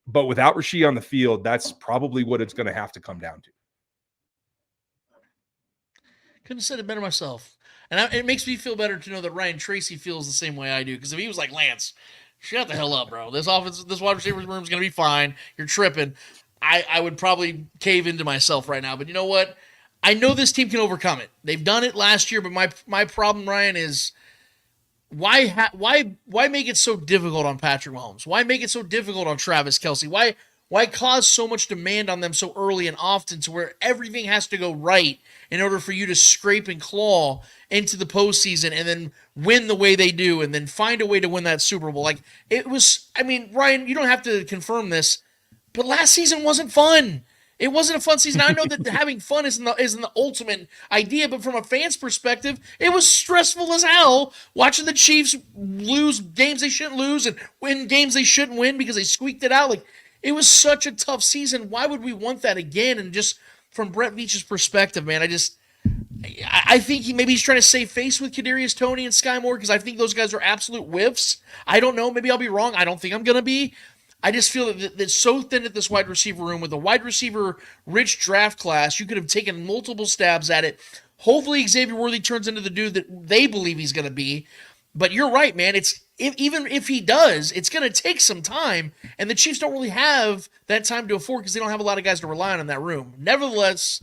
But without Rashee on the field, that's probably what it's going to have to come down to. Couldn't have said it better myself. And it makes me feel better to know that Ryan Tracy feels the same way I do. Because if he was like, Lance, shut the hell up, bro. This offense, this wide receiver room is going to be fine. You're tripping. I would probably cave into myself right now. But you know what? I know this team can overcome it. They've done it last year. But my problem, Ryan, is why make it so difficult on Patrick Mahomes? Why make it so difficult on Travis Kelce? Why cause so much demand on them so early and often to where everything has to go right in order for you to scrape and claw into the postseason and then win the way they do and then find a way to win that Super Bowl? Like, it was, I mean, Ryan, you don't have to confirm this, but last season wasn't fun. It wasn't a fun season. I know that having fun isn't the ultimate idea, but from a fan's perspective, it was stressful as hell watching the Chiefs lose games they shouldn't lose and win games they shouldn't win because they squeaked it out. Like, it was such a tough season. Why would we want that again? And just from Brett Veach's perspective, man, I think he's trying to save face with Kadarius Toney and Sky Moore because I think those guys are absolute whiffs. I don't know. Maybe I'll be wrong. I don't think I'm going to be. I just feel that it's so thin at this wide receiver room with a wide receiver rich draft class. You could have taken multiple stabs at it. Hopefully Xavier Worthy turns into the dude that they believe he's going to be. But you're right, man. Even if he does, it's going to take some time, and the Chiefs don't really have that time to afford because they don't have a lot of guys to rely on in that room. Nevertheless,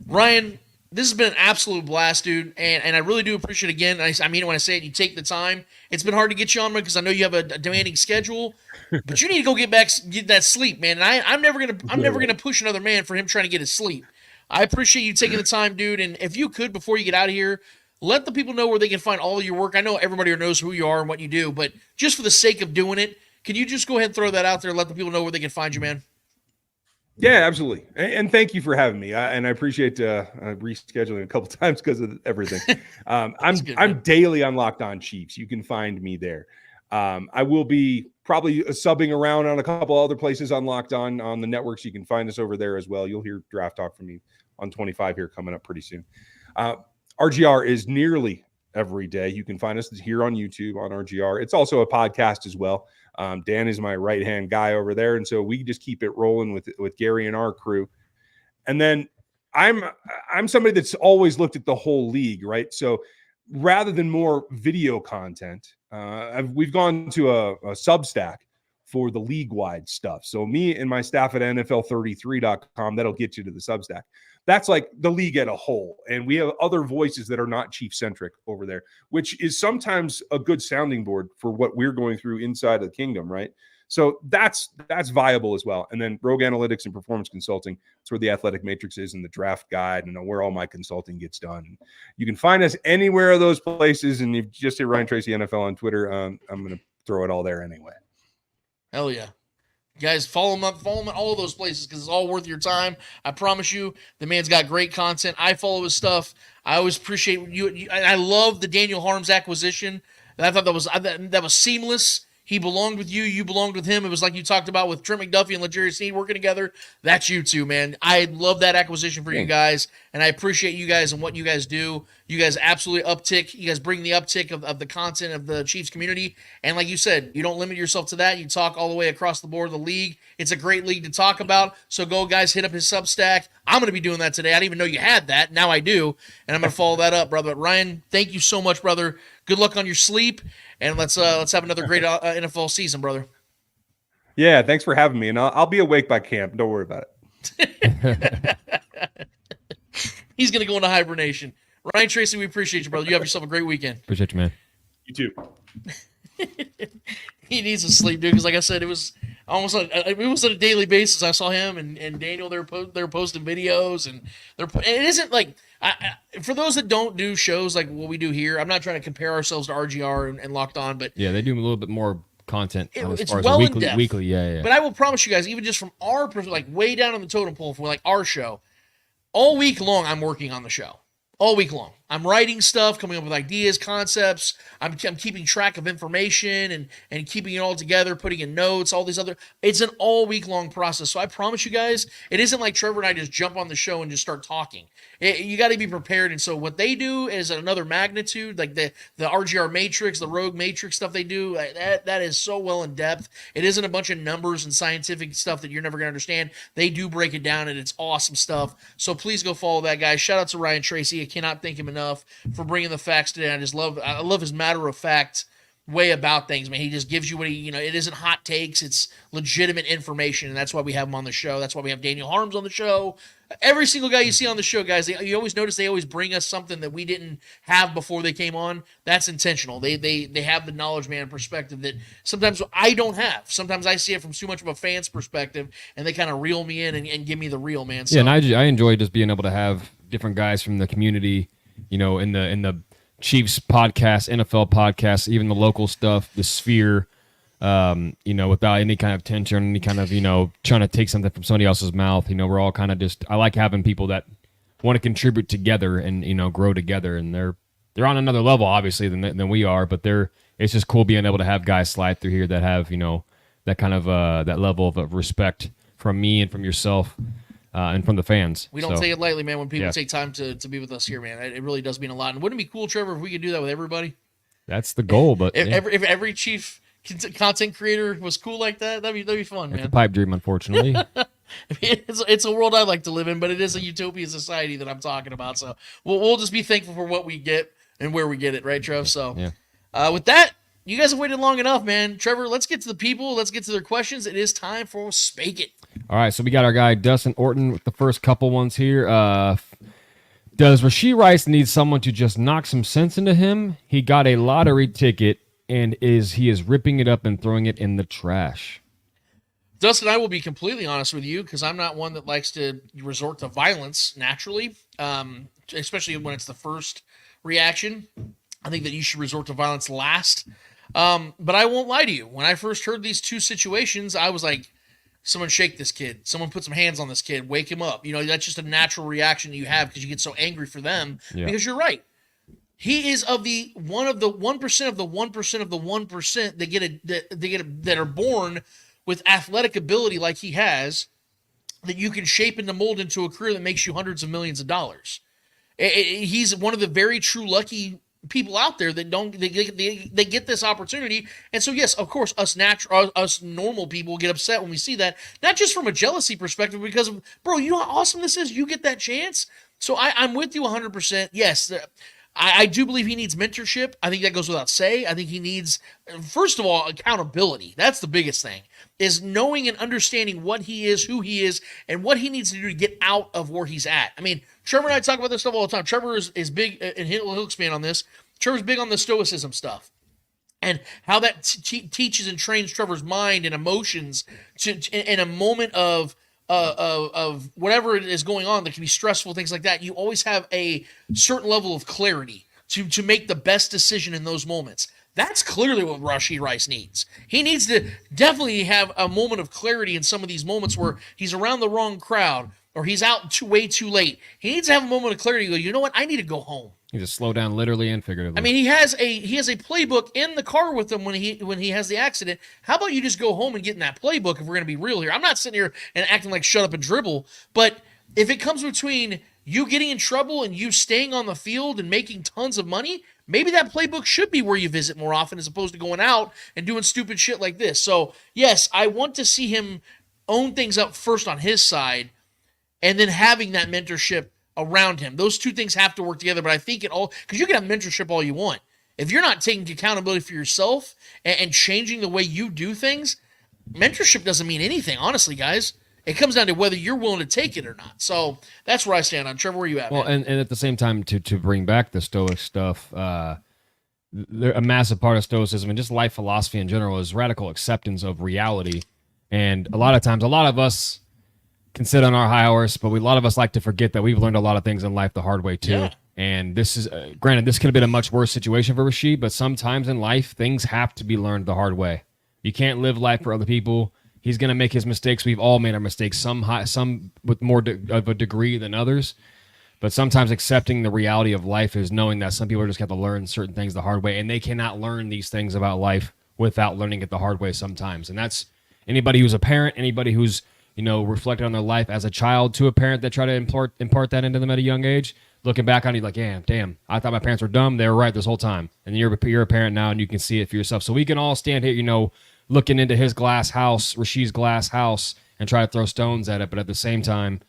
Ryan, this has been an absolute blast, dude, and I really do appreciate it again. I mean it when I say it. You take the time. It's been hard to get you on because I know you have a demanding schedule, but you need to go get that sleep, man. And I'm never gonna push another man for him trying to get his sleep. I appreciate you taking the time, dude. And if you could, before you get out of here, let the people know where they can find all of your work. I know everybody knows who you are and what you do, but just for the sake of doing it, can you just go ahead and throw that out there and let the people know where they can find you, man? Yeah, absolutely. And thank you for having me. And I appreciate rescheduling a couple times because of everything. I'm daily on Locked On Chiefs. You can find me there. I will be probably subbing around on a couple other places on Locked On the networks. You can find us over there as well. You'll hear draft talk from me on 25 here coming up pretty soon. RGR is nearly every day. You can find us here on YouTube on RGR. It's also a podcast as well. Dan is my right-hand guy over there, and so we just keep it rolling with Gary and our crew. And then I'm somebody that's always looked at the whole league, right? So rather than more video content, we've gone to a Substack for the league-wide stuff. So me and my staff at NFL33.com, that'll get you to the Substack. That's like the league at a whole. And we have other voices that are not Chief-centric over there, which is sometimes a good sounding board for what we're going through inside of the kingdom, right? So that's viable as well. And then Rogue Analytics and Performance Consulting, that's where the Athletic Matrix is and the draft guide and where all my consulting gets done. You can find us anywhere of those places. And you just hit Ryan Tracy NFL on Twitter. I'm going to throw it all there anyway. Hell yeah. Guys, follow him at all of those places because it's all worth your time. I promise you, the man's got great content. I follow his stuff. I always appreciate you. I love the Daniel Harms acquisition. I thought that was seamless. He belonged with you. You belonged with him. It was like you talked about with Trent McDuffie and L'Jarius Sneed working together. That's you two, man. I love that acquisition for you guys, and I appreciate you guys and what you guys do. You guys absolutely uptick. You guys bring the uptick of the content of the Chiefs community. And like you said, you don't limit yourself to that. You talk all the way across the board of the league. It's a great league to talk about. So go, guys, hit up his Substack. I'm going to be doing that today. I didn't even know you had that. Now I do, and I'm going to follow that up, brother. But Ryan, thank you so much, brother. Good luck on your sleep. And let's have another great NFL season, brother. Yeah, thanks for having me. And I'll be awake by camp. Don't worry about it. He's going to go into hibernation. Ryan Tracy, we appreciate you, brother. You have yourself a great weekend. Appreciate you, man. You too. He needs to sleep, dude, because like I said, it was almost on a daily basis. I saw him and Daniel. They're posting videos, and it isn't like for those that don't do shows like what we do here. I'm not trying to compare ourselves to RGR and Locked On, but yeah, they do a little bit more content as it's far as well weekly, in depth. weekly, yeah. But I will promise you guys, even just from our like way down on the totem pole for like our show, all week long I'm working on the show. All week long. I'm writing stuff, coming up with ideas, concepts. I'm keeping track of information and keeping it all together, putting in notes, all these other. It's an all week long process. So I promise you guys, it isn't like Trevor and I just jump on the show and just start talking. You got to be prepared. And so what they do is at another magnitude, like the RGR Matrix, the Rogue Matrix stuff they do, that is so well in depth. It isn't a bunch of numbers and scientific stuff that you're never going to understand. They do break it down, and it's awesome stuff. So please go follow that guy. Shout out to Ryan Tracy. I cannot thank him enough for bringing the facts today. I love his matter of fact way about things, man. He just gives you what it isn't hot takes, it's legitimate information, and that's why we have him on the show. That's why we have Daniel Harms on the show. Every single guy you see on the show, guys, you always notice they always bring us something that we didn't have before they came on. That's intentional. They have the knowledge man perspective that sometimes I don't have. Sometimes I see it from too much of a fan's perspective, and they kind of reel me in and give me the real, man. So, yeah, and I enjoy just being able to have different guys from the community, in the Chiefs podcast, NFL podcast, even the local stuff, the sphere, without any kind of tension, any kind of, trying to take something from somebody else's mouth. We're all kind of I like having people that want to contribute together and, grow together. And they're on another level, obviously, than we are, but it's just cool being able to have guys slide through here that have, that kind of, that level of respect from me and from yourself. And from the fans. We don't take it lightly, man, when people take time to be with us here, man. It really does mean a lot. And wouldn't it be cool, Trevor, if we could do that with everybody? That's the goal, but if every Chief content creator was cool like that, that'd be fun, man. It's a pipe dream, unfortunately. It's a world I'd like to live in, but it is a utopian society that I'm talking about. So we'll just be thankful for what we get and where we get it, right, Trev? So with that, you guys have waited long enough, man. Trevor, let's get to the people. Let's get to their questions. It is time for Spake It. All right, so we got our guy Dustin Orton with the first couple ones here. Does Rashee Rice need someone to just knock some sense into him? He got a lottery ticket and he is ripping it up and throwing it in the trash. Dustin, I will be completely honest with you because I'm not one that likes to resort to violence naturally, especially when it's the first reaction. I think that you should resort to violence last. But I won't lie to you. When I first heard these two situations, I was like, someone shake this kid. Someone put some hands on this kid. Wake him up. You know, that's just a natural reaction that you have because you get so angry for them. Yeah. Because you're right. He is of the 1% of the 1% of the 1% of the 1% that are born with athletic ability like he has, that you can shape and mold into a career that makes you hundreds of millions of dollars. He's one of the very true lucky people out there that they get this opportunity. And so, yes, of course, us normal people get upset when we see that, not just from a jealousy perspective, because of, bro, you know how awesome this is? You get that chance. So I'm with you 100%. Yes, I do believe he needs mentorship. I think that goes without say. I think he needs, first of all, accountability. That's the biggest thing, is knowing and understanding what he is, who he is, and what he needs to do to get out of where he's at. I mean, Trevor and I talk about this stuff all the time. Trevor is big, and he'll expand on this. Trevor's big on the stoicism stuff and how that teaches and trains Trevor's mind and emotions in a moment of whatever it is going on that can be stressful, things like that. You always have a certain level of clarity to make the best decision in those moments. That's clearly what Rashee Rice needs. He needs to definitely have a moment of clarity in some of these moments where he's around the wrong crowd or he's out way too late. He needs to have a moment of clarity. Go, you know what? I need to go home. You just slow down literally and figuratively. I mean, he has a playbook in the car with him when he has the accident. How about you just go home and get in that playbook if we're going to be real here? I'm not sitting here and acting like shut up and dribble, but if it comes between you getting in trouble and you staying on the field and making tons of money, maybe that playbook should be where you visit more often as opposed to going out and doing stupid shit like this. So, yes, I want to see him own things up first on his side and then having that mentorship around him. Those two things have to work together, but I think it all, because you can have mentorship all you want. If you're not taking accountability for yourself and changing the way you do things, mentorship doesn't mean anything, honestly, guys. It comes down to whether you're willing to take it or not. So that's where I stand on. Trevor, where are you at? Well, and at the same time, to bring back the Stoic stuff, a massive part of Stoicism and just life philosophy in general is radical acceptance of reality. And a lot of times, a lot of us can sit on our high horse, but a lot of us like to forget that we've learned a lot of things in life the hard way too. Yeah. And this is, granted, this could have been a much worse situation for Rashee, but sometimes in life, things have to be learned the hard way. You can't live life for other people. He's going to make his mistakes. We've all made our mistakes, some with more of a degree than others. But sometimes accepting the reality of life is knowing that some people just have to learn certain things the hard way, and they cannot learn these things about life without learning it the hard way sometimes. And that's anybody who's a parent, anybody who's reflected on their life as a child to a parent that try to impart that into them at a young age. Looking back on it, like, yeah, damn, I thought my parents were dumb. They were right this whole time. And you're a parent now, and you can see it for yourself. So we can all stand here, looking into his glass house, Rashee's glass house, and try to throw stones at it. But at the same time,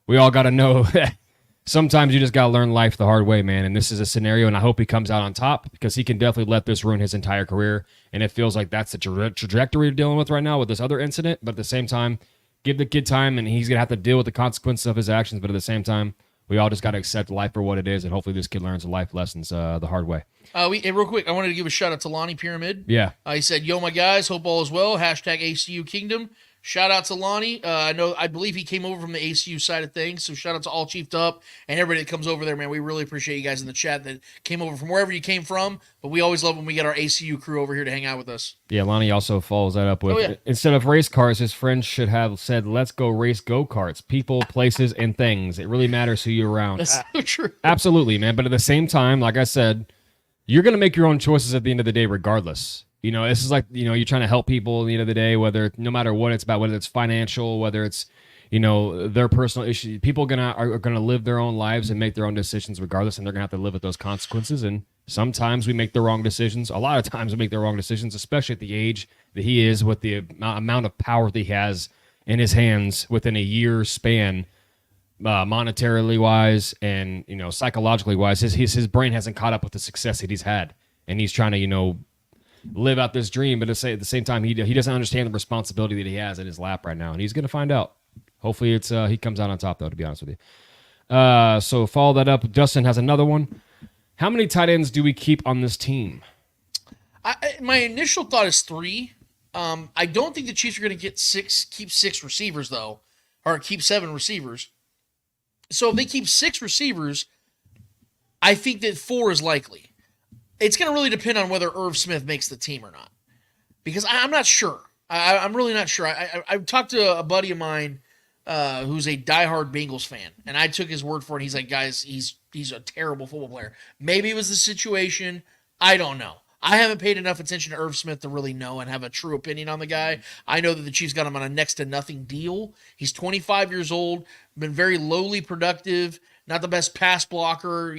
we all got to know that sometimes you just got to learn life the hard way, man. And this is a scenario, and I hope he comes out on top because he can definitely let this ruin his entire career. And it feels like that's the trajectory we're dealing with right now with this other incident. But at the same time, give the kid time, and he's going to have to deal with the consequences of his actions. But at the same time, we all just got to accept life for what it is, and hopefully this kid learns the life lessons the hard way. Real quick, I wanted to give a shout out to Lonnie Pyramid. Yeah. He said, yo, my guys, hope all is well. Hashtag ACU Kingdom. Shout out to Lonnie. I believe he came over from the ACU side of things, so shout out to All Chiefed Up and everybody that comes over there, man. We really appreciate you guys in the chat that came over from wherever you came from, but we always love when we get our ACU crew over here to hang out with us. Yeah, Lonnie also follows that up with, instead of race cars, his friends should have said, let's go race go-karts, people, places, and things. It really matters who you're around. That's so true. Absolutely, man. But at the same time, like I said, you're going to make your own choices at the end of the day regardless. This is like, you're trying to help people at the end of the day, no matter what it's about, whether it's financial, whether it's, their personal issues. People are gonna live their own lives and make their own decisions regardless, and they're gonna have to live with those consequences. And sometimes we make the wrong decisions. A lot of times we make the wrong decisions, especially at the age that he is, with the amount of power that he has in his hands within a year span, monetarily wise and psychologically wise. His brain hasn't caught up with the success that he's had, and he's trying to live out this dream, but at the same time, he doesn't understand the responsibility that he has in his lap right now, and he's going to find out. Hopefully, he comes out on top, though, to be honest with you. So follow that up. Dustin has another one. How many tight ends do we keep on this team? My initial thought is 3. I don't think the Chiefs are going to keep 6 receivers though, or keep 7 receivers. So if they keep 6 receivers, I think that 4 is likely. It's going to really depend on whether Irv Smith makes the team or not, because I'm not sure. I'm really not sure. I've talked to a buddy of mine who's a diehard Bengals fan, and I took his word for it. He's like, guys, he's a terrible football player. Maybe it was the situation. I don't know. I haven't paid enough attention to Irv Smith to really know and have a true opinion on the guy. I know that the Chiefs got him on a next to nothing deal. He's 25 years old, been very lowly productive, not the best pass blocker,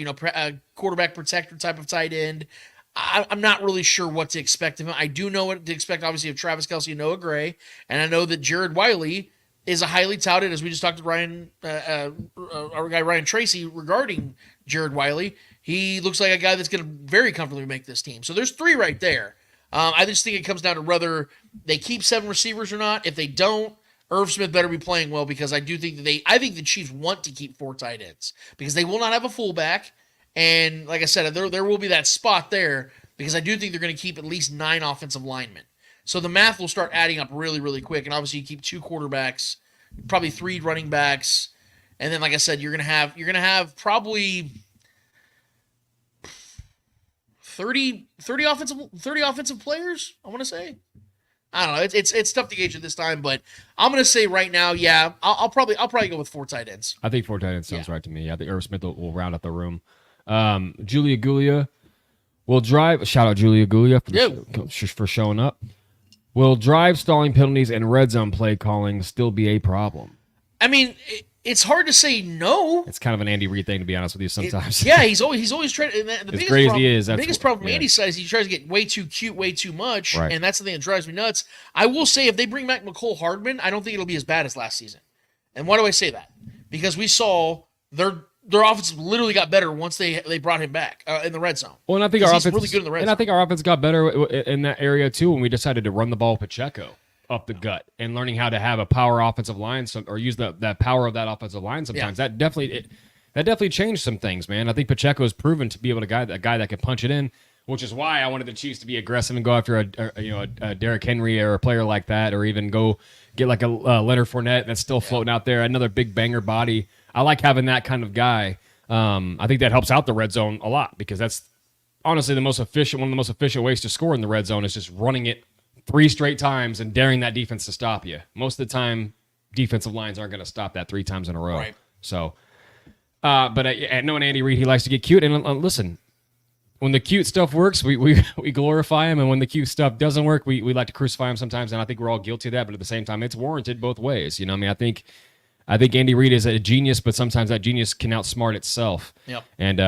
quarterback protector type of tight end. I'm not really sure what to expect of him. I do know what to expect, obviously, of Travis Kelce and Noah Gray, and I know that Jared Wiley is a highly touted, as we just talked to our guy Ryan Tracy regarding Jared Wiley. He looks like a guy that's going to very comfortably make this team. So there's 3 right there. I just think it comes down to whether they keep 7 receivers or not. If they don't, Irv Smith better be playing well, because I do think that I think the Chiefs want to keep 4 tight ends because they will not have a fullback. And like I said, there will be that spot there because I do think they're going to keep at least 9 offensive linemen. So the math will start adding up really, really quick. And obviously you keep 2 quarterbacks, probably 3 running backs. And then, like I said, you're going to have probably 30 offensive players, I want to say. I don't know. It's tough to gauge at this time, but I'm going to say right now, yeah, I'll probably go with 4 tight ends. I think 4 tight ends sounds right to me. I think Irv Smith will round out the room. Julia Gulia will drive. Shout out Julia Gulia for showing up. Will drive, stalling penalties, and red zone play calling still be a problem? I mean, it's hard to say no. It's kind of an Andy Reid thing, to be honest with you. Sometimes, he's always trying. The biggest great problem, as he is, the biggest problem Andy says, he tries to get way too cute, way too much, and that's the thing that drives me nuts. I will say, if they bring back 𝚂𝙿𝙾𝙺𝙾, I don't think it'll be as bad as last season. And why do I say that? Because we saw their offense literally got better once they brought him back in the red zone. Well, and I think our offense really good in the red zone. And I think our offense got better in that area too when we decided to run the ball with Pacheco up the gut and learning how to have a power offensive line, or use that power of that offensive line sometimes. That definitely changed some things, man. I think Pacheco has proven to be able to a guy that can punch it in, which is why I wanted the Chiefs to be aggressive and go after a Derrick Henry or a player like that, or even go get like a Leonard Fournette that's still floating out there, another big banger body. I like having that kind of guy. I think that helps out the red zone a lot, because that's honestly one of the most efficient ways to score in the red zone is just running it 3 straight times and daring that defense to stop you. Most of the time, defensive lines aren't going to stop that 3 times in a row. Right. So, but knowing Andy Reid, he likes to get cute. And listen, when the cute stuff works, we glorify him, and when the cute stuff doesn't work, we like to crucify him sometimes. And I think we're all guilty of that. But at the same time, it's warranted both ways. You know, I think Andy Reid is a genius, but sometimes that genius can outsmart itself. Yep. And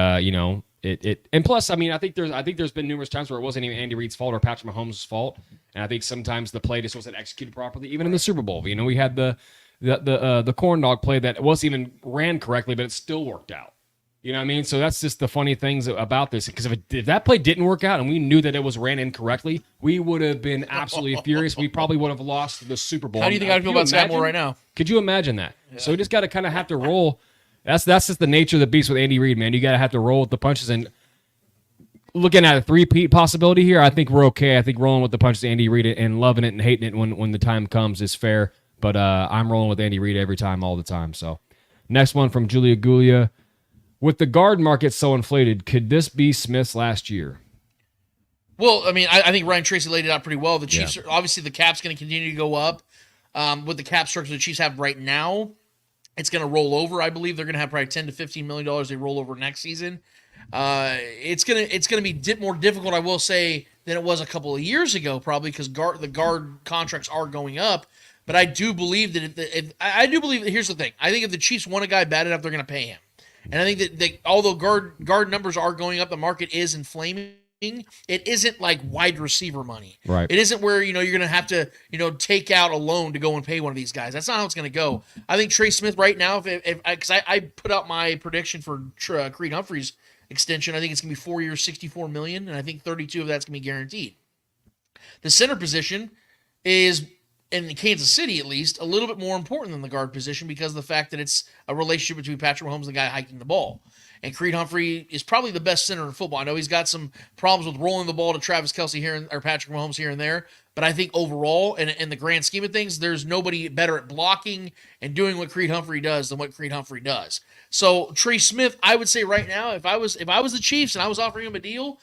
and plus, I think there's been numerous times where it wasn't even Andy Reid's fault or Patrick Mahomes' fault. And I think sometimes the play just wasn't executed properly, even in the Super Bowl. You know, we had the corn dog play that wasn't even ran correctly, but it still worked out. You know what I mean? So that's just the funny things about this. Because if that play didn't work out and we knew that it was ran incorrectly, we would have been absolutely furious. We probably would have lost the Super Bowl. How do you think I feel about Scott Moore right now? Could you imagine that? Yeah. So we just got to kind of have to roll. That's just the nature of the beast with Andy Reid, man. You got to have to roll with the punches. And looking at a 3-peat possibility here, I think we're okay. I think rolling with the punches, Andy Reid, and loving it and hating it when the time comes is fair. But I'm rolling with Andy Reid every time, all the time. So next one from Julia Gulia. With the guard market so inflated, could this be Smith's last year? Well, I mean, I think Ryan Tracy laid it out pretty well. The Chiefs, obviously, the cap's going to continue to go up. With the cap structure the Chiefs have right now, it's going to roll over. I believe they're going to have probably $10 to $15 million they roll over next season. It's gonna be more difficult, I will say, than it was a couple of years ago, probably because the guard contracts are going up. But I do believe that here's the thing. I think if the Chiefs want a guy bad enough, they're going to pay him. And I think that although guard numbers are going up, the market is inflaming. It isn't like wide receiver money. Right. It isn't where, you're going to have to, take out a loan to go and pay one of these guys. That's not how it's going to go. I think Trey Smith right now, because I put out my prediction for Creed Humphrey's extension, I think it's going to be 4 years, $64 million, and I think 32 of that's going to be guaranteed. The center position is in Kansas City at least, a little bit more important than the guard position because of the fact that it's a relationship between Patrick Mahomes and the guy hiking the ball. And Creed Humphrey is probably the best center in football. I know he's got some problems with rolling the ball to Travis Kelce here or Patrick Mahomes here and there, but I think overall, in the grand scheme of things, there's nobody better at blocking and doing what Creed Humphrey does than what Creed Humphrey does. So Trey Smith, I would say right now, if I was the Chiefs and I was offering him a deal,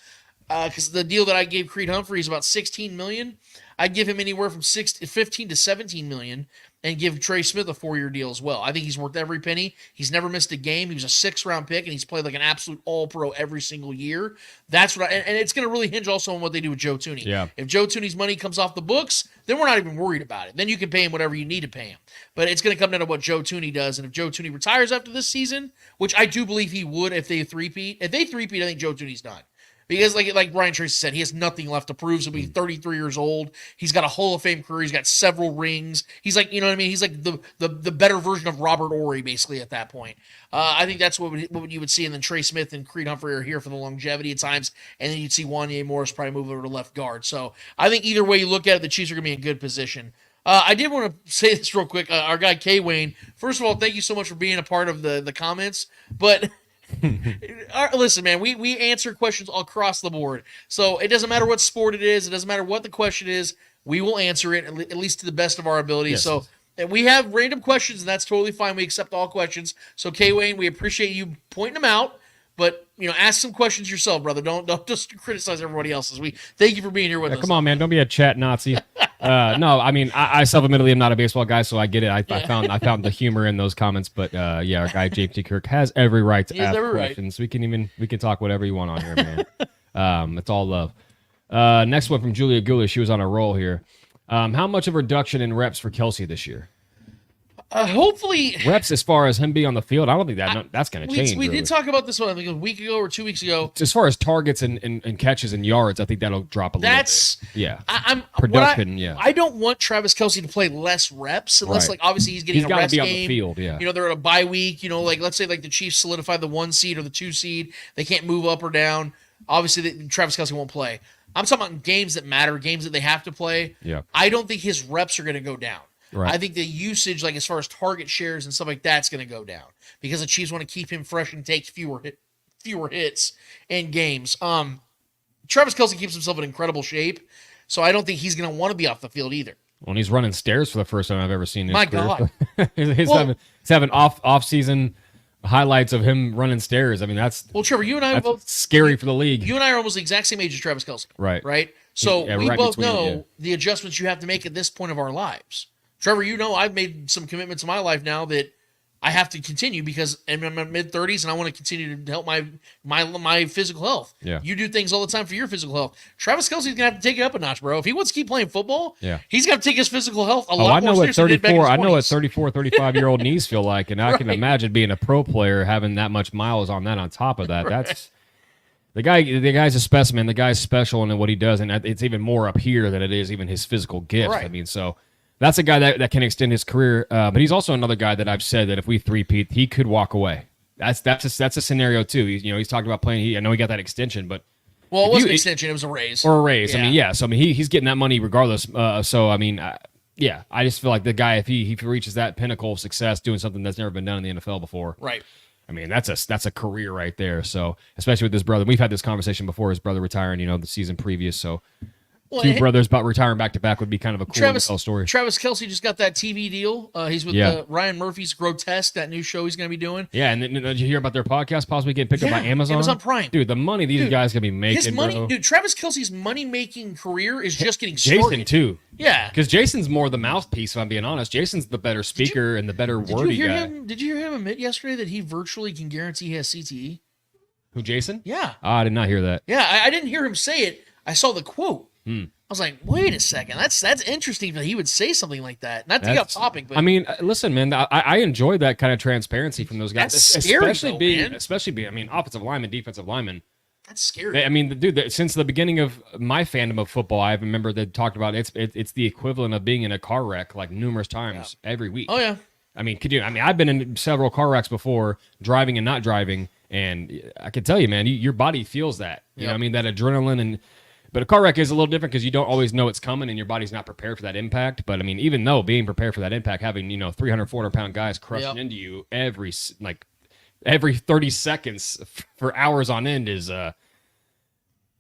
because the deal that I gave Creed Humphrey is about $16 million, I'd give him anywhere from 15 to 17 million and give Trey Smith a 4-year deal as well. I think he's worth every penny. He's never missed a game. He was a 6th-round pick, and he's played like an absolute all-pro every single year. That's what and it's going to really hinge also on what they do with Joe Thuney. Yeah. If Joe Thuney's money comes off the books, then we're not even worried about it. Then you can pay him whatever you need to pay him. But it's going to come down to what Joe Thuney does, and if Joe Thuney retires after this season, which I do believe he would if they three-peat, I think Joe Thuney's done. Because like Brian Tracy said, he has nothing left to prove. So he's 33 years old. He's got a Hall of Fame career. He's got several rings. He's like, you know what I mean? He's like the better version of Robert Ory, basically, at that point. I think that's what you would see. And then Trey Smith and Creed Humphrey are here for the longevity at times. And then you'd see Wanya Morris probably move over to left guard. So I think either way you look at it, the Chiefs are going to be in good position. I did want to say this real quick. Our guy, 𝚂𝙾𝙾, first of all, thank you so much for being a part of the comments. But... listen, man, we answer questions all across the board. So it doesn't matter what sport it is. It doesn't matter what the question is. We will answer it at least to the best of our ability. Yes. So and we have random questions, and that's totally fine. We accept all questions. So 𝚂𝙾𝙾, we appreciate you pointing them out. But, ask some questions yourself, brother. Don't just criticize everybody else's. We thank you for being here with us. Come on, man. Don't be a chat Nazi. No, I mean, I self-admittedly am not a baseball guy, so I get it. I found the humor in those comments. But, our guy, JT Kirk, has every right to ask questions. Right. We can talk whatever you want on here, man. It's all love. Next one from Julia Goulish. She was on a roll here. How much of a reduction in reps for Kelce this year? Hopefully reps as far as him being on the field. I don't think that's going to change. We did talk about this one, I think a week ago or 2 weeks ago. As far as targets and catches and yards, I think that'll drop a little bit. Yeah. Production, I don't want Travis Kelce to play less reps unless, obviously he's getting a rest game. He's got to be on the field, yeah. They're at a bye week. Let's say the Chiefs solidify the 1 seed or the 2 seed. They can't move up or down. Obviously, Travis Kelce won't play. I'm talking about games that matter, games that they have to play. Yeah. I don't think his reps are going to go down. Right. I think the usage, as far as target shares and stuff like that's going to go down because the Chiefs want to keep him fresh and take fewer hits in games. Travis Kelce keeps himself in incredible shape, so I don't think he's going to want to be off the field either. When he's running stairs for the first time I've ever seen his career. God. he's having off-season highlights of him running stairs. I mean, that's Trevor, you and I both scary for the league. You and I are almost the exact same age as Travis Kelce. Right. So we both know the adjustments you have to make at this point of our lives. Trevor, I've made some commitments in my life now that I have to continue because I'm in my mid-30s and I want to continue to help my physical health. Yeah. You do things all the time for your physical health. Travis Kelce's going to have to take it up a notch, bro. If he wants to keep playing football, he's got to take his physical health a lot more seriously than he did back in his 20s. I know what 34, 35-year-old knees feel like, and I can imagine being a pro player having that much miles on that on top of that. That's the guy's a specimen. The guy's special in what he does, and it's even more up here than it is even his physical gift. Right. I mean, so that's a guy that can extend his career, but he's also another guy that I've said that if we three-peat, he could walk away. That's a scenario too. He's talking about playing. I know he got that extension, but it wasn't an extension; it was a raise. Or a raise. Yeah. So he's getting that money regardless. I just feel like the guy, if he reaches that pinnacle of success, doing something that's never been done in the NFL before, right? I mean, that's a career right there. So especially with his brother, we've had this conversation before. His brother retiring, the season previous. So. Two brothers about retiring back to back would be kind of a cool NFL story. Travis Kelce just got that TV deal. He's with Ryan Murphy's Grotesque, that new show he's going to be doing. Yeah, and then, did you hear about their podcast possibly getting picked up by Amazon? Amazon Prime. Dude, the money these guys going to be making, his money, bro. Dude, Travis Kelce's money-making career is just getting started. Jason, too. Yeah. Because Jason's more the mouthpiece, if I'm being honest. Jason's the better speaker and the better wordy guy. Did you hear him admit yesterday that he virtually can guarantee he has CTE? Who, Jason? Yeah. I did not hear that. Yeah, I didn't hear him say it. I saw the quote. I was like, wait a second. That's interesting that he would say something like that. Not to get off topic, but I mean, listen, man, I enjoy that kind of transparency from those guys. That's scary, especially being offensive lineman, defensive lineman. That's scary. I mean, dude, since the beginning of my fandom of football, I remember they talked about it's the equivalent of being in a car wreck like numerous times every week. Oh yeah. I mean, I've been in several car wrecks before, driving and not driving, and I can tell you, man, your body feels that. You know what I mean? That adrenaline and But a car wreck is a little different because you don't always know it's coming and your body's not prepared for that impact. But I mean, even though being prepared for that impact, having 300, 400-pound guys crushing into you every 30 seconds for hours on end is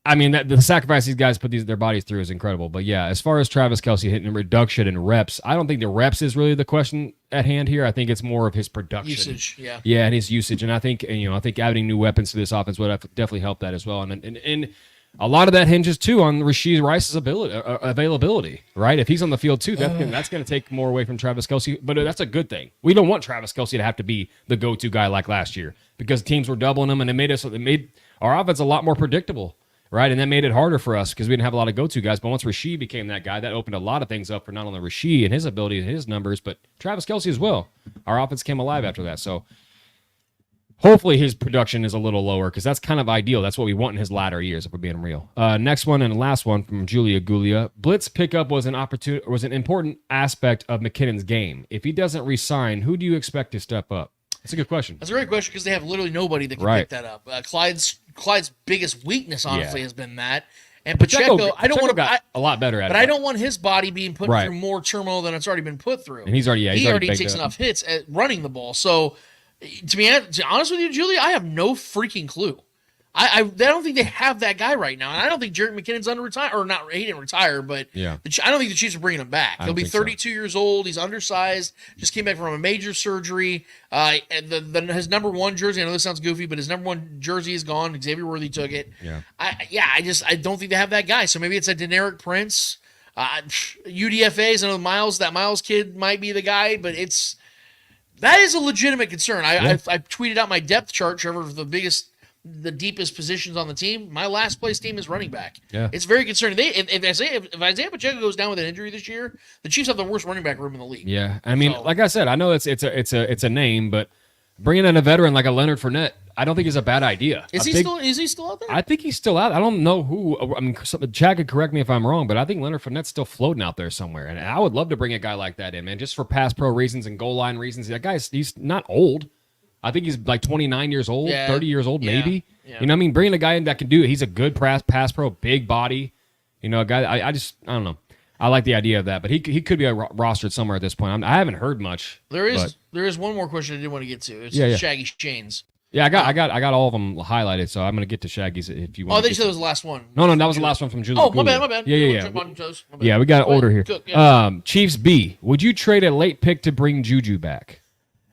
I mean, the sacrifice these guys put their bodies through is incredible. But yeah, as far as Travis Kelce hitting a reduction in reps, I don't think the reps is really the question at hand here. I think it's more of his production. Usage, yeah. Yeah, and his usage. And I think adding new weapons to this offense would definitely help that as well. And a lot of that hinges, too, on Rashee Rice's availability, right? If he's on the field, too, that's going to take more away from Travis Kelce. But that's a good thing. We don't want Travis Kelce to have to be the go-to guy like last year because teams were doubling him, and it made our offense a lot more predictable, right? And that made it harder for us because we didn't have a lot of go-to guys. But once Rashee became that guy, that opened a lot of things up for not only Rashee and his ability and his numbers, but Travis Kelce as well. Our offense came alive after that. So hopefully his production is a little lower because that's kind of ideal. That's what we want in his latter years, if we're being real. Next one and last one from Julia Gulia. Blitz pickup was an important aspect of McKinnon's game. If he doesn't resign, who do you expect to step up? That's a good question. That's a great question because they have literally nobody that can pick that up. Clyde's biggest weakness, honestly, has been that. And Pacheco, I don't want to a lot better at it. But I don't want his body being put through more turmoil than it's already been put through. And he already takes enough hits at running the ball. So to be honest with you, Julia, I have no freaking clue. I don't think they have that guy right now, and I don't think Jerick McKinnon's under retire or not. He didn't retire, but I don't think the Chiefs are bringing him back. He'll be 32 years old. He's undersized. Just came back from a major surgery. His number one jersey. I know this sounds goofy, but his number one jersey is gone. Xavier Worthy took it. I don't think they have that guy. So maybe it's a Deneric Prince. UDFA's. I know that Miles kid might be the guy, but that is a legitimate concern. I tweeted out my depth chart, Trevor, for the deepest positions on the team. My last place team is running back. Yeah. It's very concerning. If Isaiah Pacheco goes down with an injury this year, the Chiefs have the worst running back room in the league. Yeah. I mean, like I said, I know it's a name, but bringing in a veteran like a Leonard Fournette, I don't think is a bad idea. Is he still out there? I think he's still out. I don't know who. I mean, Chad could correct me if I'm wrong, but I think Leonard Fournette's still floating out there somewhere. And I would love to bring a guy like that in, man, just for pass pro reasons and goal line reasons. That he's not old. I think he's like 29 years old, 30 years old, maybe. Yeah. You know what I mean? Bringing a guy in that can do it. He's a good pass pro, big body. A guy, I don't know. I like the idea of that, but he could be rostered somewhere at this point. I haven't heard much. There is one more question I did want to get to. It's Shaggy Shane's. Yeah, I got all of them highlighted, so I'm going to get to Shaggy's if you want. Oh, they said it was the last one. No, that was the last one from Julie. Oh, my bad. Yeah. Yeah, we got an order here. Yeah. Chiefs B. Would you trade a late pick to bring Juju back?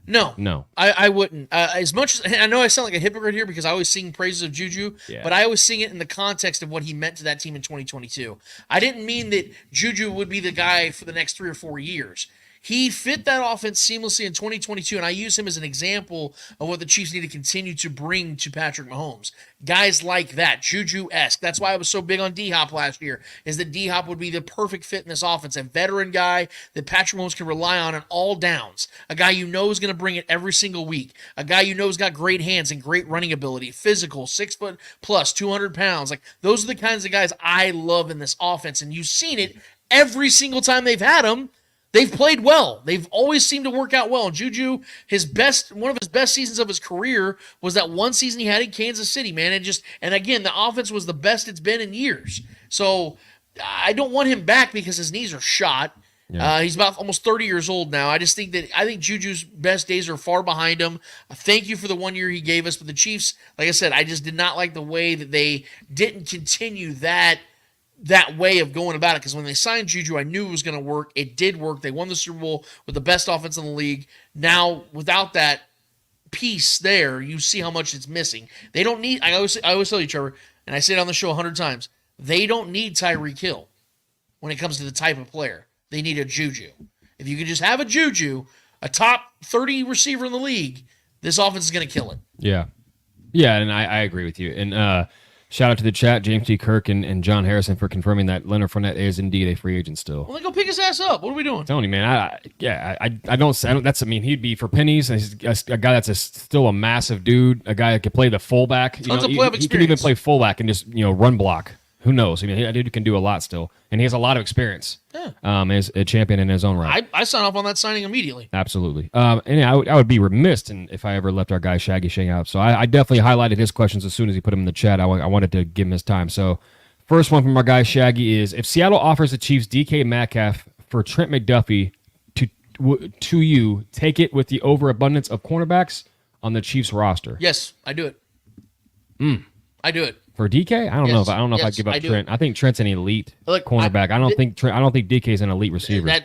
No. I wouldn't. As much as I know I sound like a hypocrite here because I always sing praises of Juju, but I always sing it in the context of what he meant to that team in 2022. I didn't mean that Juju would be the guy for the next 3 or 4 years. He fit that offense seamlessly in 2022, and I use him as an example of what the Chiefs need to continue to bring to Patrick Mahomes. Guys like that, Juju-esque. That's why I was so big on D-Hop last year, is that D-Hop would be the perfect fit in this offense. A veteran guy that Patrick Mahomes can rely on all downs. A guy you know is going to bring it every single week. A guy you know has got great hands and great running ability. Physical, 6 foot plus, 200 pounds. Like, those are the kinds of guys I love in this offense, and you've seen it every single time they've had them. They've played well. They've always seemed to work out well. And Juju, one of his best seasons of his career was that one season he had in Kansas City, man. And again, the offense was the best it's been in years. So I don't want him back because his knees are shot. Yeah. He's about almost 30 years old now. I think Juju's best days are far behind him. Thank you for the 1 year he gave us. But the Chiefs, like I said, I just did not like the way that they didn't continue that way of going about it, because when they signed Juju, I knew it was going to work. It did work. They won the Super Bowl with the best offense in the league. Now, without that piece there, you see how much it's missing. They don't need, I always tell you, Trevor, and I say it on the show 100 times, they don't need Tyreek Hill when it comes to the type of player. They need a Juju. If you could just have a Juju, a top 30 receiver in the league, this offense is going to kill it. Yeah, and I agree with you. And shout out to the chat, James T. Kirk and John Harrison, for confirming that Leonard Fournette is indeed a free agent still. Well, then go pick his ass up. What are we doing? Tony, man, I don't. That's, I mean, he'd be for pennies. And he's a guy that's still a massive dude, a guy that could play the fullback. He can even play fullback and just run block. Who knows? I mean, that dude can do a lot still, and he has a lot of experience. Yeah. As a champion in his own right. I sign off on that signing immediately. Absolutely. And I would be remiss if I ever left our guy Shaggy Shane out. So I definitely highlighted his questions as soon as he put them in the chat. I wanted to give him his time. So First one from our guy Shaggy is, if Seattle offers the Chiefs DK Metcalf for Trent McDuffie to you, take it with the overabundance of cornerbacks on the Chiefs roster. Yes, I do it. I do it. For DK? I don't know if I give up Trent. I think Trent's an elite cornerback. I don't think DK's an elite receiver.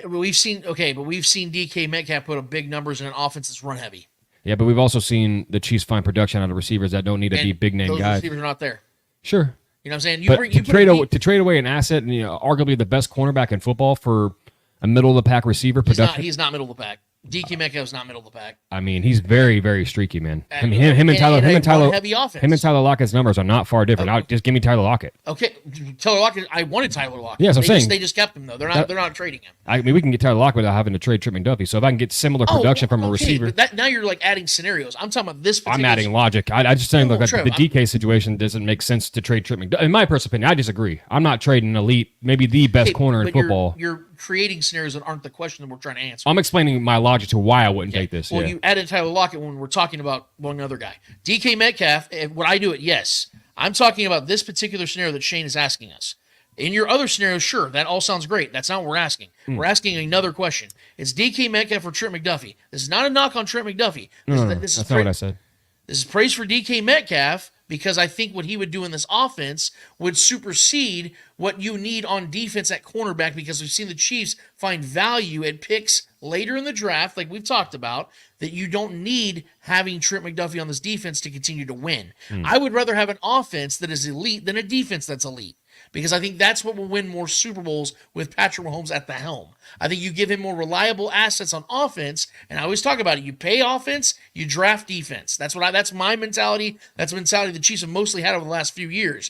We've seen DK Metcalf put up big numbers in an offense that's run heavy. Yeah, but we've also seen the Chiefs find production out of receivers that don't need to be big name those guys. Receivers are not there. Sure. You know what I'm saying? To trade away an asset and arguably the best cornerback in football for a middle of the pack receiver production. He's not middle of the pack. DK Metcalf's not middle of the pack. I mean, he's very, very streaky, man. I mean, him and Tyler Lockett's numbers are not far different. Just give me Tyler Lockett. Okay, Tyler Lockett. I wanted Tyler Lockett. Yes, I'm saying they just kept him though. They're not trading him. I mean, we can get Tyler Lockett without having to trade Trent McDuffie. So if I can get similar production from a receiver, but now you're like adding scenarios. I'm talking about this. I'm adding logic. I just saying the DK situation doesn't make sense to trade Trent McDuffie. In my personal opinion, I disagree. I'm not trading an elite, maybe the best corner in football. You're creating scenarios that aren't the question that we're trying to answer. I'm explaining my logic to why I wouldn't take this. Well, you added Tyler Lockett when we're talking about one other guy. DK Metcalf, would I do it? Yes. I'm talking about this particular scenario that Shane is asking us. In your other scenario, sure, that all sounds great. That's not what we're asking. We're asking another question. It's DK Metcalf or Trent McDuffie. This is not a knock on Trent McDuffie. That's not what I said. This is praise for DK Metcalf because I think what he would do in this offense would supersede what you need on defense at cornerback, because we've seen the Chiefs find value at picks later in the draft, like we've talked about, that you don't need having Trent McDuffie on this defense to continue to win. I would rather have an offense that is elite than a defense that's elite, because I think that's what will win more Super Bowls with Patrick Mahomes at the helm. I think you give him more reliable assets on offense, and I always talk about it. You pay offense, you draft defense. That's my mentality. That's the mentality the Chiefs have mostly had over the last few years.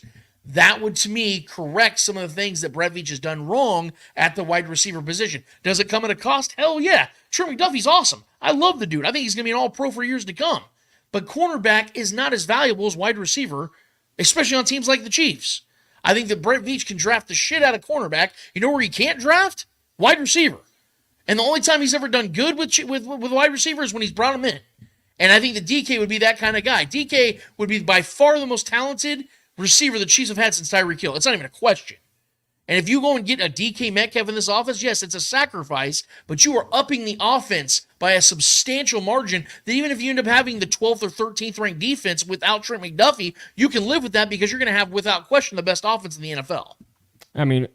That would, to me, correct some of the things that Brett Veach has done wrong at the wide receiver position. Does it come at a cost? Hell yeah. Trent McDuffie's awesome. I love the dude. I think he's going to be an all-pro for years to come. But cornerback is not as valuable as wide receiver, especially on teams like the Chiefs. I think that Brett Veach can draft the shit out of cornerback. You know where he can't draft? Wide receiver. And the only time he's ever done good with wide receiver is when he's brought him in. And I think that DK would be that kind of guy. DK would be by far the most talented receiver the Chiefs have had since Tyreek Hill. It's not even a question. And if you go and get a DK Metcalf in this offense, yes, it's a sacrifice, but you are upping the offense by a substantial margin that even if you end up having the 12th or 13th ranked defense without Trent McDuffie, you can live with that because you're going to have, without question, the best offense in the NFL. I mean,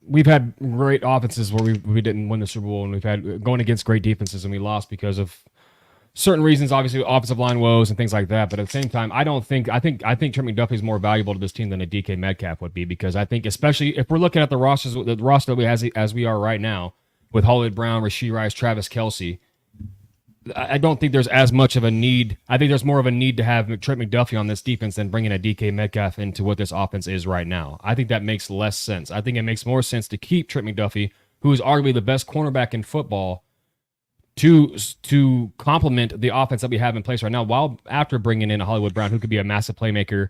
we've had great offenses where we didn't win the Super Bowl, and we've had going against great defenses and we lost because of certain reasons, obviously offensive line woes and things like that. But at the same time, I think Trent McDuffie is more valuable to this team than a DK Metcalf would be, because I think, especially if we're looking at the roster that we have as we are right now with Hollywood Brown, Rashee Rice, Travis Kelce, I don't think there's as much of a need. I think there's more of a need to have Trent McDuffie on this defense than bringing a DK Metcalf into what this offense is right now. I think that makes less sense. I think it makes more sense to keep Trent McDuffie, who is arguably the best cornerback in football, to complement the offense that we have in place right now, while after bringing in a Hollywood Brown who could be a massive playmaker.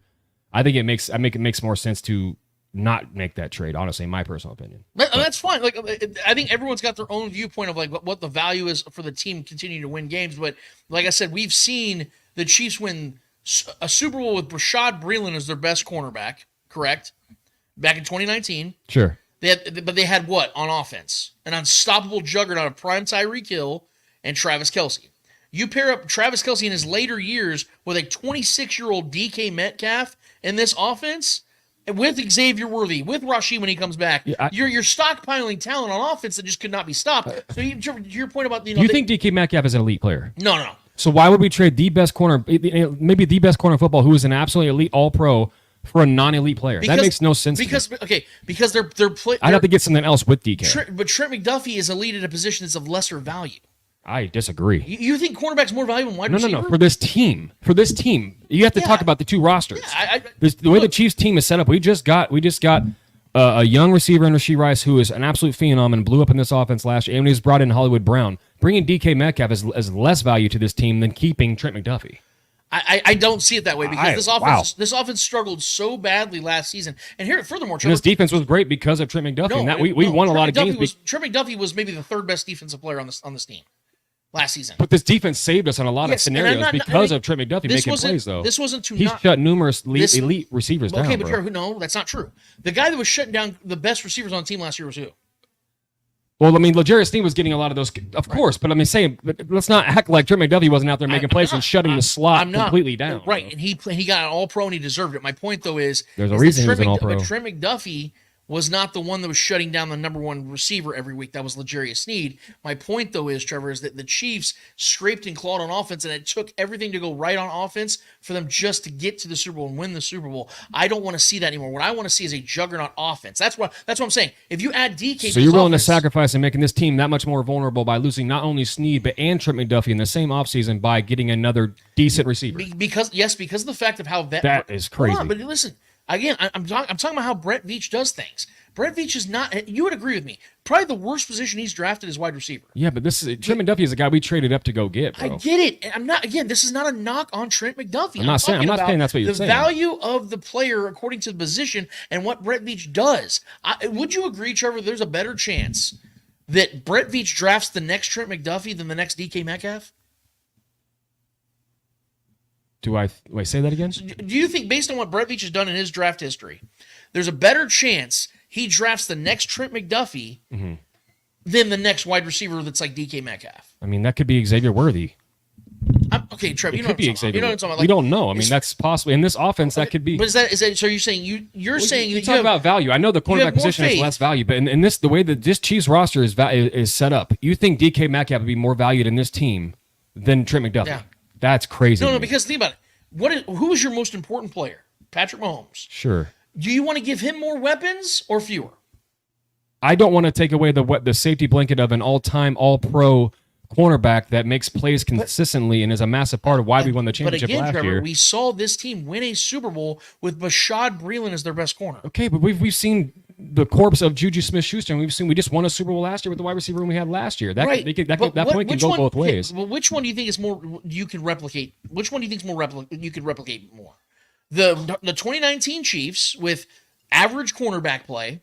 I think it makes more sense to not make that trade, honestly, in my personal opinion. That's fine. Like, I think everyone's got their own viewpoint of like what the value is for the team continuing to win games. But like I said, we've seen the Chiefs win a Super Bowl with Bashaud Breeland as their best cornerback, correct? Back in 2019. Sure. They had what on offense? An unstoppable juggernaut of prime Tyreek Hill and Travis Kelce. You pair up Travis Kelce in his later years with a 26-year-old DK Metcalf in this offense, with Xavier Worthy, with Rashee when he comes back. Yeah, you're stockpiling talent on offense that just could not be stopped. So your point about do you think DK Metcalf is an elite player? No. So why would we trade the best corner, maybe the best corner in football, who is an absolutely elite All-Pro, for a non-elite player? That makes no sense. Because they're I'd have to get something else with DK. But Trent McDuffie is elite at a position that's of lesser value. I disagree. You think cornerback's more valuable than wide receiver? No. For this team, you have to talk about the two rosters. The way the Chiefs team is set up, we just got a young receiver in Rashee Rice who is an absolute phenom and blew up in this offense last year, and he's brought in Hollywood Brown. Bringing DK Metcalf is less value to this team than keeping Trent McDuffie. I don't see it that way, because this offense struggled so badly last season. And here, furthermore, Trevor, this defense was great because of Trent McDuffie. We won a lot of games. Trent McDuffie was maybe the third best defensive player on this team. last season. But this defense saved us in a lot of scenarios because of Trent McDuffie making plays, though. This wasn't to He shut numerous elite receivers down. Okay, but Trevor, no, that's not true. The guy that was shutting down the best receivers on the team last year was who? Well, I mean, 𝚂𝙻Sneed was getting a lot of those, of course, but I'm saying, let's not act like Trent McDuffie wasn't out there making plays and shutting the slot completely down. Right, and he got an All-Pro and he deserved it. My point, though, is there's a reason he was an All-Pro. But Trent McDuffie was not the one that was shutting down the number one receiver every week. That was 𝚂𝙻Sneed. My point, though, is, Trevor, is that the Chiefs scraped and clawed on offense, and it took everything to go right on offense for them just to get to the Super Bowl and win the Super Bowl. I don't want to see that anymore. What I want to see is a juggernaut offense. That's what I'm saying. If you add DK, so you're willing to sacrifice and making this team that much more vulnerable by losing not only Sneed but and Trent McDuffie in the same offseason by getting another decent receiver? Because of the fact of how that is crazy. Hold on, but listen. Again, I'm talking about how Brett Veach does things. Brett Veach is not, you would agree with me, probably the worst position he's drafted is wide receiver. Yeah, but Trent McDuffie is a guy we traded up to go get, bro. I get it. And this is not a knock on Trent McDuffie. I'm not saying that's what you're saying. The value of the player according to the position and what Brett Veach does. Would you agree, Trevor, there's a better chance that Brett Veach drafts the next Trent McDuffie than the next DK Metcalf? Do I say that again? So do you think, based on what Brett Veach has done in his draft history, there's a better chance he drafts the next Trent McDuffie than the next wide receiver that's like DK Metcalf? I mean, that could be Xavier Worthy. Okay, Trevor, you know what I'm talking about. We don't know. I mean, that's possible. In this offense, that could be. But is that so you're saying you're saying you talk about value. I know the cornerback position is less value, but in this, the way that this Chiefs roster is set up, you think DK Metcalf would be more valued in this team than Trent McDuffie? Yeah. That's crazy. No, because think about it. Who is your most important player? Patrick Mahomes. Sure. Do you want to give him more weapons or fewer? I don't want to take away the safety blanket of an all-time, all-pro cornerback that makes plays consistently and is a massive part of why we won the championship last year. We saw this team win a Super Bowl with Bashaud Breeland as their best corner. Okay, but we've seen the corpse of Juju Smith-Schuster, and we just won a Super Bowl last year with the wide receiver room we had last year. That point can go both ways. Well, which one do you think is more you can replicate? Which one do you think is more you can replicate more? The 2019 Chiefs with average cornerback play,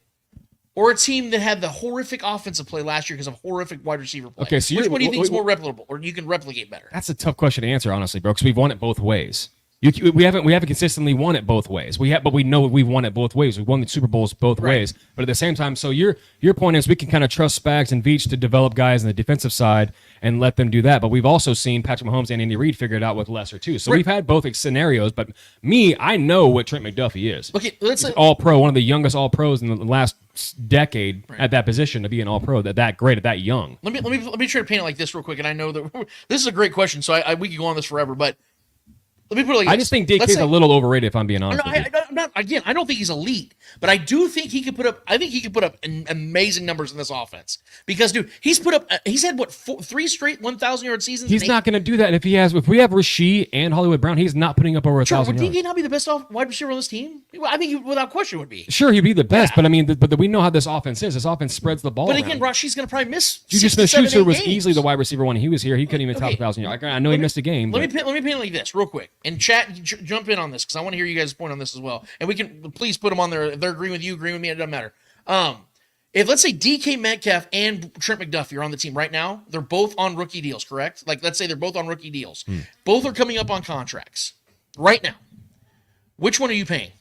or a team that had the horrific offensive play last year because of horrific wide receiver play? Okay, so which one do you think is more replicable, or you can replicate better? That's a tough question to answer, honestly, bro, because we've won it both ways. We haven't consistently won it both ways. But we know we've won it both ways. We've won the Super Bowls both ways. But at the same time, so your point is we can kind of trust Spags and Veach to develop guys on the defensive side and let them do that. But we've also seen Patrick Mahomes and Andy Reid figure it out with lesser too. So we've had both scenarios. But I know what Trent McDuffie is. Okay, let's say All-Pro, one of the youngest All-Pros in the last decade at that position to be an All-Pro that great, that young. Let me try to paint it like this real quick. And I know that this is a great question, so we could go on this forever, but. Let me put it like this. I just think DK is a little overrated, if I'm being honest. I don't think he's elite, but I do think he could put up. I think he could put up amazing numbers in this offense because, dude, he's had what 3 straight 1,000-yard seasons. He's not going to do that if we have Rasheed and Hollywood Brown. He's not putting up over 1,000 yards. Would DK not be the best wide receiver on this team? I think without question would be. Sure, he'd be the best, but I mean, but we know how this offense is. This offense spreads the ball. But again, Rasheed's going to probably miss. Juju Smith-Schuster was easily the wide receiver when he was here. He couldn't even top 1,000 yards. I know he missed a game. Let me paint it like this real quick. And chat, jump in on this because I want to hear you guys' point on this as well. And we can please put them on there. If they're agreeing with you, agreeing with me, it doesn't matter. If let's say DK Metcalf and Trent McDuffie are on the team right now, they're both on rookie deals, correct? Like let's say they're both on rookie deals. Both are coming up on contracts right now. Which one are you paying?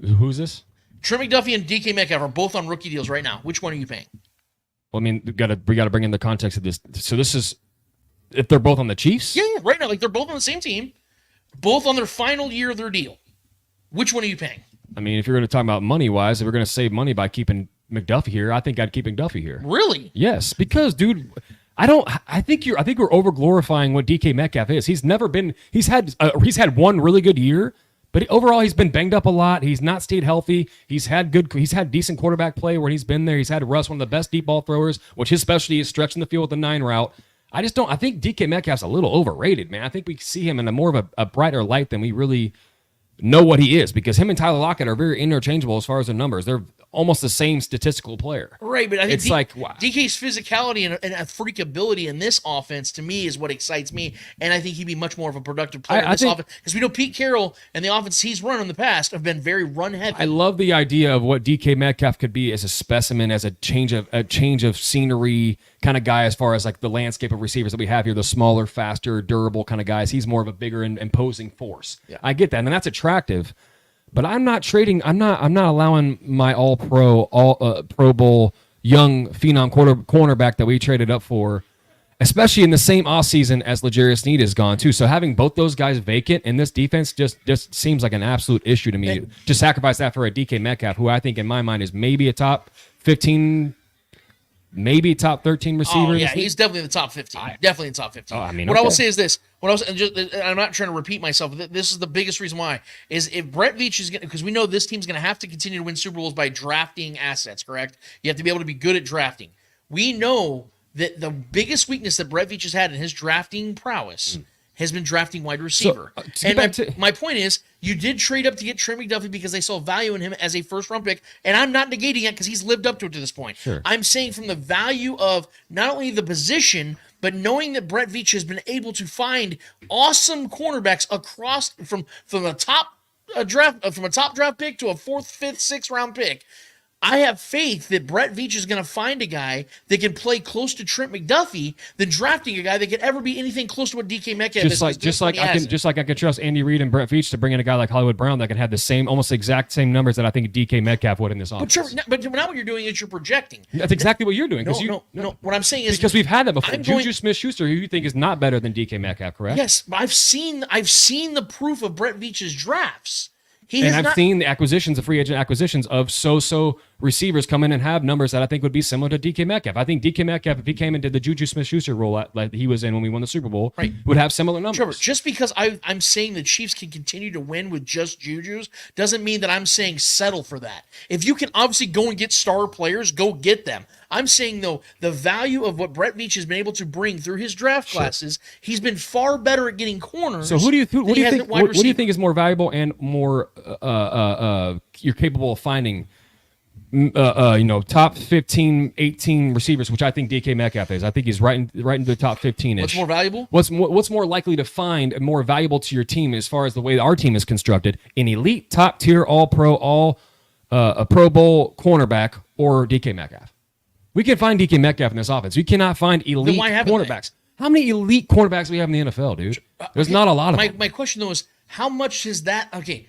Who's this? Trent McDuffie and DK Metcalf are both on rookie deals right now. Which one are you paying? Well, I mean, we got to bring in the context of this. So this is if they're both on the Chiefs? Yeah, right now, like they're both on the same team, both on their final year of their deal. Which one are you paying? I mean, if you're going to talk about money-wise, if we're going to save money by keeping McDuffie here, I think I'd keep McDuffie here. Really? Yes, because, dude, I think we're over-glorifying what DK Metcalf is. He's had one really good year, but overall he's been banged up a lot. He's not stayed healthy. He's had decent quarterback play where he's been there. He's had Russ, one of the best deep ball throwers, which his specialty is stretching the field with the 9 route. I think DK Metcalf's a little overrated, man. I think we see him in a more of a brighter light than we really know what he is, because him and Tyler Lockett are very interchangeable as far as their numbers. They're almost the same statistical player. Right, but I think it's like DK's physicality and a freak ability in this offense, to me, is what excites me, and I think he'd be much more of a productive player in this offense. Because we know Pete Carroll and the offense he's run in the past have been very run-heavy. I love the idea of what DK Metcalf could be as a specimen, as a change of scenery kind of guy, as far as like the landscape of receivers that we have here, the smaller, faster, durable kind of guys. He's more of a bigger and imposing force. Yeah. I get that, and that's attractive. But I'm not trading. I'm not allowing my Pro Bowl young phenom cornerback that we traded up for, especially in the same offseason as L'Jarius Sneed is gone too. So having both those guys vacant in this defense just seems like an absolute issue to me. To sacrifice that for a DK Metcalf, who I think in my mind is maybe a top 15. Maybe top 13 receiver. Oh, yeah, he's definitely in the top 15. Definitely in the top 15. What I will say is this. I'm not trying to repeat myself. This is the biggest reason why. Is if Brett Veach is going to, because we know this team's going to have to continue to win Super Bowls by drafting assets, correct? You have to be able to be good at drafting. We know that the biggest weakness that Brett Veach has had in his drafting prowess has been drafting wide receiver. My point is, you did trade up to get Trent McDuffie because they saw value in him as a first-round pick, and I'm not negating it because he's lived up to it to this point. Sure. I'm saying from the value of not only the position, but knowing that Brett Veach has been able to find awesome cornerbacks across from a top draft pick to a 4th, 5th, 6th round pick. I have faith that Brett Veach is going to find a guy that can play close to Trent McDuffie than drafting a guy that could ever be anything close to what DK Metcalf is. Just like I could trust Andy Reid and Brett Veach to bring in a guy like Hollywood Brown that can have the same, almost exact same numbers that I think DK Metcalf would in this offense. But now what you're doing is you're projecting. That's exactly what you're doing. No. What I'm saying is because we've had that before. Juju Smith-Schuster, who you think is not better than DK Metcalf, correct? Yes, I've seen the proof of Brett Veach's drafts. I've seen the free agent acquisitions of so receivers come in and have numbers that I think would be similar to DK Metcalf. I think DK Metcalf, if he came and did the Juju Smith-Schuster role like he was in when we won the Super Bowl, would have similar numbers. Trevor, just because I'm saying the Chiefs can continue to win with just Jujus doesn't mean that I'm saying settle for that. If you can obviously go and get star players, go get them. I'm saying, though, the value of what Brett Veach has been able to bring through his draft classes, he's been far better at getting corners. So what do you think is more valuable and more you're capable of finding? Top 15, 18 receivers, which I think DK Metcalf is. I think he's right in the top 15-ish. What's more valuable? What's more likely to find and more valuable to your team as far as the way our team is constructed? An elite, top tier, all pro, a Pro Bowl cornerback or DK Metcalf. We can find DK Metcalf in this offense. We cannot find elite cornerbacks. How many elite cornerbacks do we have in the NFL, dude? There's not a lot of them. My question, though, is how much is that? Okay,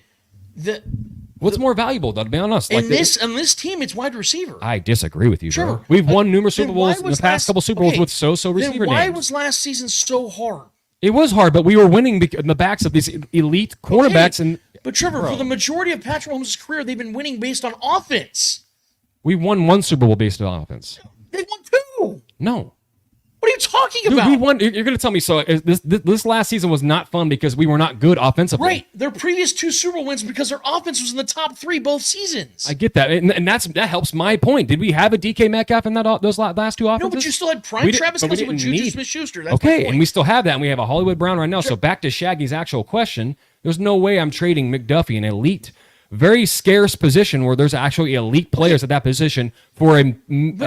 what's more valuable, though, to be honest? On this team, it's wide receiver. I disagree with you, bro. We've won numerous Super Bowls in the past couple Super Bowls with so receiver names. Why was last season so hard? It was hard, but we were winning in the backs of these elite cornerbacks. But Trevor, for the majority of Patrick Mahomes' career, they've been winning based on offense. We won one Super Bowl based on offense. They won 2. No. What are you talking about? We won. You're going to tell me so? This last season was not fun because we were not good offensively. Right. Their previous 2 Super Bowl wins because their offense was in the top 3 both seasons. I get that, and that helps my point. Did we have a DK Metcalf in those last 2 offenses? No, but you still had prime Travis Kelce with Juju Smith-Schuster. Okay, and we still have that, and we have a Hollywood Brown right now. Sure. So back to Shaggy's actual question, there's no way I'm trading McDuffie, an elite, very scarce position where there's actually elite players at that position for a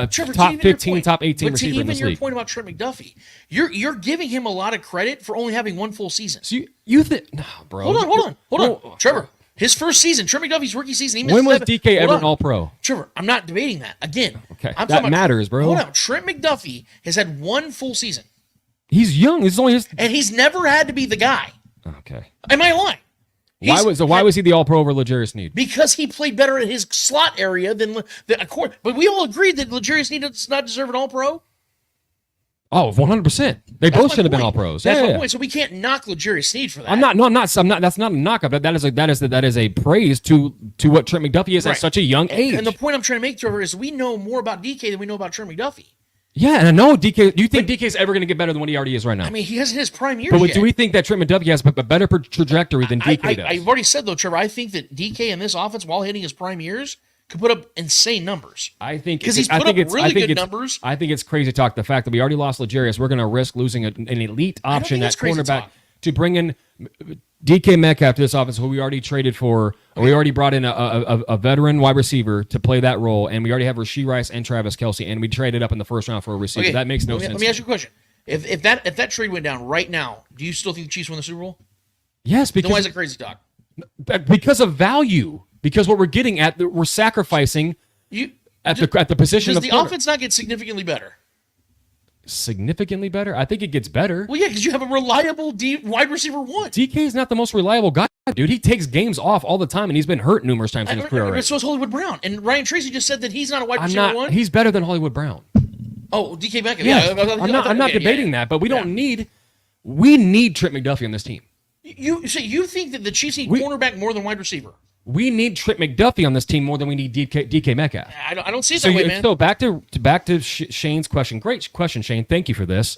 Trevor, top 15, top 18 receiver in this league. Even your point about Trent McDuffie, you're giving him a lot of credit for only having 1 full season. So you think, no, bro? Hold on, Trevor. His first season, Trent McDuffie's rookie season. He missed when was DK ever an All-Pro? Trevor, I'm not debating that. Again, okay, that matters, bro. Hold on, Trent McDuffie has had 1 full season. He's young. This is only his, and he's never had to be the guy. Okay. Am I lying? Why was he the All-Pro over L'Jarius Sneed? Because he played better in his slot area than the. But we all agreed that L'Jarius Sneed does not deserve an All-Pro. Oh, 100%. They both should have been All-Pros. That's my point. So we can't knock L'Jarius Sneed for that. I'm not. That's not a knock-up. That is a praise to what Trent McDuffie is at such a young age. And the point I'm trying to make, Trevor, is we know more about DK than we know about Trent McDuffie. Yeah, and I know DK. Do you think DK is ever going to get better than what he already is right now? I mean, he hasn't his prime years yet. But do we think that Trent McDuffie has a better trajectory than DK does? I've already said, though, Trevor, I think that DK in this offense, while hitting his prime years, could put up insane numbers. I think because he's put up really good numbers. I think it's crazy talk. The fact that we already lost L'Jarius, we're going to risk losing an elite option at cornerback to bring in DK Metcalf to this offense, who we already traded for, or we already brought in a veteran wide receiver to play that role, and we already have Rashee Rice and Travis Kelce, and we traded up in the first round for a receiver. That makes no sense. Let me ask you a question. If that trade went down right now, do you still think the Chiefs win the Super Bowl? Yes, because then why is it crazy talk? Because of value. Because what we're getting at, we're sacrificing at the position. Does the offense not get significantly better? Significantly better? I think it gets better. Well, yeah, because you have a reliable wide receiver one. DK is not the most reliable guy, dude. He takes games off all the time, and he's been hurt numerous times in his career already. So is Hollywood Brown. And Ryan Tracy just said that he's not a wide receiver one. He's better than Hollywood Brown. Oh, DK Metcalf. Yeah, I'm not debating that, but we need Trent McDuffie on this team. You think that the Chiefs need cornerback more than wide receiver? We need Trent McDuffie on this team more than we need DK Metcalf. I don't see it that way, man. So back to Shane's question. Great question, Shane. Thank you for this.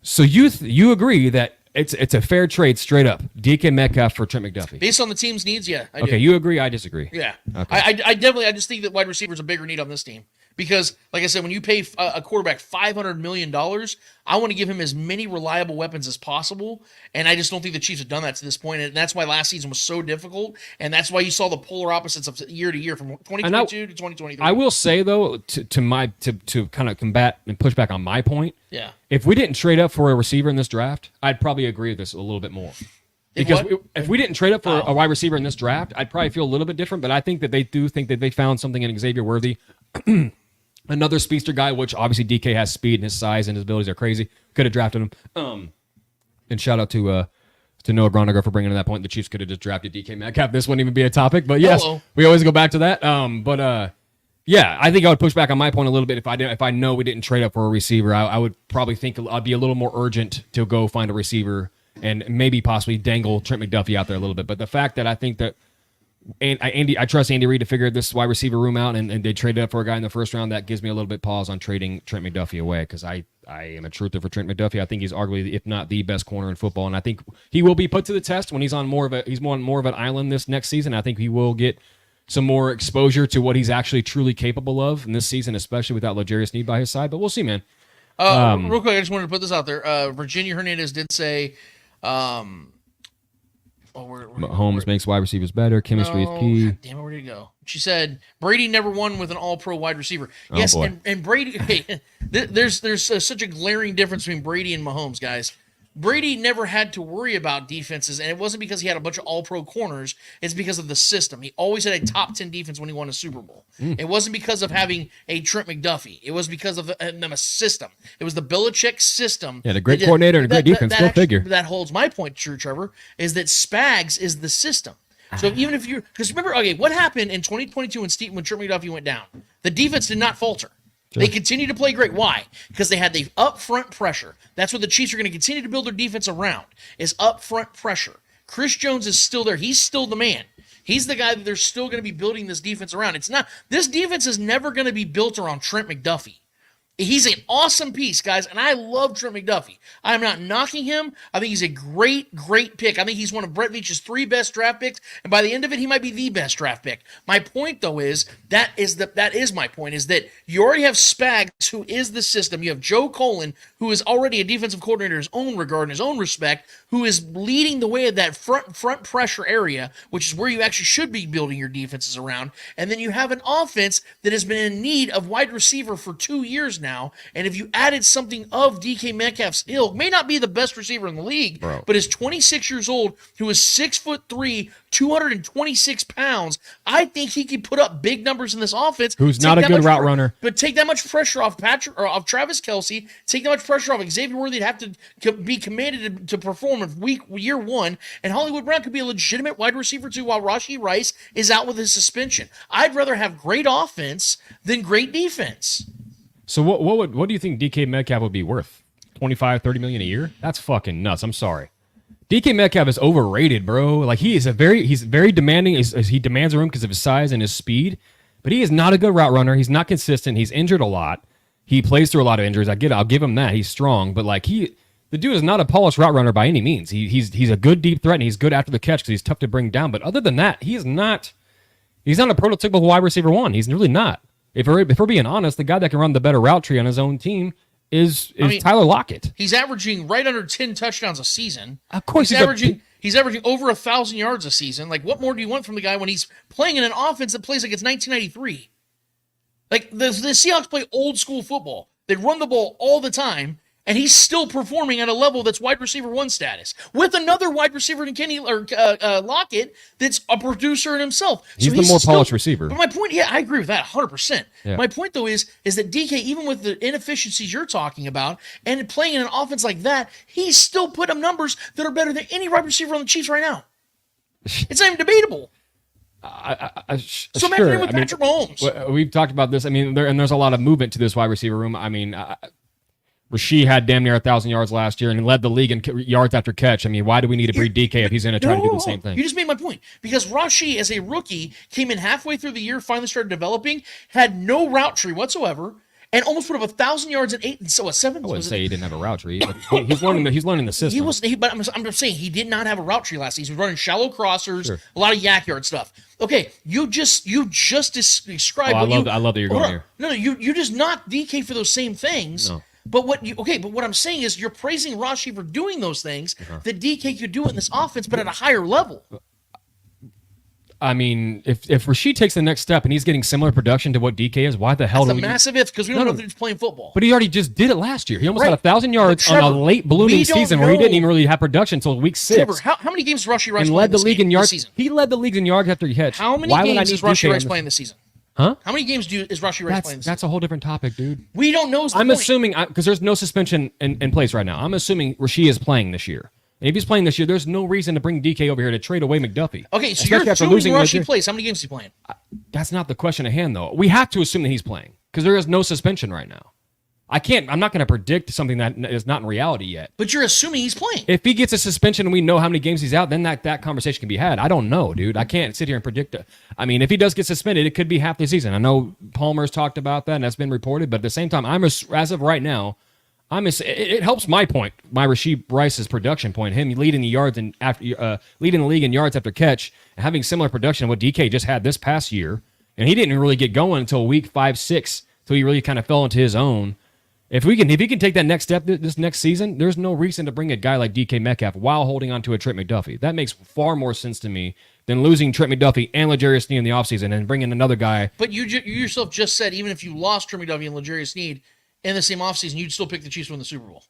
So you agree that it's a fair trade straight up, DK Metcalf for Trent McDuffie? Based on the team's needs, yeah. I do. You agree, I disagree. Yeah. Okay. I just think that wide receiver is a bigger need on this team. Because, like I said, when you pay a quarterback $500 million, I want to give him as many reliable weapons as possible, and I just don't think the Chiefs have done that to this point, and that's why last season was so difficult, and that's why you saw the polar opposites of year to year from 2022 to 2023. I will say, though, to kind of combat and push back on my point, yeah. If we didn't trade up for a receiver in this draft, I'd probably agree with this a little bit more. Because if we didn't trade up for a wide receiver in this draft, I'd probably feel a little bit different, but I think that they do think that they found something in Xavier Worthy. Another speedster guy, which obviously DK has speed and his size and his abilities are crazy. Could have drafted him. And shout out to Noah Groniger for bringing in that point. The Chiefs could have just drafted DK Metcalf. This wouldn't even be a topic, but yes, we always go back to that. Yeah, I think I would push back on my point a little bit. If I know we didn't trade up for a receiver, I would probably think I'd be a little more urgent to go find a receiver and maybe possibly dangle Trent McDuffie out there a little bit. But the fact that I think that I trust Andy Reid to figure this wide receiver room out, and they traded up for a guy in the first round. That gives me a little bit pause on trading Trent McDuffie away, because I am a truther for Trent McDuffie. I think he's arguably, if not the best corner in football, and I think he will be put to the test when he's on more of an island this next season. I think he will get some more exposure to what he's actually truly capable of in this season, especially without L'Jarius Sneed by his side. But we'll see, man. Real quick, I just wanted to put this out there. Virginia Hernandez did say. Mahomes makes wide receivers better. Chemistry is key. God damn it, where did it go? She said Brady never won with an all-pro wide receiver. Yes, and Brady. Hey, there's such a glaring difference between Brady and Mahomes, guys. Brady never had to worry about defenses, and it wasn't because he had a bunch of all-pro corners. It's because of the system. He always had a top 10 defense when he won a Super Bowl. It wasn't because of having a Trent McDuffie. It was because of them a system. It was the Belichick system. Yeah, a great coordinator and a great defense. Go figure. That holds my point true, Trevor, is that Spags is the system. So even if you're – because remember, okay, what happened in 2022 when Trent McDuffie went down? The defense did not falter. Sure. They continue to play great. Why? Because they had the up-front pressure. That's what the Chiefs are going to continue to build their defense around, is up-front pressure. Chris Jones is still there. He's still the man. He's the guy that they're still going to be building this defense around. This defense is never going to be built around Trent McDuffie. He's an awesome piece, guys, and I love Trent McDuffie. I'm not knocking him. I think he's a great, great pick. I think he's one of Brett Veach's 3 best draft picks, and by the end of it, he might be the best draft pick. My point, though, is that is my point, is that you already have Spags, who is the system. You have Joe Colin, who is already a defensive coordinator in his own regard, in his own respect, who is leading the way of that front pressure area, which is where you actually should be building your defenses around. And then you have an offense that has been in need of wide receiver for 2 years now. And if you added something of DK Metcalf's ilk, may not be the best receiver in the league, but is 26 years old, who is 6'3", 226 pounds, I think he could put up big numbers in this offense. Who's not a good route runner. But take that much pressure off off Travis Kelce, take that much pressure off Xavier Worthy to have to be commanded to perform in year 1, and Hollywood Brown could be a legitimate wide receiver too while Rashee Rice is out with his suspension. I'd rather have great offense than great defense. So what do you think DK Metcalf would be worth? 25, 30 million a year? That's fucking nuts. I'm sorry. DK Metcalf is overrated, bro. Like, he's very demanding. He demands a room because of his size and his speed, but he is not a good route runner. He's not consistent. He's injured a lot. He plays through a lot of injuries. I'll give him that. He's strong, but like the dude is not a polished route runner by any means. He's a good deep threat, and he's good after the catch because he's tough to bring down. But other than that, he's not a prototypical wide receiver 1. He's really not. If we're being honest, the guy that can run the better route tree on his own team is Tyler Lockett. He's averaging right under 10 touchdowns a season. Of course, he's averaging over 1,000 yards a season. Like, what more do you want from the guy when he's playing in an offense that plays like it's 1993? Like, the Seahawks play old school football. They run the ball all the time, and he's still performing at a level that's wide receiver 1 status with another wide receiver in Kenny or Lockett that's a producer in himself. He's the more polished receiver. But my point, yeah, I agree with that 100%. Yeah. My point, though, is that DK, even with the inefficiencies you're talking about and playing in an offense like that, he's still put up numbers that are better than any wide receiver on the Chiefs right now. It's not even debatable. So imagine him with Patrick Mahomes. We've talked about this. I mean, there's a lot of movement to this wide receiver room. I mean, Rasheed had damn near 1,000 yards last year and led the league in yards after catch. I mean, why do we need to breed DK if he's going to try to do the same thing? You just made my point. Because Rasheed, as a rookie, came in halfway through the year, finally started developing, had no route tree whatsoever, and almost put up 1,000 yards in 8 and so 7. I wouldn't say he didn't have a route tree. He's learning the system. But I'm just saying he did not have a route tree last season. He was running shallow crossers, a lot of yak yard stuff. Okay, you just described. I love that you're going here. No, you just knocked DK for those same things. No. But what I'm saying is you're praising Rasheed for doing those things that DK could do in this offense, but at a higher level. I mean, if Rasheed takes the next step and he's getting similar production to what DK is, why the hell That's a massive if, because we don't know if he's playing football. But he already just did it last year. He almost got 1,000 yards on a late blooming season where he didn't even really have production until week 6. Trevor, how many games does Rasheed Rice and play led the league in yards. this season? He led the league in yards after catch. How many games is Rasheed Rice playing this season? Huh? How many games is Rasheed Rice playing this season? That's a whole different topic, dude. We don't know. I'm assuming, because there's no suspension in place right now, I'm assuming Rasheed is playing this year. And if he's playing this year, there's no reason to bring DK over here to trade away McDuffie. Okay, so you're assuming Rasheed plays. How many games is he playing? That's not the question at hand, though. We have to assume that he's playing because there is no suspension right now. I'm not going to predict something that is not in reality yet. But you're assuming he's playing. If he gets a suspension and we know how many games he's out, then that conversation can be had. I don't know, dude. I can't sit here and predict it. I mean, if he does get suspended, it could be half the season. I know Palmer's talked about that, and that's been reported. But at the same time, as of right now, it helps my point, my Rasheed Rice's production point, him leading the yards and leading the league in yards after catch and having similar production to what DK just had this past year. And he didn't really get going until week 5, 6, until he really kind of fell into his own. If he can take that next step this next season, there's no reason to bring a guy like DK Metcalf while holding on to a Trent McDuffie. That makes far more sense to me than losing Trent McDuffie and L'Jarius Sneed in the offseason and bringing another guy. But you yourself just said even if you lost Trent McDuffie and L'Jarius Sneed in the same offseason, you'd still pick the Chiefs to win the Super Bowl.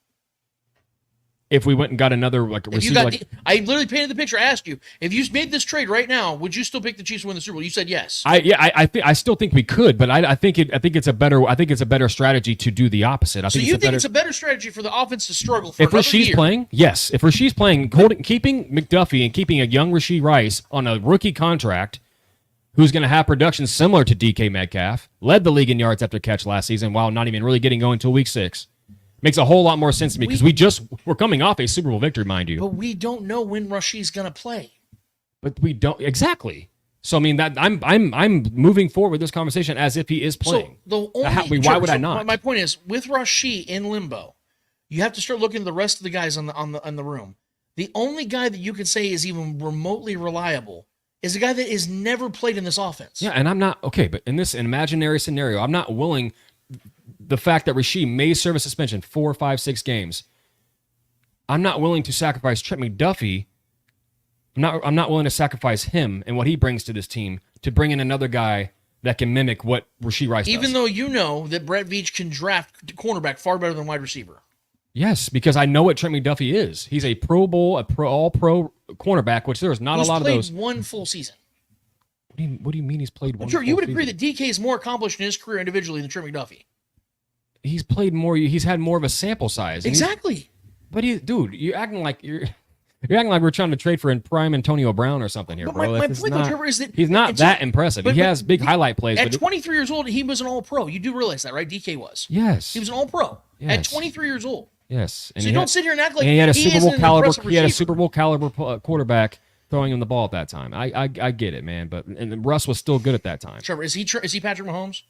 If we went and got another receiver, I literally painted the picture. I asked you if you made this trade right now, would you still pick the Chiefs to win the Super Bowl? You said yes. I still think we could, but I think it's a better strategy to do the opposite. I think it's a better strategy for the offense to struggle for if Rasheed's playing? Yes, if Rasheed's playing, keeping McDuffie and keeping a young Rasheed Rice on a rookie contract, who's going to have production similar to DK Metcalf, led the league in yards after catch last season while not even really getting going until week 6. Makes a whole lot more sense to me because we're coming off a Super Bowl victory, mind you. But we don't know when Rasheed's going to play. But we don't exactly. So I mean that I'm moving forward with this conversation as if he is playing. So why would I not? My point is with Rasheed in limbo, you have to start looking at the rest of the guys on the room. The only guy that you can say is even remotely reliable is a guy that has never played in this offense. Yeah, and I'm not okay, but in this imaginary scenario, I'm not willing. The fact that Rasheed may serve a suspension 4, 5, 6 games, I'm not willing to sacrifice Trent McDuffie. I'm not willing to sacrifice him and what he brings to this team to bring in another guy that can mimic what Rasheed Rice does. Even though you know that Brett Veach can draft cornerback far better than wide receiver. Yes, because I know what Trent McDuffie is. He's a Pro Bowl, all-pro cornerback, which there's not a lot of those. He's played one full season. What do you mean he's played one? Sure, you would agree that DK is more accomplished in his career individually than Trent McDuffie. He's played more. He's had more of a sample size. Exactly. But you're acting like we're trying to trade for prime Antonio Brown or something here, but bro. My point, Trevor, is that he's not that impressive. He has big highlight plays. At 23 years old, he was an All-Pro. You do realize that, right? DK was. Yes. He was an All-Pro at 23 years old. Yes. And so you don't sit here and act like he had a Super Bowl caliber. He had a Super Bowl caliber quarterback throwing him the ball at that time. I get it, man. But Russ was still good at that time. Trevor, is he Patrick Mahomes?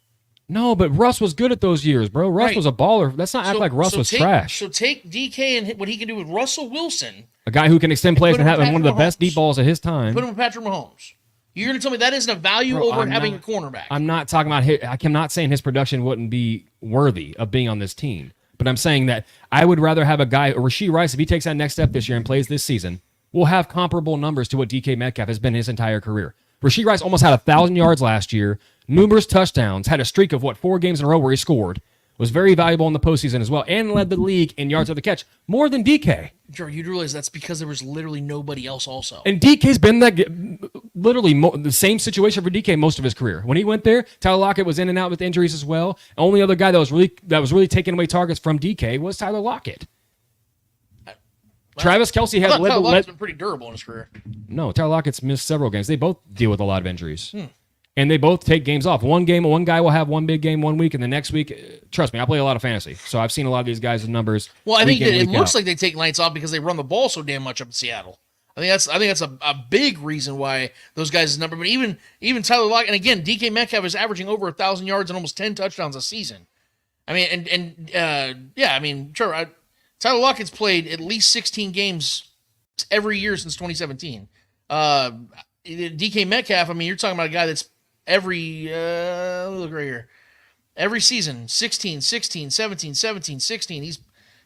No, but Russ was good at those years, bro. Russ was a baller. Let's not act like Russ was trash. So take DK and what he can do with Russell Wilson. A guy who can extend plays and have one of the best deep balls of his time. Put him with Patrick Mahomes. You're going to tell me that isn't a value over having a cornerback. I'm not talking about I'm not saying his production wouldn't be worthy of being on this team. But I'm saying that I would rather have a guy, Rashee Rice, if he takes that next step this year and plays this season, will have comparable numbers to what DK Metcalf has been his entire career. Rashee Rice almost had 1,000 yards last year, numerous touchdowns, had a streak of 4 games in a row where he scored, was very valuable in the postseason as well, and led the league in yards after the catch more than DK. Joe, you'd realize that's because there was literally nobody else also. And DK's been literally the same situation for DK most of his career. When he went there, Tyler Lockett was in and out with injuries as well. The only other guy that was really taking away targets from DK was Tyler Lockett. Travis Kelce has Tyler Lockett's been pretty durable in his career. No, Tyler Lockett's missed several games. They both deal with a lot of injuries. And they both take games off. One guy will have one big game one week, and the next week, trust me, I play a lot of fantasy, so I've seen a lot of these guys' numbers. Well, I think that it looks like they take nights off because they run the ball so damn much up in Seattle. I think that's a big reason why those guys' number. But even Tyler Lockett, and again, DK Metcalf is averaging over 1,000 yards and almost 10 touchdowns a season. I mean, sure, Tyler Lockett's played at least 16 games every year since 2017. DK Metcalf, I mean, you're talking about a guy that's look right here. Every season, 16, 17, 16. He's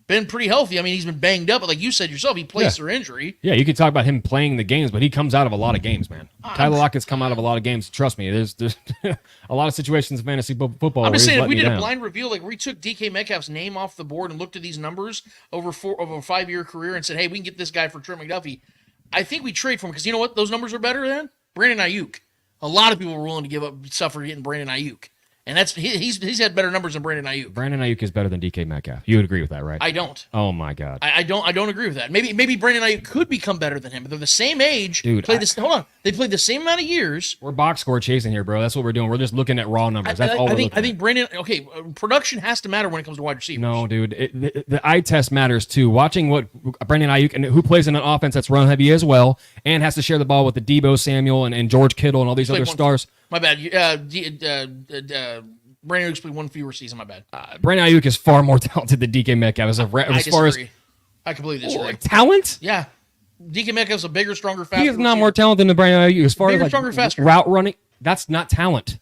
been pretty healthy. I mean, he's been banged up, but like you said yourself, he plays through injury. Yeah, you can talk about him playing the games, but he comes out of a lot of games, man. Tyler Lockett's come out of a lot of games. Trust me, there's a lot of situations in fantasy football. I'm just saying, if we did a blind reveal, like we took DK Metcalf's name off the board and looked at these numbers over a 5-year career and said, hey, we can get this guy for Trent McDuffie, I think we trade for him because you know what? Those numbers are better than Brandon Ayuk. A lot of people were willing to give up stuff for getting Brandon Ayuk. And he's had better numbers than Brandon Ayuk. Brandon Ayuk is better than DK Metcalf. You would agree with that, right? I don't. Oh my God. I don't agree with that. Maybe Brandon Ayuk could become better than him, but they're the same age. Dude, hold on. They played the same amount of years. We're box score chasing here, bro. That's what we're doing. We're just looking at raw numbers. That's all we're looking at. I think Brandon. Okay, production has to matter when it comes to wide receivers. No, dude. The eye test matters too. Watching what Brandon Ayuk and who plays in an offense that's run heavy as well, and has to share the ball with the Debo Samuel and George Kittle and all these other stars. My bad. Brandon Ayuk's played one fewer season. My bad. Brandon Ayuk is far more talented than DK Metcalf. I disagree. I completely disagree. Talent? Yeah. DK Metcalf's a bigger, stronger, faster. He is not more talented than Brandon Ayuk as far bigger, as stronger, faster. route running. That's not talent.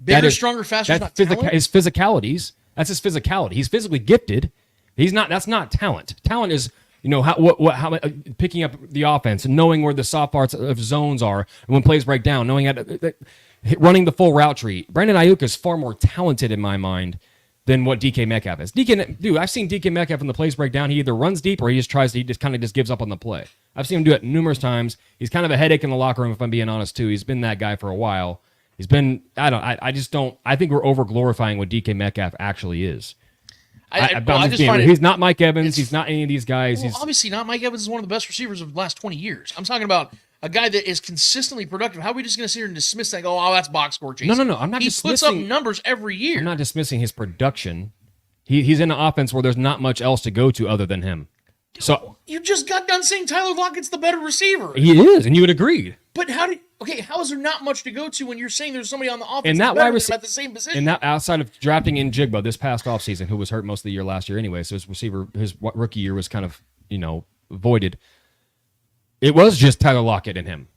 Bigger, stronger, faster. That's not talent. His physicalities. That's his physicality. He's physically gifted. He's not. That's not talent. Talent is how picking up the offense and knowing where the soft parts of zones are and when plays break down, knowing running the full route tree. Brandon Ayuk is far more talented in my mind than what DK Metcalf is. I've seen DK Metcalf when the plays break down. He either runs deep or he just kind of gives up on the play. I've seen him do it numerous times. He's kind of a headache in the locker room, if I'm being honest too. He's been that guy for a while. He's been. I think we're over glorifying what DK Metcalf actually is. He's not Mike Evans. He's not any of these guys. Well, obviously not. Mike Evans is one of the best receivers of the last 20 years. I'm talking about a guy that is consistently productive. How are we just going to sit here and dismiss that and go, oh, that's box score chasing? No. I'm not dismissing. He puts up numbers every year. I'm not dismissing his production. He's in an offense where there's not much else to go to other than him. So you just got done saying Tyler Lockett's the better receiver. He is, and you would agree. But how is there not much to go to when you're saying there's somebody on the offense and that that's better at the same position? And that outside of drafting in Jigba this past offseason, who was hurt most of the year last year anyway, so his rookie year was kind of, voided. It was just Tyler Lockett and him.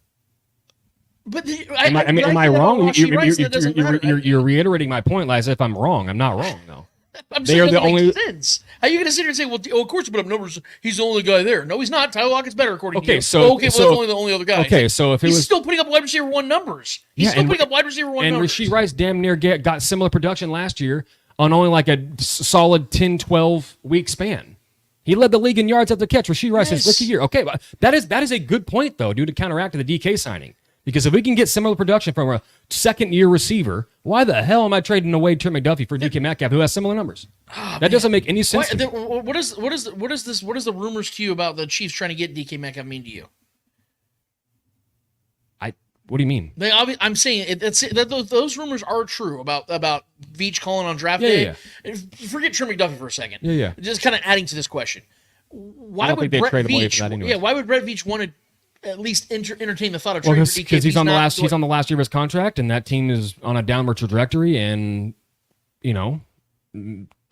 But am I wrong? You're reiterating my point, Liza. If I'm wrong, I'm not wrong, though. I'm saying that doesn't make sense. How are you going to sit here and say, well, of course you put up numbers. He's the only guy there. No, he's not. Tyler Lockett's better, according to you. That's the only other guy. Okay, so if he's still putting up wide receiver one numbers. He's still putting up wide receiver one numbers. And Rashee Rice damn near got similar production last year on only like a solid 10, 12 week span. He led the league in yards after catch. Rashee Rice his rookie year. Okay, but that is a good point, though, due to counteract the DK signing. Because if we can get similar production from a second-year receiver, why the hell am I trading away Trent McDuffie for DK Metcalf, who has similar numbers? That doesn't make any sense. What does the rumors to you about the Chiefs trying to get DK Metcalf mean to you? What do you mean? I'm saying those rumors are true about Veach calling on draft day. Yeah. Forget Trent McDuffie for a second. Yeah. Just kind of adding to this question. Why would Brett Veach want to at least entertain the thought of trading DK? Because he's on the last year of his contract, and that team is on a downward trajectory, and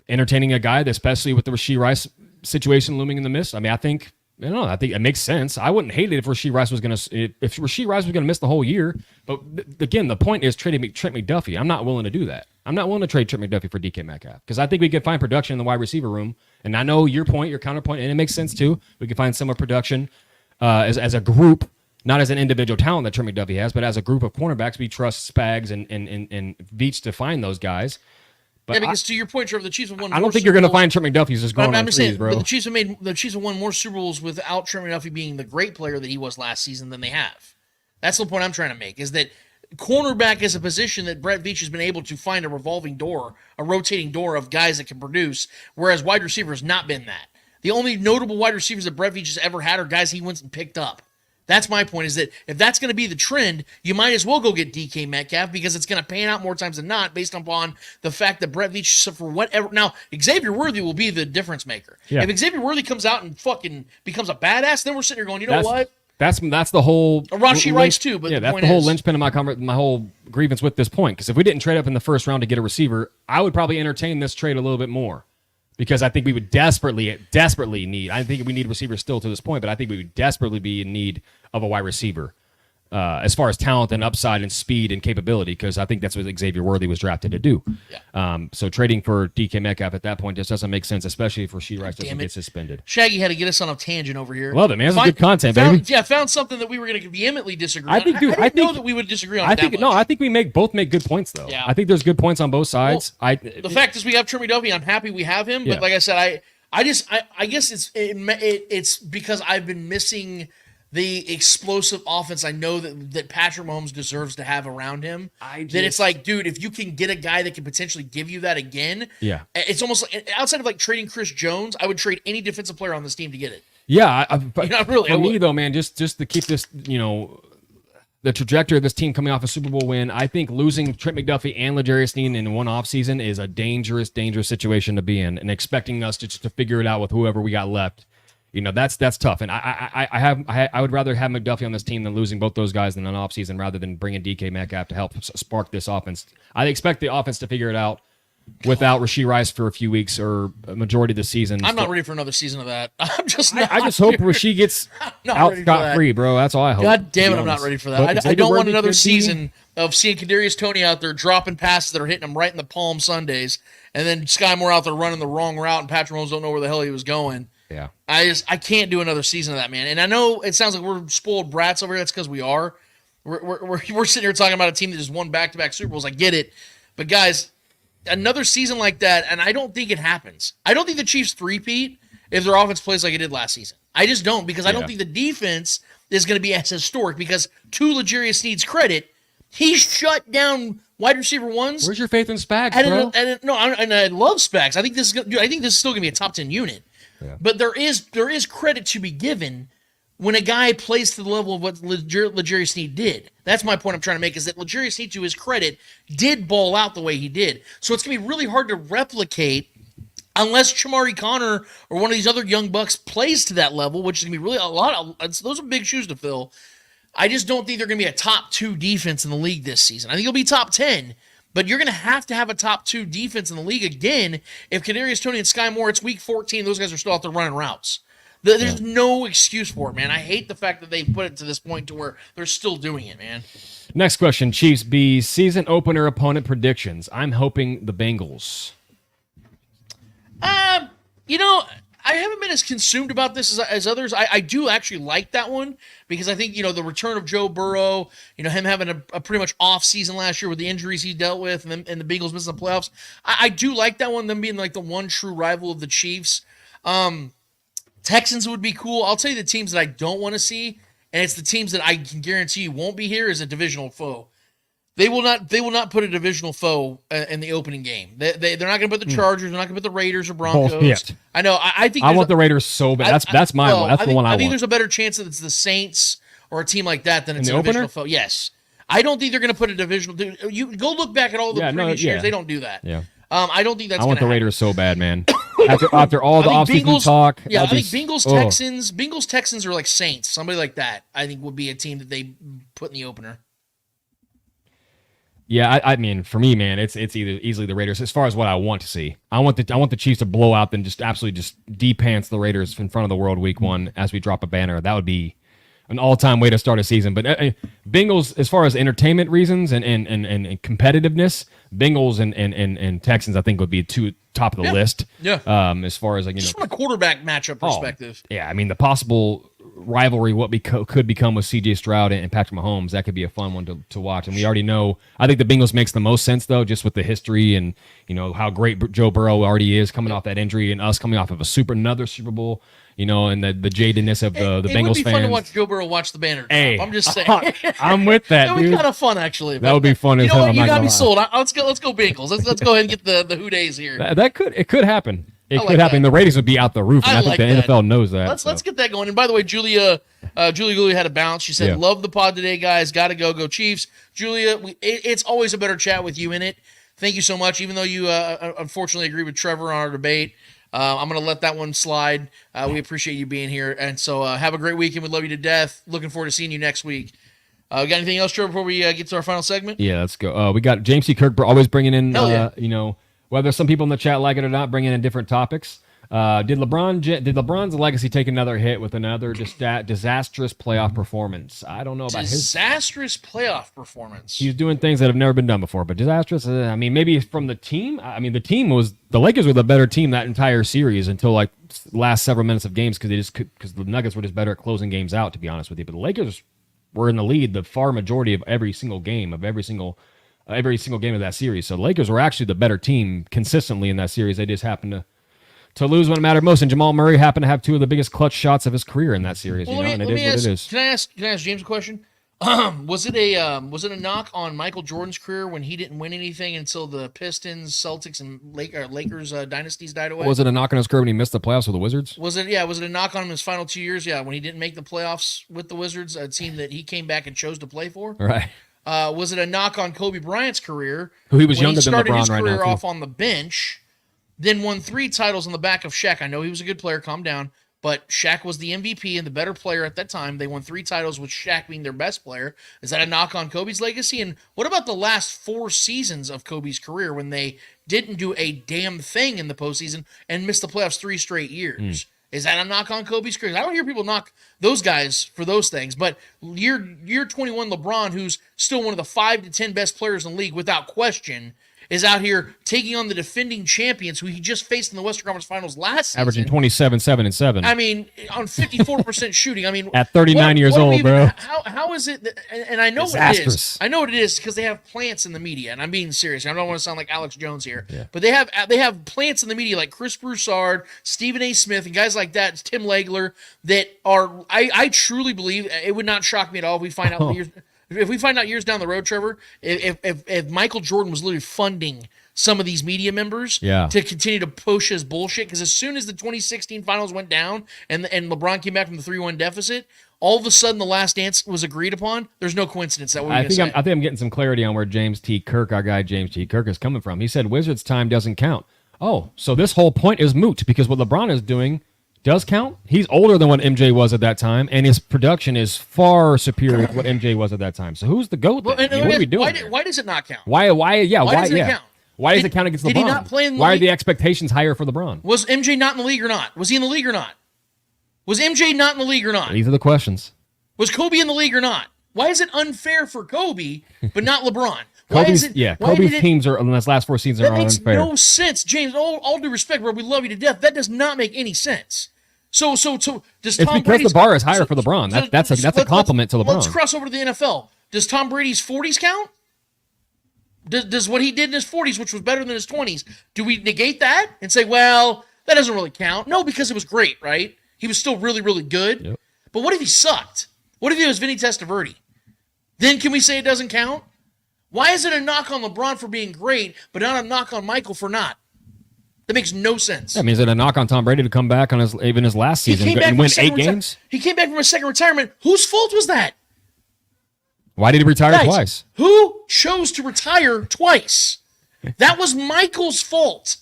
entertaining a guy, especially with the Rashee Rice situation looming in the midst. I mean, I think it makes sense. I wouldn't hate it if Rashee Rice was going to miss the whole year. But again, the point is trading Trent McDuffie. I'm not willing to do that. I'm not willing to trade Trent McDuffie for DK Metcalf because I think we could find production in the wide receiver room. And I know your counterpoint, and it makes sense too. We could find similar production as a group, not as an individual talent that Trent McDuffie has, but as a group of cornerbacks. We trust Spags and Veach to find those guys. But because to your point, Trevor, the Chiefs have won. I don't think you're going to find Trent McDuffie's just going on threes, bro. But the Chiefs have won more Super Bowls without Trent McDuffie being the great player that he was last season than they have. That's the point I'm trying to make, is that cornerback is a position that Brett Veach has been able to find a revolving door, a rotating door of guys that can produce, whereas wide receiver has not been that. The only notable wide receivers that Brett Veach has ever had are guys he went and picked up. That's my point, is that if that's going to be the trend, you might as well go get DK Metcalf because it's going to pan out more times than not based upon the fact that Brett Veach, for whatever. Now, Xavier Worthy will be the difference maker. Yeah. If Xavier Worthy comes out and fucking becomes a badass, then we're sitting here going, you know what? That's the whole. Rashi Rice too, but that's the whole linchpin of my whole grievance with this point. Because if we didn't trade up in the first round to get a receiver, I would probably entertain this trade a little bit more. Because I think we would desperately need. I think we need receivers still to this point, but I think we would desperately be in need of a wide receiver as far as talent and upside and speed and capability. Because I think that's what Xavier Worthy was drafted to do. Yeah. So trading for DK Metcalf at that point just doesn't make sense, especially if Rashee Rice doesn't get suspended. Shaggy had to get us on a tangent over here. Love it, man. It's good content, baby. Found something that we were going to vehemently disagree on. I think know that we would disagree on. I think we both make good points though. Yeah. I think there's good points on both sides. Well, the fact is we have Trent McDuffie. I'm happy we have him, but like I said, I guess it's because I've been missing the explosive offense I know that Patrick Mahomes deserves to have around him. That it's like, dude, if you can get a guy that can potentially give you that again, it's almost like, outside of like trading Chris Jones, I would trade any defensive player on this team to get it. Yeah, but really, for me though, man, just to keep this, the trajectory of this team coming off a Super Bowl win, I think losing Trent McDuffie and L'Jarius Sneed in one offseason is a dangerous situation to be in, and expecting us to figure it out with whoever we got left. That's tough, and I would rather have McDuffie on this team than losing both those guys in an offseason rather than bringing DK Metcalf to help spark this offense. I expect the offense to figure it out without Rashee Rice for a few weeks or a majority of the season. I'm not ready for another season of that. I'm just not. I just hope Rashee gets out scot-free, bro. That's all I hope. God damn it, I'm not ready for that. I don't want another season of seeing Kadarius Toney out there dropping passes that are hitting him right in the palm Sundays, and then Sky Moore out there running the wrong route, and Patrick Mahomes don't know where the hell he was going. Yeah, I can't do another season of that, man. And I know it sounds like we're spoiled brats over here. That's because we are. We're sitting here talking about a team that just won back-to-back Super Bowls. I get it, but guys, another season like that, and I don't think it happens. I don't think the Chiefs three-peat if their offense plays like it did last season. I just don't, because I don't think the defense is going to be as historic, because to L'Jarius Sneed's credit, he shut down wide receiver ones. Where's your faith in Spags, bro? I love Spags. I think this is still going to be a top 10 unit. Yeah. But there is credit to be given when a guy plays to the level of what L'Jarius Sneed did. That's my point I'm trying to make, is that L'Jarius Sneed, to his credit, did ball out the way he did. So it's going to be really hard to replicate unless Chamari Connor or one of these other young bucks plays to that level, which is going to be really those are big shoes to fill. I just don't think they're going to be a top 2 defense in the league this season. I think it'll be top 10, but you're going to have a top 2 defense in the league again if Kadarius Toney and Sky Moore, it's week 14, those guys are still out there running routes. There's no excuse for it, man. I hate the fact that they put it to this point to where they're still doing it, man. Next question, Chiefs B, season opener opponent predictions. I'm hoping the Bengals. I haven't been as consumed about this as others. I do actually like that one, because I think, the return of Joe Burrow, him having a pretty much off season last year with the injuries he dealt with, and the Bengals missing the playoffs. I do like that one, them being like the one true rival of the Chiefs. Texans would be cool. I'll tell you the teams that I don't want to see, and it's the teams that I can guarantee you won't be here, is a divisional foe. They will not put a divisional foe in the opening game. They're not going to put the Chargers. They're not going to put the Raiders or Broncos. I know. I think I want the Raiders so bad. That's my one. That's the one I want. I think there's a better chance that it's the Saints or a team like that than it's a divisional foe. Yes. I don't think they're going to put a divisional. You go look back at all the previous years. They don't do that. Yeah. I don't think that's. I want the Raiders so bad, man. After all the offseason talk. Yeah, I think Bengals Texans are like Saints. Somebody like that, I think, would be a team that they put in the opener. Yeah, I mean, for me, man, it's either easily the Raiders. As far as what I want to see, I want the Chiefs to blow out and just absolutely just de-pants the Raiders in front of the world week 1 as we drop a banner. That would be an all-time way to start a season. But Bengals, as far as entertainment reasons and competitiveness, Bengals and Texans, I think, would be top of the list. Yeah. As far as just from a quarterback matchup perspective. Yeah, I mean the possible rivalry, what could become with C.J. Stroud and Patrick Mahomes, that could be a fun one to watch. And we already know. I think the Bengals makes the most sense though, just with the history and how great Joe Burrow already is coming off that injury, and us coming off of another Super Bowl. And the jadedness of the Bengals fans. It would be fun to watch Joe Burrow watch the banner drop. Hey, I'm just saying. I'm with that, That would be kind of fun, actually. That would be fun as hell. You got me sold. Let's go Bengals. Let's go ahead and get the 𝚂𝙿𝙸𝚂 here. It could happen. It could happen. The ratings would be out the roof, and I think the NFL knows that. Let's get that going. And by the way, Julia Gully had a bounce. She said, "Love the pod today, guys. Got to go Chiefs." Julia, it's always a better chat with you in it. Thank you so much. Even though you unfortunately agree with Trevor on our debate, I'm going to let that one slide. We appreciate you being here. And so have a great weekend. We love you to death. Looking forward to seeing you next week. Got anything else, Trevor, before we get to our final segment? Yeah, let's go. We got James T. Kirk always bringing in, whether some people in the chat like it or not, bringing in different topics. Did LeBron's legacy take another hit with another disastrous playoff performance? I don't know about disastrous playoff performance. He's doing things that have never been done before, but disastrous. I mean, maybe from the team. I mean, the Lakers were the better team that entire series until like last several minutes of games because the Nuggets were just better at closing games out. To be honest with you, but the Lakers were in the lead the far majority of every single game of every single game of that series. So the Lakers were actually the better team consistently in that series. They just happened to lose when it mattered most, and Jamal Murray happened to have two of the biggest clutch shots of his career in that series. Well, and it is what it is. Can I ask James a question? Was it a knock on Michael Jordan's career when he didn't win anything until the Pistons, Celtics, and Lakers dynasties died away? Was it a knock on his career when he missed the playoffs with the Wizards? Was it a knock on him his final 2 years? Yeah, when he didn't make the playoffs with the Wizards, a team that he came back and chose to play for. Right. Was it a knock on Kobe Bryant's career? Who he was when younger he than LeBron right now. Started his career too. off on the bench. Then won 3 titles on the back of Shaq. I know he was a good player. Calm down. But Shaq was the MVP and the better player at that time. They won 3 titles with Shaq being their best player. Is that a knock on Kobe's legacy? And what about the last 4 seasons of Kobe's career when they didn't do a damn thing in the postseason and missed the playoffs 3 straight years? Is that a knock on Kobe's career? I don't hear people knock those guys for those things. But year 21 LeBron, who's still one of the 5 to 10 best players in the league without question, is out here taking on the defending champions who he just faced in the Western Conference Finals last season. Averaging 27, 7, and 7. I mean, on 54% shooting. I mean, at 39 years old, bro. How is it? And I know what it is. I know what it is because they have plants in the media, and I'm being serious. I don't want to sound like Alex Jones here, but they have plants in the media like Chris Broussard, Stephen A. Smith, and guys like that, Tim Legler, that are. I truly believe it would not shock me at all if we find out. If we find out years down the road, Trevor, if Michael Jordan was literally funding some of these media members to continue to push his bullshit, because as soon as the 2016 finals went down and LeBron came back from the 3-1 deficit, all of a sudden the last dance was agreed upon. There's no coincidence that I think I'm getting some clarity on where James T. Kirk, our guy James T. Kirk, is coming from. He said Wizards' time doesn't count. Oh, so this whole point is moot because what LeBron is doing does count. He's older than what MJ was at that time, and his production is far superior to what MJ was at that time. So who's the GOAT? Well, what are we doing? Why does it not count? Why does it count? Why does it count against LeBron? Did he not play in the Why league? are the expectations higher for LeBron? Was MJ not in the league or not? Was he in the league or not? Was MJ not in the league or not? These are the questions. Was Kobe in the league or not? Why is it unfair for Kobe but not LeBron? Kobe's teams are in the last 4 seasons are unfair. That makes no sense, James. All due respect, bro, we love you to death. That does not make any sense. So does Tom It's because the bar is higher for LeBron. That's a compliment to LeBron. Let's cross over to the NFL. Does Tom Brady's 40s count? Does what he did in his 40s, which was better than his 20s, do we negate that and say, well, that doesn't really count? No, because it was great, right? He was still really, really good. Yep. But what if he sucked? What if he was Vinny Testaverde? Then can we say it doesn't count? Why is it a knock on LeBron for being great, but not a knock on Michael for not? That makes no sense. I mean, is it a knock on Tom Brady to come back on his last season and win 8 games? He came back from a second retirement. Whose fault was that? Why did he retire twice? Who chose to retire twice? That was Michael's fault.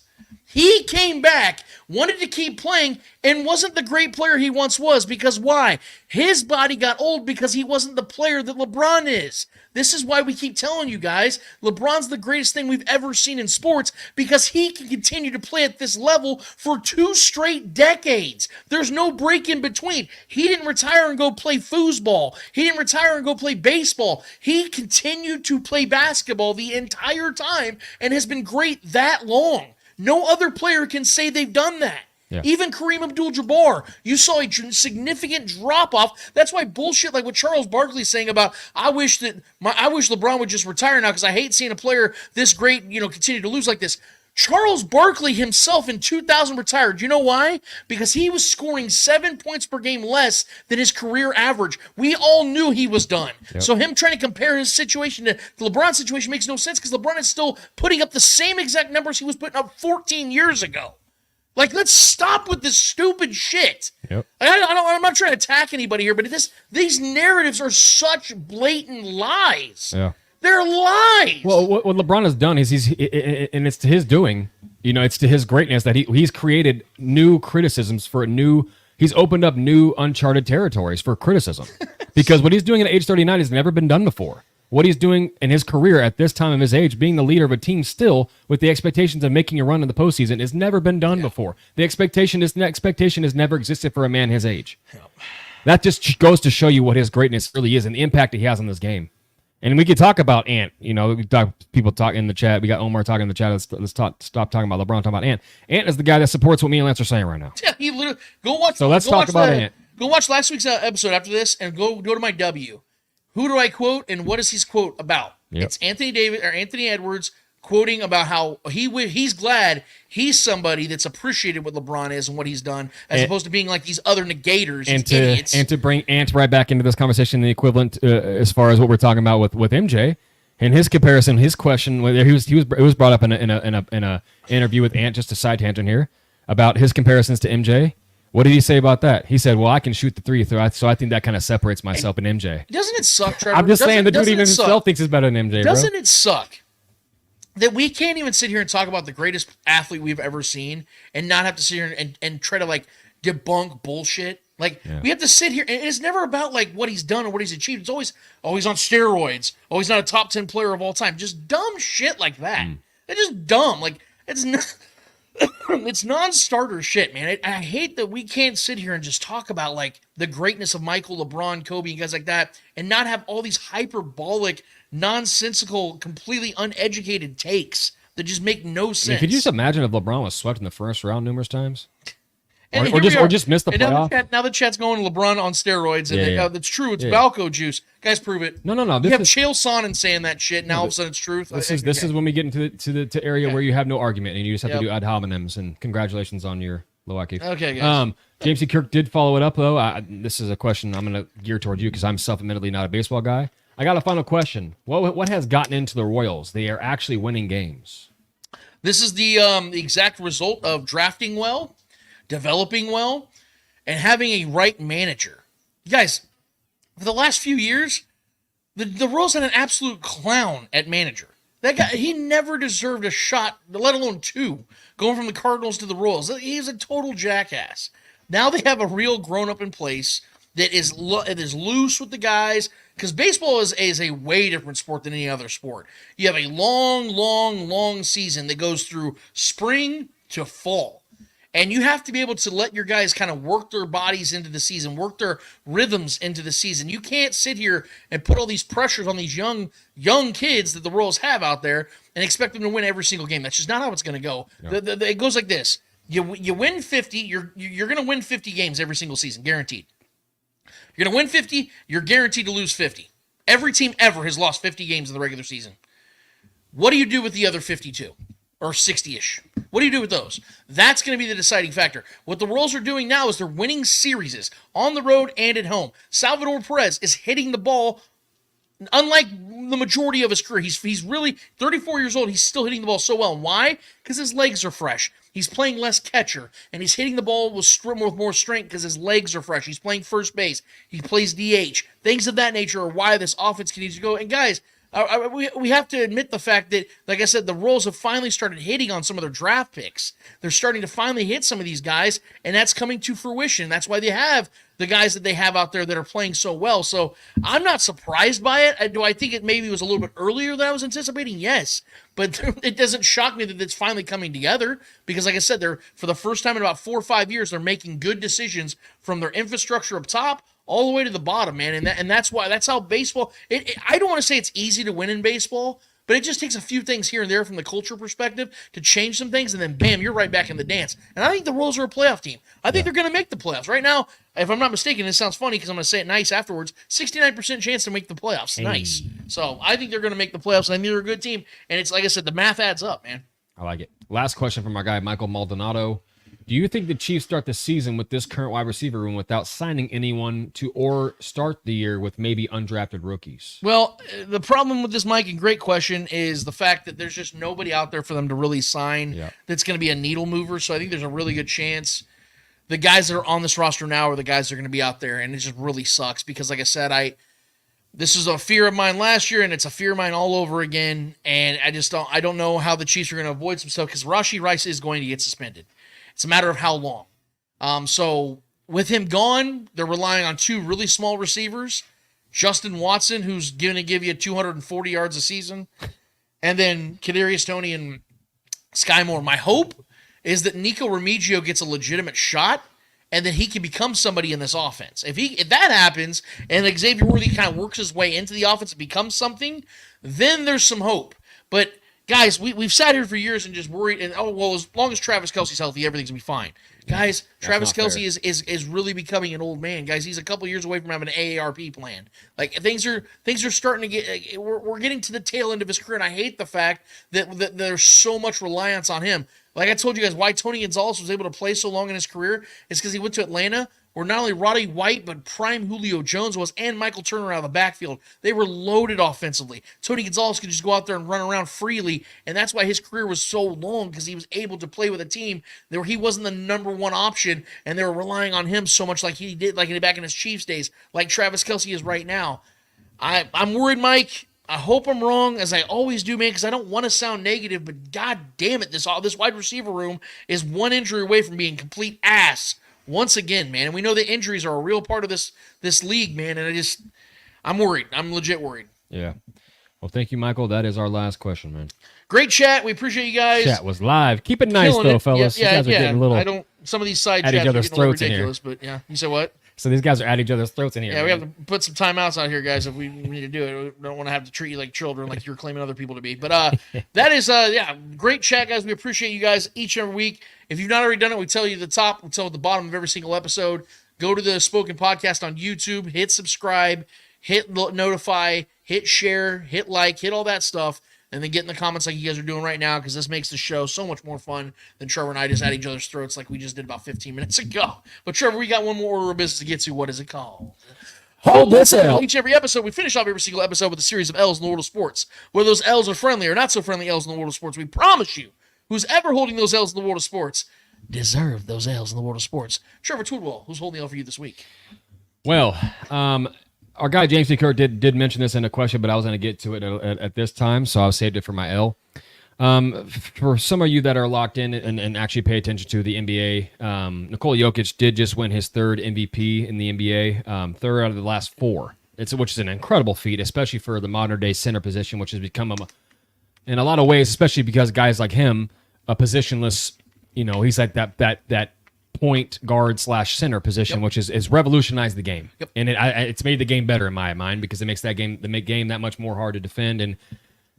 He came back, wanted to keep playing, and wasn't the great player he once was. Because why? His body got old because he wasn't the player that LeBron is. This is why we keep telling you guys, LeBron's the greatest thing we've ever seen in sports because he can continue to play at this level for 2 straight decades. There's no break in between. He didn't retire and go play foosball. He didn't retire and go play baseball. He continued to play basketball the entire time and has been great that long. No other player can say they've done that. Yeah. Even Kareem Abdul-Jabbar, you saw a significant drop-off. That's why bullshit like what Charles Barkley's saying about, I wish LeBron would just retire now because I hate seeing a player this great, continue to lose like this. Charles Barkley himself in 2000 retired. You know why? Because he was scoring 7 points per game less than his career average. We all knew he was done. Yep. So him trying to compare his situation to the LeBron situation makes no sense because LeBron is still putting up the same exact numbers he was putting up 14 years ago. Like, let's stop with this stupid shit. Yep. I'm not trying to attack anybody here, but these narratives are such blatant lies. Yeah. They're lies. Well, what LeBron has done is and it's to his doing. It's to his greatness that he's created new criticisms he's opened up new uncharted territories for criticism. Because what he's doing at age 39 has never been done before. What he's doing in his career at this time of his age, being the leader of a team still with the expectations of making a run in the postseason, has never been done before. The expectation has never existed for a man his age. That just goes to show you what his greatness really is and the impact he has on this game. And we could talk about Ant. People talk in the chat. We got Omar talking in the chat. Let's stop talking about LeBron. Talking about Ant. Ant is the guy that supports what me and Lance are saying right now. Yeah, he literally let's talk about Ant. Go watch last week's episode after this, and go to my W. Who do I quote, and what is his quote about? Yep. It's Anthony Edwards quoting about how he's glad he's somebody that's appreciated what LeBron is and what he's done, as opposed to being like these other negators and idiots. And to bring Ant right back into this conversation, the equivalent as far as what we're talking about with MJ, and his comparison, his question, it was brought up in a interview with Ant, just a side tangent here, about his comparisons to MJ. What did he say about that? He said, well, I can shoot the three, so I think that kind of separates myself and MJ. Doesn't it suck, Trevor? I'm just saying, the dude even himself thinks he's better than MJ, Doesn't it suck that we can't even sit here and talk about the greatest athlete we've ever seen and not have to sit here and try to, debunk bullshit? We have to sit here, and it's never about, what he's done or what he's achieved. It's always, he's on steroids. He's not a top 10 player of all time. Just dumb shit like that. It's just dumb. It's not... It's non-starter shit, man. I hate that we can't sit here and just talk about the greatness of Michael, LeBron, Kobe, and guys like that, and not have all these hyperbolic, nonsensical, completely uneducated takes that just make no sense. Could you just imagine if LeBron was swept in the first round numerous times? Or just missed the playoff? Now the chat's going LeBron on steroids, and that's true. It's Balco juice. Guys, prove it. No. You have Chael Sonnen saying that shit, now all of a sudden it's truth. This is when we get into the area where you have no argument, and you just have to do ad hominems, and congratulations on your low IQ. Okay, guys. James C. Kirk did follow it up, though. This is a question I'm going to gear towards you because I'm self-admittedly not a baseball guy. I got a final question. What has gotten into the Royals? They are actually winning games. This is the exact result of drafting well, developing well, and having a right manager. You guys, for the last few years, the Royals had an absolute clown at manager. That guy, he never deserved a shot, let alone two, going from the Cardinals to the Royals. He's a total jackass. Now they have a real grown-up in place that is loose with the guys, because baseball is a way different sport than any other sport. You have a long season that goes through spring to fall. And you have to be able to let your guys kind of work their bodies into the season, work their rhythms into the season. You can't sit here and put all these pressures on these young kids that the Royals have out there and expect them to win every single game. That's just not how it's going to go. No. It goes like this. You win 50, you're going to win 50 games every single season, guaranteed. You're going to win 50, you're guaranteed to lose 50. Every team ever has lost 50 games in the regular season. What do you do with the other 52? Or 60-ish. What do you do with those? That's going to be the deciding factor. What the Royals are doing now is they're winning series on the road and at home. Salvador Perez is hitting the ball, unlike the majority of his career. He's really 34 years old. He's still hitting the ball so well. And why? Because his legs are fresh. He's playing less catcher, and he's hitting the ball with more strength because his legs are fresh. He's playing first base. He plays DH. Things of that nature are why this offense continues to go. And guys, we have to admit the fact that, like I said, the Royals have finally started hitting on some of their draft picks. They're starting to finally hit some of these guys, and that's coming to fruition. That's why they have the guys that they have out there that are playing so well. So I'm not surprised by it. Do I think it maybe was a little bit earlier than I was anticipating? Yes. But it doesn't shock me that it's finally coming together because, like I said, they're for the first time in about 4 or 5 years, they're making good decisions from their infrastructure up top all the way to the bottom, man. And that's how baseball. I don't want to say it's easy to win in baseball, but it just takes a few things here and there from the culture perspective to change some things, and then bam, you're right back in the dance. And I think the Royals are a playoff team. I think they're going to make the playoffs right now. If I'm not mistaken, this sounds funny because I'm going to say it nice afterwards. 69% chance to make the playoffs. Hey. Nice. So I think they're going to make the playoffs. And I think they're a good team. And it's like I said, the math adds up, man. I like it. Last question from our guy Michael Maldonado. Do you think the Chiefs start the season with this current wide receiver room without signing anyone to, or start the year with maybe undrafted rookies? Well, the problem with this, Mike, and great question, is the fact that there's just nobody out there for them to really sign that's going to be a needle mover. So I think there's a really good chance the guys that are on this roster now are the guys that are going to be out there, and it just really sucks because, like I said, this is a fear of mine last year, and it's a fear of mine all over again. And I don't know how the Chiefs are going to avoid some stuff because Rashee Rice is going to get suspended. It's a matter of how long. So with him gone, they're relying on 2 really small receivers, Justin Watson, who's going to give you 240 yards a season, and then Kadarius Toney and Sky Moore. My hope is that Nico Remigio gets a legitimate shot, and then he can become somebody in this offense. If that happens, and Xavier Worthy kind of works his way into the offense and becomes something, then there's some hope. But guys, we've sat here for years and just worried, and as long as Travis Kelce's healthy, everything's gonna be fine. Guys, Travis Kelce is really becoming an old man. Guys, he's a couple years away from having an AARP plan. Like things are starting to get. We're getting to the tail end of his career, and I hate the fact that there's so much reliance on him. Like I told you guys, why Tony Gonzalez was able to play so long in his career is because he went to Atlanta, where not only Roddy White, but prime Julio Jones was, and Michael Turner out of the backfield. They were loaded offensively. Tony Gonzalez could just go out there and run around freely, and that's why his career was so long, because he was able to play with a team where he wasn't the number one option, and they were relying on him so much like he did, like back in his Chiefs days, like Travis Kelce is right now. I'm worried, Mike. I hope I'm wrong, as I always do, man, because I don't want to sound negative, but god damn it, this wide receiver room is one injury away from being complete ass once again, man. And we know the injuries are a real part of this league, man, and I'm worried. I'm legit worried. Yeah. Well, thank you, Michael. That is our last question, man. Great chat. We appreciate you guys. Chat was live. Keep it nice, though, fellas. Yeah, you guys are getting a little some of these side at chats each other's are getting a little throats in here. ridiculous, but yeah. You said what? So these guys are at each other's throats in here. Yeah, man. we have to put some timeouts out here, guys, if we need to do it. We don't want to have to treat you like children, like you're claiming other people to be. But that is, great chat, guys. We appreciate you guys each and every week. If you've not already done it, we tell you at the top, we tell you at the bottom of every single episode. Go to the Spoken Podcast on YouTube, hit subscribe, hit notify, hit share, hit like, hit all that stuff. And then get in the comments like you guys are doing right now, because this makes the show so much more fun than Trevor and I just at each other's throats like we just did about 15 minutes ago. But Trevor, we got one more order of business to get to. What is it called? Hold this L. Each and every episode, we finish off every single episode with a series of L's in the world of sports. Whether those L's are friendly or not so friendly L's in the world of sports, we promise you, who's ever holding those L's in the world of sports, deserve those L's in the world of sports. Trevor Tweedwell, who's holding the L for you this week? Well, our guy James C. Kirk did mention this in a question, but I was going to get to it at this time, so I saved it for my L. For some of you that are locked in and actually pay attention to the NBA, Nikola Jokic did just win his 3rd MVP in the NBA, 3rd out of the last 4. Which is an incredible feat, especially for the modern day center position, which has become in a lot of ways, especially because guys like him, a positionless, he's like that point guard / center position, which is revolutionized the game. Yep. And it's made the game better in my mind, because it makes the game that much more hard to defend. And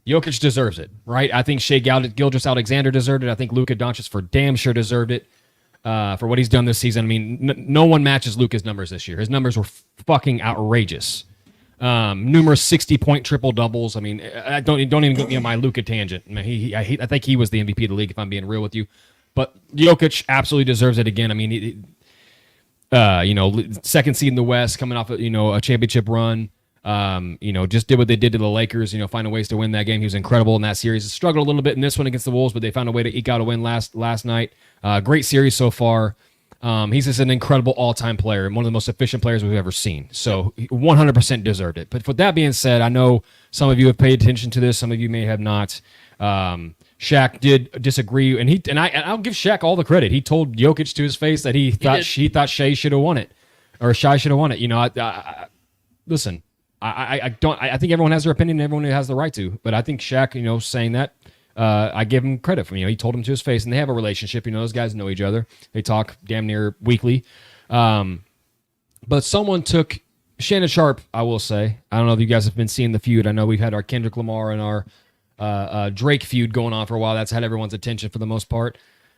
Jokic deserves it, right? I think Shai Gilgeous-Alexander deserved it. I think Luka Doncic for damn sure deserved it for what he's done this season. I mean, no one matches Luka's numbers this year. His numbers were fucking outrageous. Numerous 60-point triple doubles. I mean, don't even get me on my Luka tangent. I mean, I think he was the MVP of the league, if I'm being real with you. But Jokic absolutely deserves it again. I mean, 2nd seed in the West, coming off a championship run. Just did what they did to the Lakers, finding ways to win that game. He was incredible in that series. Struggled a little bit in this one against the Wolves, but they found a way to eke out a win last night. Great series so far. He's just an incredible all-time player and one of the most efficient players we've ever seen. So he 100% deserved it. But with that being said, I know some of you have paid attention to this. Some of you may have not. Shaq did disagree, and I'll give Shaq all the credit. He told Jokic to his face that he thought Shai should have won it, or Shai should have won it. You know, listen, I think everyone has their opinion, and everyone has the right to. But I think Shaq, you know, saying that, I give him credit for, you know, he told him to his face, and they have a relationship. You know, those guys know each other. They talk damn near weekly. But someone took Shannon Sharpe, I will say. I don't know if you guys have been seeing the feud. I know we've had our Kendrick Lamar and our Drake feud going on for a while. That's had everyone's attention for the most part.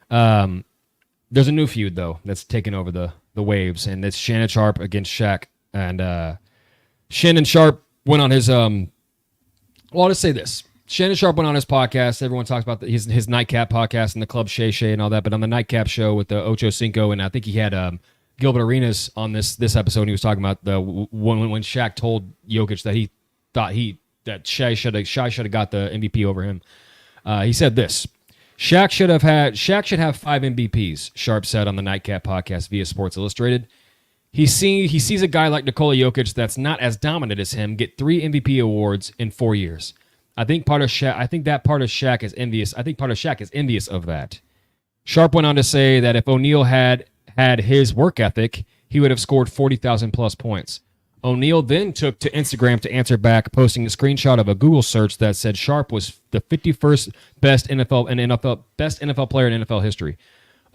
There's a new feud, though, that's taken over the waves, and it's Shannon Sharpe against Shaq. And Shannon Sharpe went on his well, I'll just say this. Shannon Sharpe went on his podcast. Everyone talks about his Nightcap podcast and the Club 𝚂𝙀𝙀 and all that. But on the Nightcap show with the Ocho Cinco, and I think he had Gilbert Arenas on this episode. And he was talking about when Shaq told Jokic that he thought that Shai should have got the MVP over him. He said this: Shaq should have 5 MVPs. Sharpe said on the Nightcap podcast via Sports Illustrated. He sees a guy like Nikola Jokic that's not as dominant as him get 3 MVP awards in 4 years. I think that part of Shaq is envious. I think part of Shaq is envious of that. Sharpe went on to say that if O'Neal had his work ethic, he would have scored 40,000 plus points. O'Neal then took to Instagram to answer back, posting a screenshot of a Google search that said Sharpe was the 51st best NFL player in NFL history.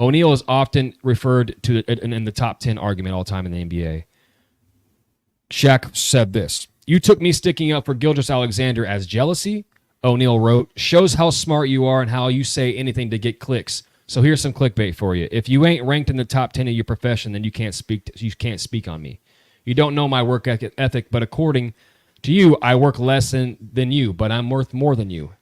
O'Neal is often referred to in the top 10 argument all time in the NBA. Shaq said this: "You took me sticking up for Gilgeous-Alexander as jealousy?" O'Neal wrote, "Shows how smart you are and how you say anything to get clicks. So here's some clickbait for you. If you ain't ranked in the top 10 of your profession, then you can't speak on me. You don't know my work ethic, but according to you, I work less than you, but I'm worth more than you.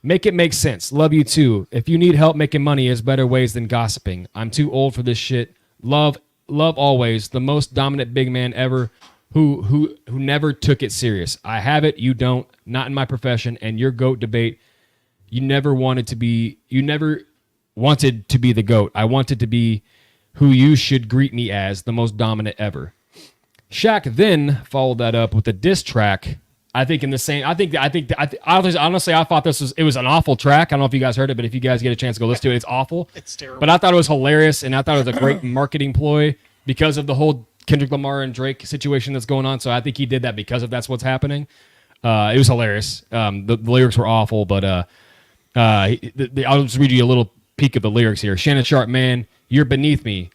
Make it make sense. Love you too. If you need help making money, there's better ways than gossiping. I'm too old for this shit. Love always. The most dominant big man ever who never took it serious. I have it. You don't. Not in my profession. And your GOAT debate, you never wanted to be the GOAT. I wanted to be who you should greet me as, the most dominant ever." Shaq then followed that up with a diss track. Honestly, I thought it was an awful track. I don't know if you guys heard it, but if you guys get a chance to go listen to it, it's awful. It's terrible. But I thought it was hilarious, and I thought it was a great marketing ploy because of the whole Kendrick Lamar and Drake situation that's going on. So I think he did that because of that's what's happening. It was hilarious. The lyrics were awful, but I'll just read you a little peek of the lyrics here. Shannon Sharpe, man, you're beneath me.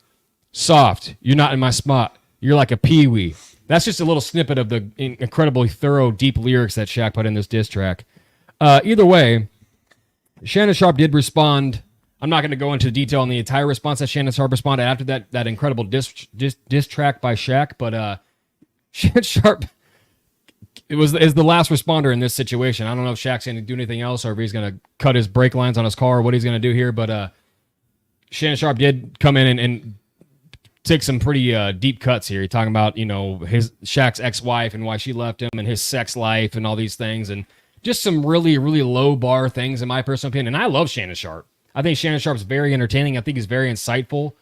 Soft, you're not in my spot. You're like a peewee. That's just a little snippet of the incredibly thorough, deep lyrics that Shaq put in this diss track. Either way, Shannon Sharpe did respond. I'm not going to go into detail on the entire response that Shannon Sharpe responded after that incredible diss track by Shaq, but Shannon Sharpe is the last responder in this situation. I don't know if Shaq's going to do anything else or if he's going to cut his brake lines on his car or what he's going to do here, but Shannon Sharpe did come in and take some pretty deep cuts here. He's talking about, his Shaq's ex-wife and why she left him and his sex life and all these things and just some really, really low bar things in my personal opinion. And I love Shannon Sharpe. I think Shannon Sharpe's very entertaining. I think he's very insightful.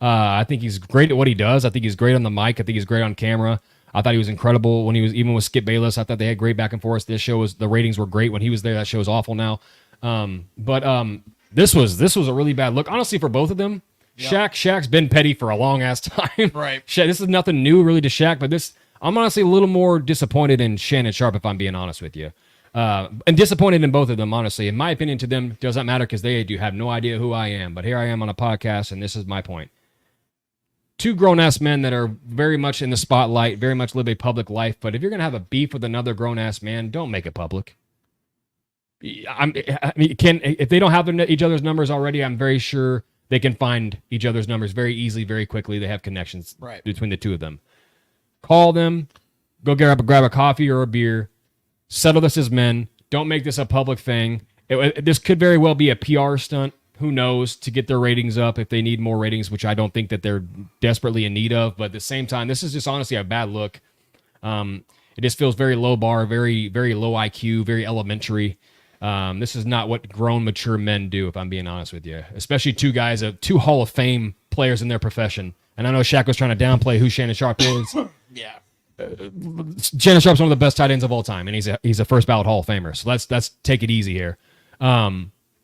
I think he's great at what he does. I think he's great on the mic. I think he's great on camera. I thought he was incredible when he was even with Skip Bayless. I thought they had great back and forth. The ratings were great when he was there. That show is awful now. But this was a really bad look, honestly, for both of them. Yep. Shaq's been petty for a long ass time. Right. This is nothing new really to Shaq, but I'm honestly a little more disappointed in Shannon Sharpe, if I'm being honest with you. And disappointed in both of them, honestly. In my opinion, to them, doesn't matter because they do have no idea who I am. But here I am on a podcast, and this is my point. 2 grown-ass men that are very much in the spotlight, very much live a public life. But if you're going to have a beef with another grown-ass man, don't make it public. If they don't have each other's numbers already, I'm very sure they can find each other's numbers very easily, very quickly. They have connections between the two of them. Call them, go grab a coffee or a beer, settle this as men. Don't make this a public thing. This could very well be a PR stunt. Who knows, to get their ratings up if they need more ratings, which I don't think that they're desperately in need of. But at the same time, this is just honestly a bad look. It just feels very low bar, very, very low IQ, very elementary. This is not what grown, mature men do, if I'm being honest with you. Especially 2 guys, 2 Hall of Fame players in their profession. And I know Shaq was trying to downplay who Shannon Sharp is. Yeah. Shannon Sharp's one of the best tight ends of all time, and he's a first ballot Hall of Famer. So let's take it easy here.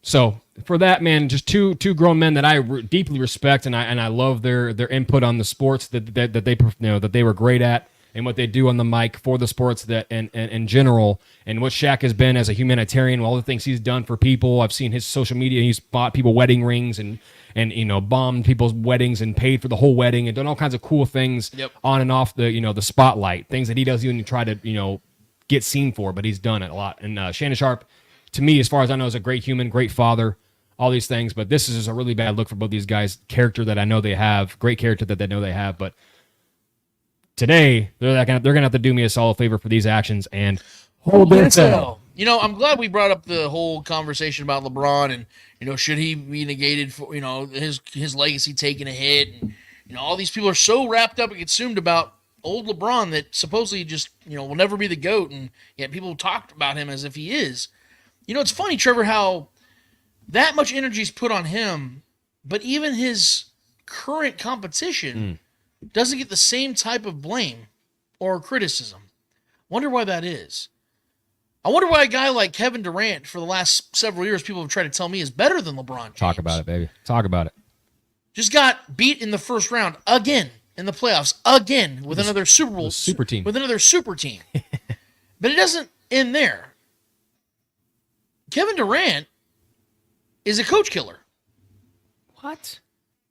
So for that, man, just two grown men that I deeply respect, and I love their input on the sports that they were great at, and what they do on the mic for the sports that and in general, and what Shaq has been as a humanitarian, all the things he's done for people. I've seen his social media. He's bought people wedding rings and bombed people's weddings and paid for the whole wedding and done all kinds of cool things on and off the the spotlight, things that he doesn't even try to get seen for, but he's done it a lot. And Shannon Sharp, to me, as far as I know, is a great human, great father, all these things. But this is just a really bad look for both these guys. Character that I know they have, great character that they know they have, but today they're gonna have to do me a solid favor for these actions and hold their tail. I'm glad we brought up the whole conversation about LeBron and should he be negated for his legacy taking a hit, and all these people are so wrapped up and consumed about old LeBron that supposedly just will never be the GOAT, and yet people talked about him as if he is. It's funny, Trevor, how that much energy is put on him, but even his current competition doesn't get the same type of blame or criticism. Wonder why that is. I wonder why a guy like Kevin Durant, for the last several years, people have tried to tell me is better than LeBron James. Talk about it, baby. Talk about it. Just got beat in the first round again in the playoffs again with another Super Bowl super team. With another super team. But it doesn't end there. Kevin Durant is a coach killer. What?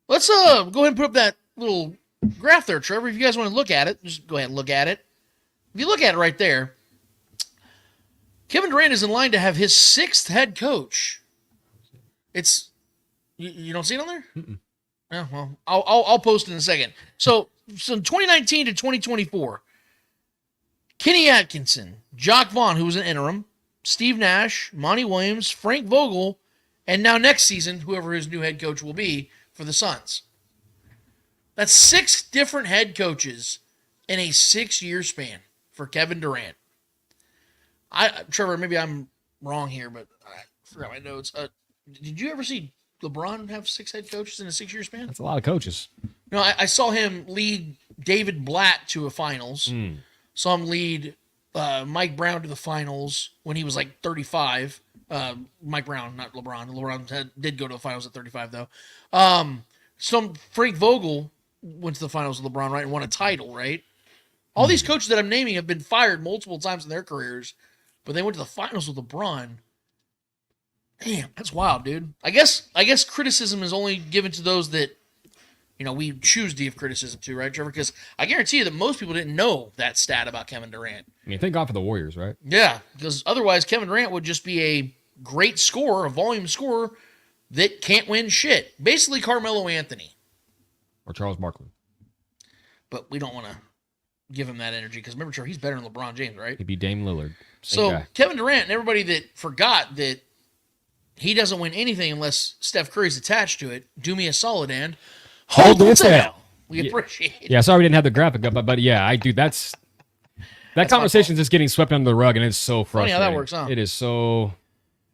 Let's go ahead and put up that little graph there, Trevor. If you guys want to look at it, just go ahead and look at it. If you look at it right there, Kevin Durant is in line to have his 6th head coach. It's you don't see it on there? Mm-mm. Yeah, well, I'll post it in a second. So 2019 to 2024, Kenny Atkinson, Jock Vaughn, who was an interim, Steve Nash, Monty Williams, Frank Vogel, and now next season, whoever his new head coach will be for the Suns. That's 6 different head coaches in a 6-year span for Kevin Durant. Trevor, maybe I'm wrong here, but I forgot my notes. Did you ever see LeBron have 6 head coaches in a 6-year span? That's a lot of coaches. No, I saw him lead David Blatt to a finals. Saw him lead Mike Brown to the finals when he was like 35. Mike Brown, not LeBron. LeBron did go to the finals at 35, though. Frank Vogel went to the finals with LeBron, right, and won a title, right? All these coaches that I'm naming have been fired multiple times in their careers, but they went to the finals with LeBron. Damn, that's wild, dude. I guess criticism is only given to those that, we choose to give criticism to, right, Trevor? Because I guarantee you that most people didn't know that stat about Kevin Durant. I mean, thank God for the Warriors, right? Yeah, because otherwise Kevin Durant would just be a great scorer, a volume scorer that can't win shit. Basically Carmelo Anthony. Or Charles Barkley. But we don't want to give him that energy because remember, Trevor, he's better than LeBron James, right? He'd be Dame Lillard. So Kevin Durant and everybody that forgot that he doesn't win anything unless Steph Curry's attached to it, do me a solid and hold the tail. We appreciate it. Yeah, sorry we didn't have the graphic up, but yeah, I do. That conversation is just getting swept under the rug, and it's so frustrating. Funny how that works, huh? It is so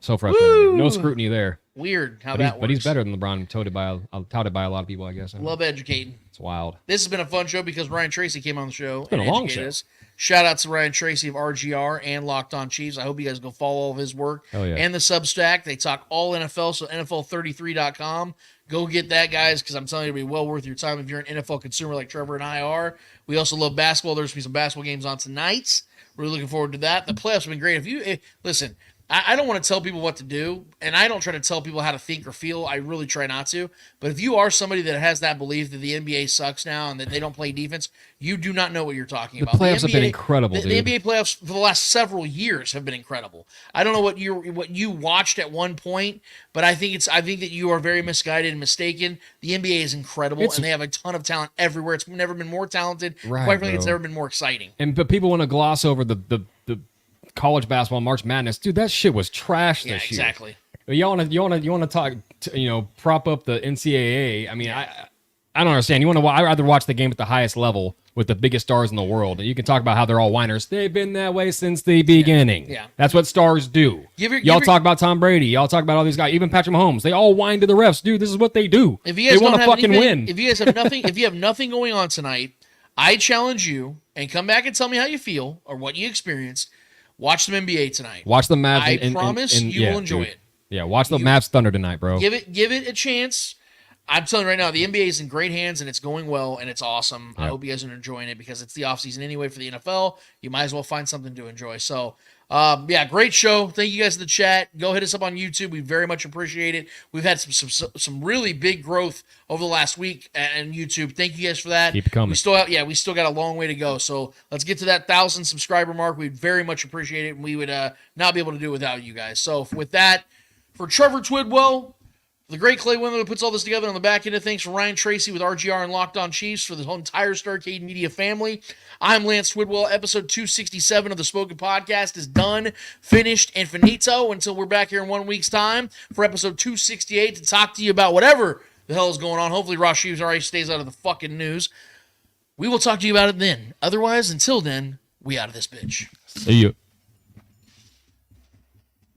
frustrating. Woo! No scrutiny there. Weird how that works. But he's better than LeBron, touted by a lot of people, I guess. Love educating. It's wild. This has been a fun show because Ryan Tracy came on the show. It's been a long show. Us. Shout out to Ryan Tracy of RGR and Locked On Chiefs. I hope you guys go follow all of his work. Hell yeah. And the Substack. They talk all NFL, so NFL33.com. Go get that, guys, because I'm telling you, it'll be well worth your time if you're an NFL consumer like Trevor and I are. We also love basketball. There's going to be some basketball games on tonight. We're looking forward to that. The playoffs have been great. Listen, I don't want to tell people what to do, and I don't try to tell people how to think or feel. I really try not to. But if you are somebody that has that belief that the NBA sucks now and that they don't play defense, you do not know what you're talking about. The playoffs have been incredible, dude. The NBA playoffs for the last several years have been incredible. I don't know what you watched at one point, but I think that you are very misguided and mistaken. The NBA is incredible, and they have a ton of talent everywhere. It's never been more talented. Right, quite frankly, it's never been more exciting. But people want to gloss over the college basketball March Madness, dude. That shit was trash this year. Exactly. You want to talk, prop up the NCAA. I mean, I don't understand. You want to? I'd rather watch the game at the highest level with the biggest stars in the world. You can talk about how they're all whiners. They've been that way since the beginning. Yeah. That's what stars do. Y'all talk about Tom Brady. Y'all talk about all these guys. Even Patrick Mahomes. They all whine to the refs. Dude, this is what they do. If you guys they want to fucking win. If you guys have nothing, if you have nothing going on tonight, I challenge you and come back and tell me how you feel or what you experienced. Watch some NBA tonight. Watch the Mavs. I promise you will enjoy it. Yeah, watch the Mavs Thunder tonight, bro. Give it a chance. I'm telling you right now, the NBA is in great hands and it's going well and it's awesome. I hope you guys are enjoying it because it's the offseason anyway for the NFL. You might as well find something to enjoy. So, great show. Thank you guys in the chat. Go hit us up on YouTube. We very much appreciate it. We've had some really big growth over the last week on YouTube. Thank you guys for that. Keep it coming. We still got a long way to go. So let's get to that 1,000 subscriber mark. We'd very much appreciate it, and we would not be able to do it without you guys. So with that, for Trevor Twidwell, the great Clay Windler who puts all this together on the back end of things, for Ryan Tracy with RGR and Locked On Chiefs, for the whole entire Starcade Media family, I'm Lance Twidwell. Episode 267 of the Spoken Podcast is done, finished, and finito until we're back here in 1 week's time for episode 268 to talk to you about whatever the hell is going on. Hopefully Ross Sheaves already stays out of the fucking news. We will talk to you about it then. Otherwise, until then, we out of this bitch. See you.